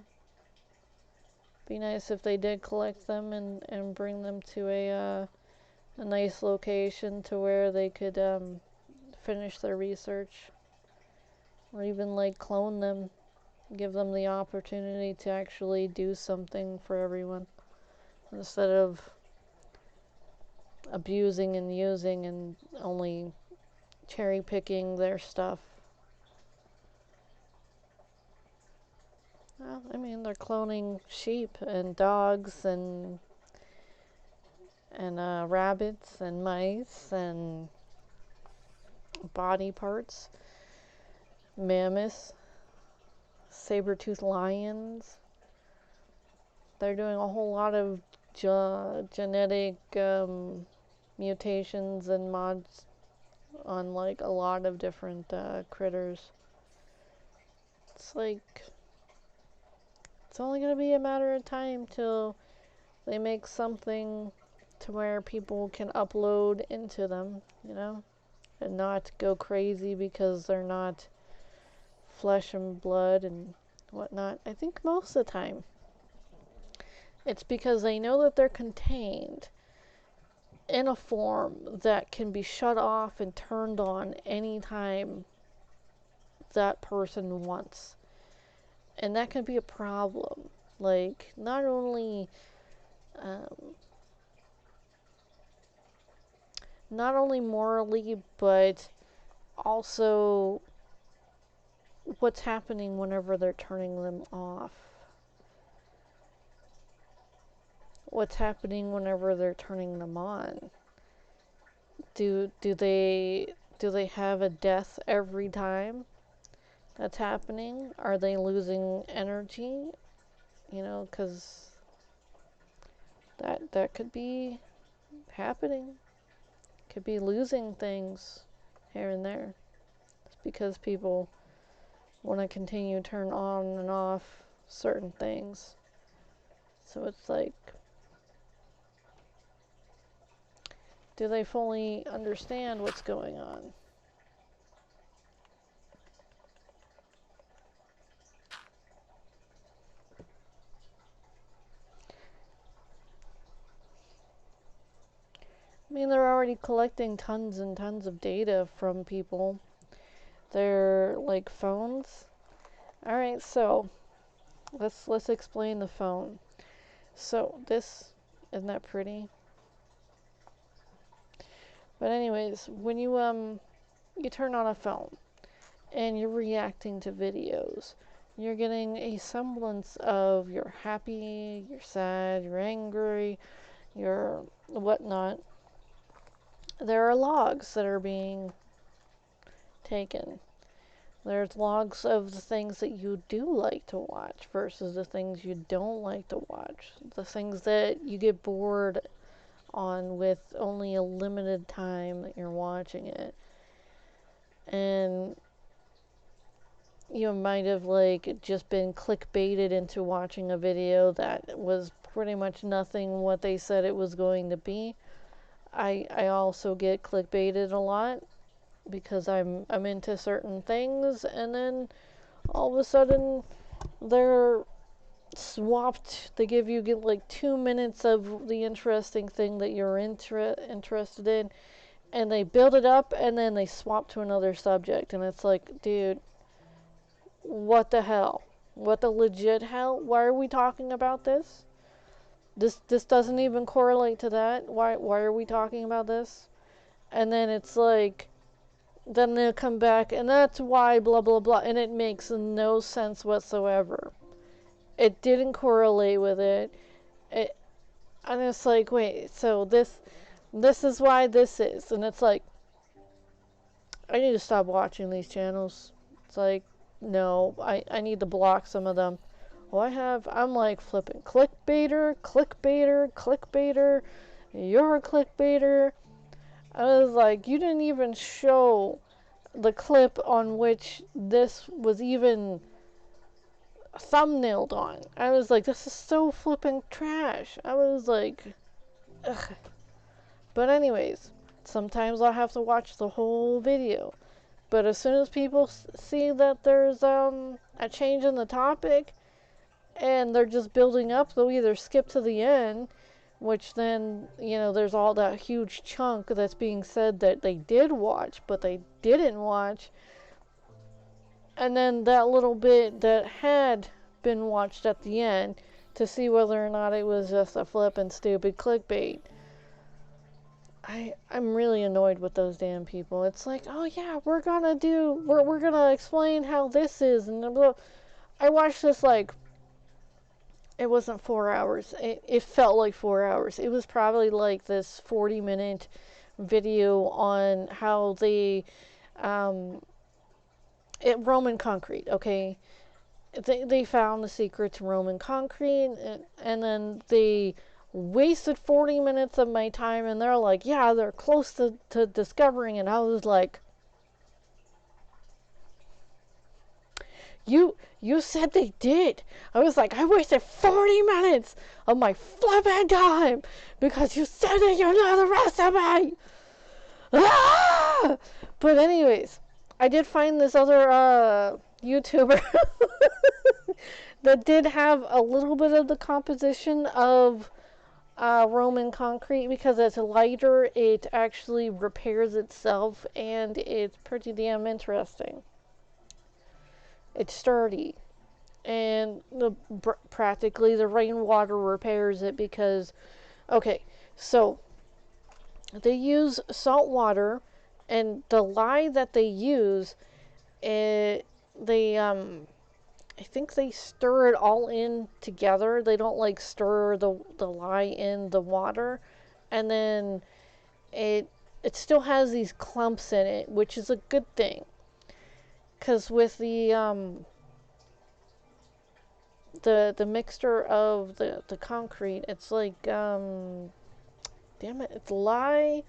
Be nice if they did collect them and bring them to a nice location to where they could finish their research, or even like clone them, give them the opportunity to actually do something for everyone instead of abusing and using and only cherry picking their stuff. Well, I mean, they're cloning sheep and dogs and rabbits and mice and body parts, mammoths, saber-toothed lions. They're doing a whole lot of genetic mutations and mods on like a lot of different critters. It's like it's only going to be a matter of time till they make something to where people can upload into them, and not go crazy because they're not flesh and blood and whatnot. I think most of the time it's because they know that they're contained in a form that can be shut off and turned on anytime that person wants. And that can be a problem. Like, not only morally, but also what's happening whenever they're turning them off. What's happening whenever they're turning them on? Do they have a death every time that's happening? Are they losing energy? Because that could be happening. Could be losing things here and there. It's because people want to continue to turn on and off certain things. So it's like, do they fully understand what's going on? I mean, they're already collecting tons and tons of data from people. They're like phones. All right, so let's explain the phone. So this, isn't that pretty? But anyways, when you turn on a phone and you're reacting to videos, you're getting a semblance of you're happy, you're sad, you're angry, you're whatnot. There are logs that are being taken. There's logs of the things that you do like to watch versus the things you don't like to watch. The things that you get bored on with only a limited time that you're watching it. And you might have like just been clickbaited into watching a video that was pretty much nothing what they said it was going to be. I also get clickbaited a lot, because I'm into certain things, and then all of a sudden they're swapped. They give you like 2 minutes of the interesting thing that you're interested in, and they build it up, and then they swap to another subject, and it's like, dude, what the hell? What the legit hell? Why are we talking about this? This doesn't even correlate to that. Why are we talking about this? And then it's like, then they'll come back, and that's why blah blah blah, and it makes no sense whatsoever. It didn't correlate with it. And it's like, wait, so this is why this is, and it's like, I need to stop watching these channels. It's like, no, I need to block some of them. Well, I'm like flipping clickbaiter, clickbaiter, clickbaiter. You're a clickbaiter. I was like, you didn't even show the clip on which this was even thumbnailed on. I was like, this is so flipping trash. I was like, ugh. But anyways, sometimes I'll have to watch the whole video. But as soon as people see that there's a change in the topic and they're just building up, they'll either skip to the end, which then, there's all that huge chunk that's being said that they did watch, but they didn't watch. And then that little bit that had been watched at the end to see whether or not it was just a flippin' stupid clickbait. I'm really annoyed with those damn people. It's like, oh yeah, we're gonna explain how this is, and blah. I watched this like, it wasn't 4 hours. It felt like 4 hours. It was probably like this 40-minute video on how Roman concrete, okay? They found the secret to Roman concrete, and then they wasted 40 minutes of my time, and they're like, yeah, they're close to discovering it. I was like, you said they did. I was like, I wasted 40 minutes of my flipping time because you said that you know the recipe. Ah! But anyways, I did find this other YouTuber that did have a little bit of the composition of Roman concrete, because it's lighter, it actually repairs itself, and it's pretty damn interesting. It's sturdy, and practically the rainwater repairs it, because, okay, so they use salt water, and the lye that they use, I think they stir it all in together. They don't like stir the lye in the water, and then it still has these clumps in it, which is a good thing. Cause with the mixture of the concrete, it's like damn it, it's lye,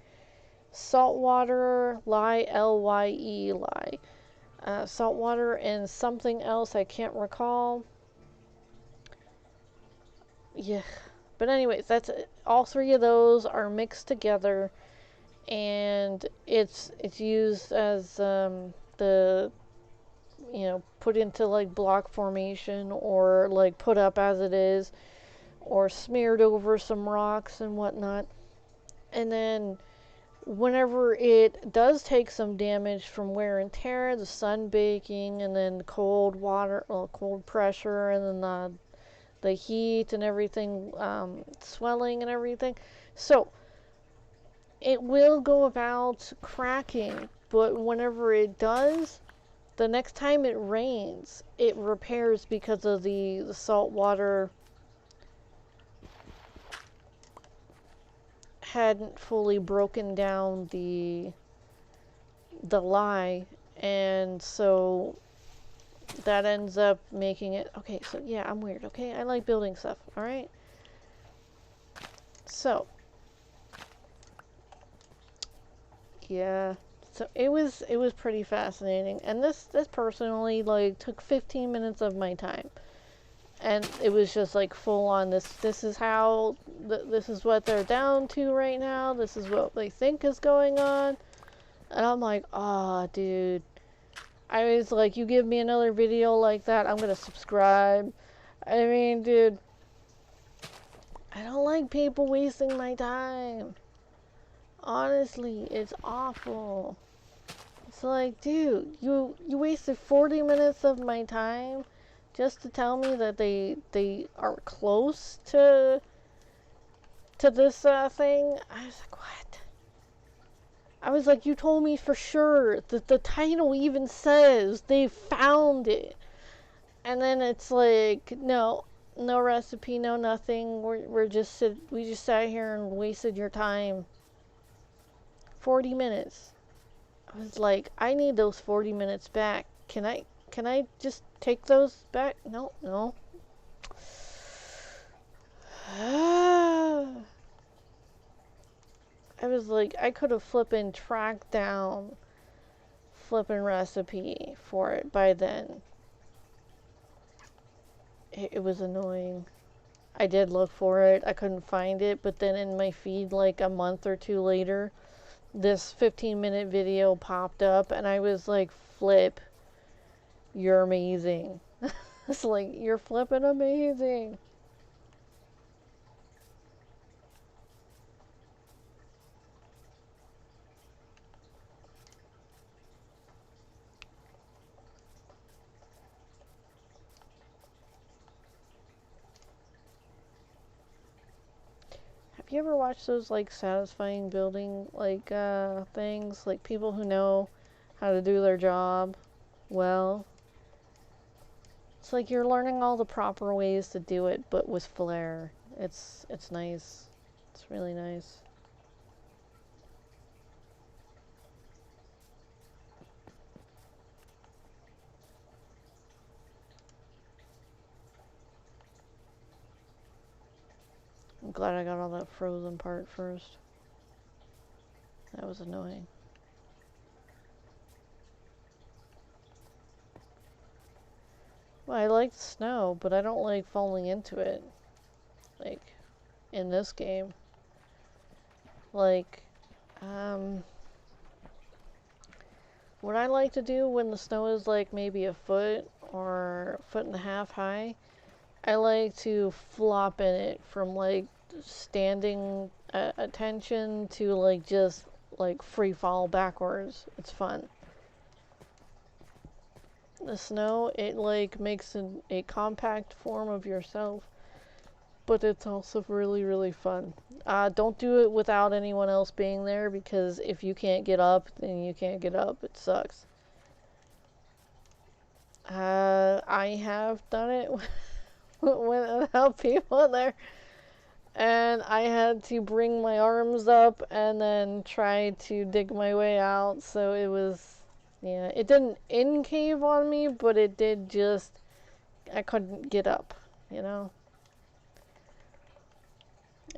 salt water, lye, LYE, lye. Salt water and something else I can't recall. Yeah, but anyways, that's all three of those are mixed together, and it's used as the put into like block formation, or like put up as it is, or smeared over some rocks and whatnot, and then whenever it does take some damage from wear and tear, the sun baking, and then cold water, cold pressure, and then the heat and everything, swelling and everything, so it will go about cracking. But whenever it does, the next time it rains, it repairs, because of the salt water hadn't fully broken down the lye, and so that ends up making it okay. So yeah, I'm weird, okay? I like building stuff, all right? So yeah, so it was pretty fascinating, and this personally like took 15 minutes of my time. And it was just like full on, this is how, this is what they're down to right now, this is what they think is going on. And I'm like, oh, dude. I was like, you give me another video like that, I'm gonna subscribe. I mean, dude, I don't like people wasting my time. Honestly, it's awful. It's like, dude, you wasted 40 minutes of my time just to tell me that they are close to this thing. I was like, what? I was like, you told me for sure that the title even says they found it. And then it's like, no, no recipe, no nothing. We just sat here and wasted your time. 40 minutes. I was like, I need those 40 minutes back. Can I just take those back? No, no. I was like, I could have flippin' tracked down flippin' recipe for it by then. It was annoying. I did look for it. I couldn't find it, but then in my feed like a month or two later, this 15-minute video popped up and I was like, flip, you're amazing. It's like, you're flipping amazing. Have you ever watched those like satisfying building like things? Like people who know how to do their job well. It's like you're learning all the proper ways to do it, but with flair. It's nice. It's really nice. I'm glad I got all that frozen part first. That was annoying. Well, I like snow, but I don't like falling into it. Like, in this game. Like, what I like to do when the snow is like maybe a foot or a foot and a half high, I like to flop in it from like standing attention to like just like free fall backwards. It's fun. The snow, it like makes a compact form of yourself, but it's also really, really fun. Don't do it without anyone else being there because if you can't get up, then you can't get up. It sucks. I have done it without people there. And I had to bring my arms up and then try to dig my way out. So it was, yeah, it didn't in-cave on me, but it did just, I couldn't get up, you know?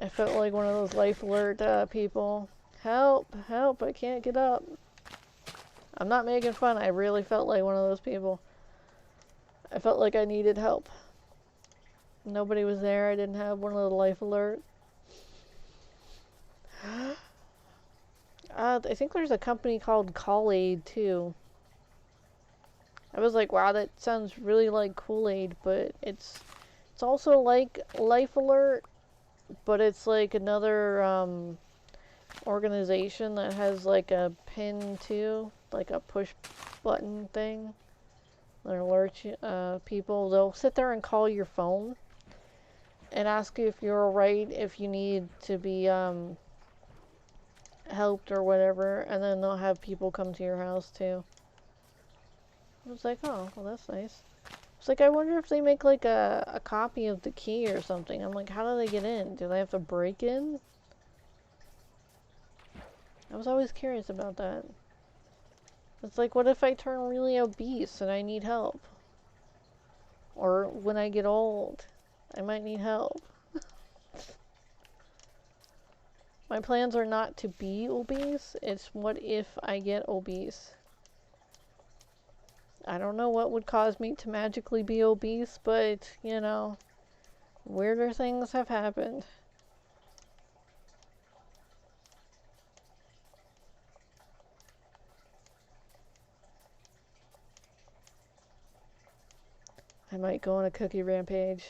I felt like one of those life alert people. Help, help, I can't get up. I'm not making fun, I really felt like one of those people. I felt like I needed help. Nobody was there, I didn't have one of the life alert. I think there's a company called Call Aid too. I was like, wow, that sounds really like Kool-Aid, but it's also like Life Alert, but it's like another organization that has like a pin too, like a push button thing that alerts people. They'll sit there and call your phone and ask you if you're alright, if you need to be helped or whatever, and then they'll have people come to your house too. I was like, oh, well, that's nice. It's like, I wonder if they make like a copy of the key or something. I'm like, how do they get in? Do they have to break in? I was always curious about that. It's like, what if I turn really obese and I need help? Or when I get old, I might need help. My plans are not to be obese. It's what if I get obese? I don't know what would cause me to magically be obese, but, you know, weirder things have happened. I might go on a cookie rampage.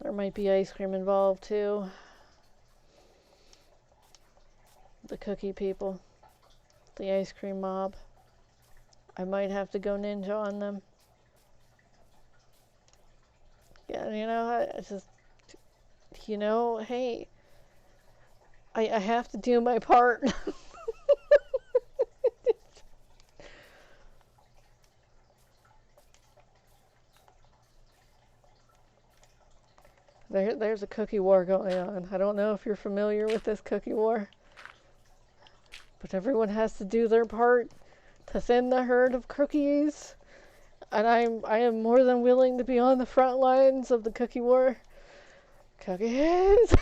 There might be ice cream involved too. The cookie people. The ice cream mob. I might have to go ninja on them. Yeah, you know, it's just, you know, hey, I have to do my part. There's a cookie war going on. I don't know if you're familiar with this cookie war, but everyone has to do their part to thin the herd of cookies. And I am more than willing to be on the front lines of the cookie war. Cookies!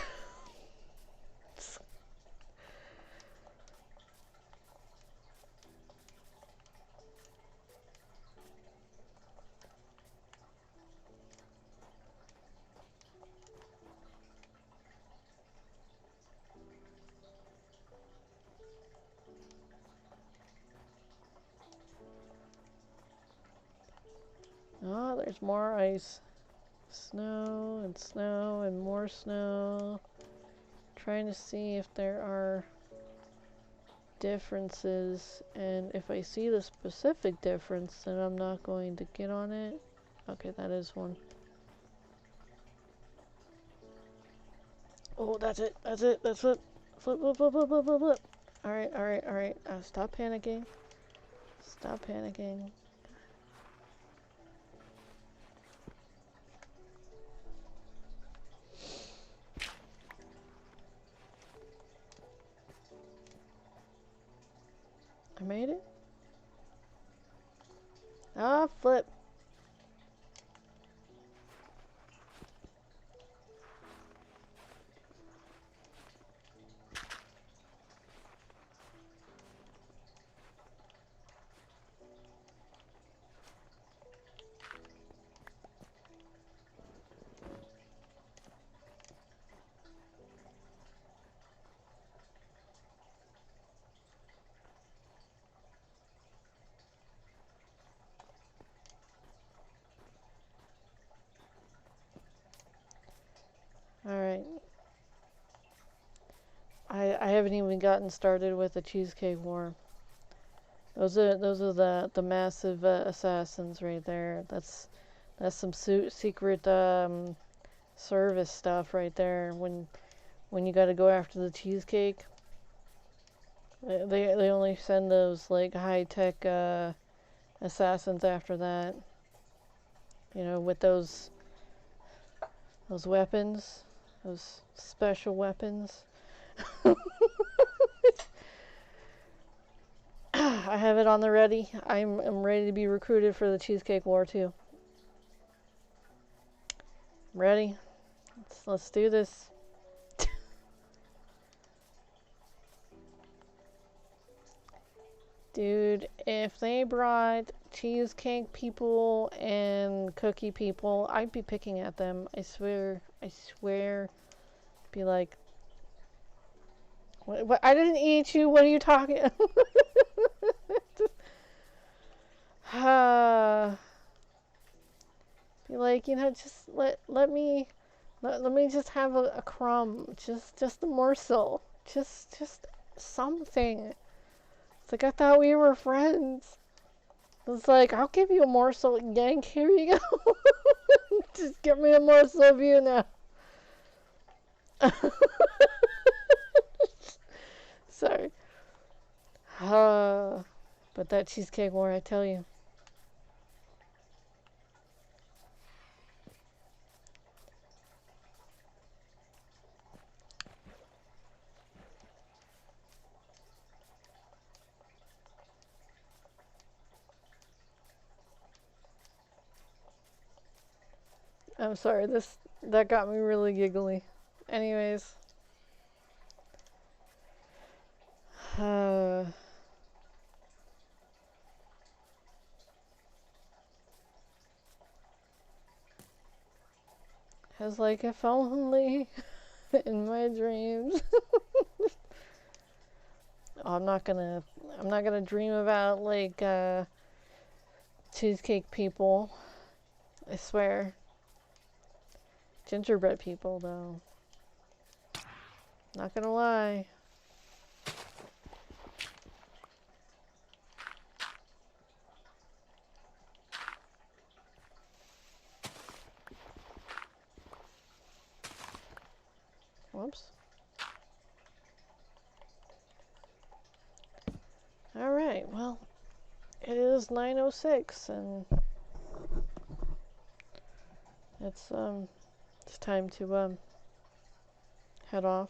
Oh, there's more ice. Snow and more snow. Trying to see if there are differences, and if I see the specific difference, then I'm not going to get on it. Okay, that is one. Oh, that's it. That's it. That's it. Flip, flip, flip, flip, flip, flip, flip. Alright, alright, alright. Stop panicking. Stop panicking. I made it? Ah, flip. Alright. I haven't even gotten started with the cheesecake war. Those are the massive assassins right there. That's some secret service stuff right there. When you got to go after the cheesecake, they only send those like high tech assassins after that. You know, with those weapons, those special weapons. I have it on the ready. I'm ready to be recruited for the cheesecake war too. Ready? Let's do this. Dude, if they brought cheesecake people and cookie people, I'd be picking at them. I swear. I swear. Be like, what? I didn't eat you. What are you talking? Be like, you know, just let me just have a crumb, just a morsel, just something. It's like, I thought we were friends. It's like, I'll give you a morsel, yank. Here you go. Just give me a morsel of you now. Sorry. But that cheesecake war, I tell you. I'm sorry, that got me really giggly. Anyways. I was like, if only in my dreams. Oh, I'm not gonna dream about like cheesecake people I swear. Gingerbread people, though. Not gonna lie. Whoops. Alright, well, it is 9:06 and it's time to head off.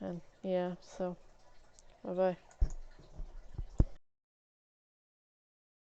And yeah, so bye bye.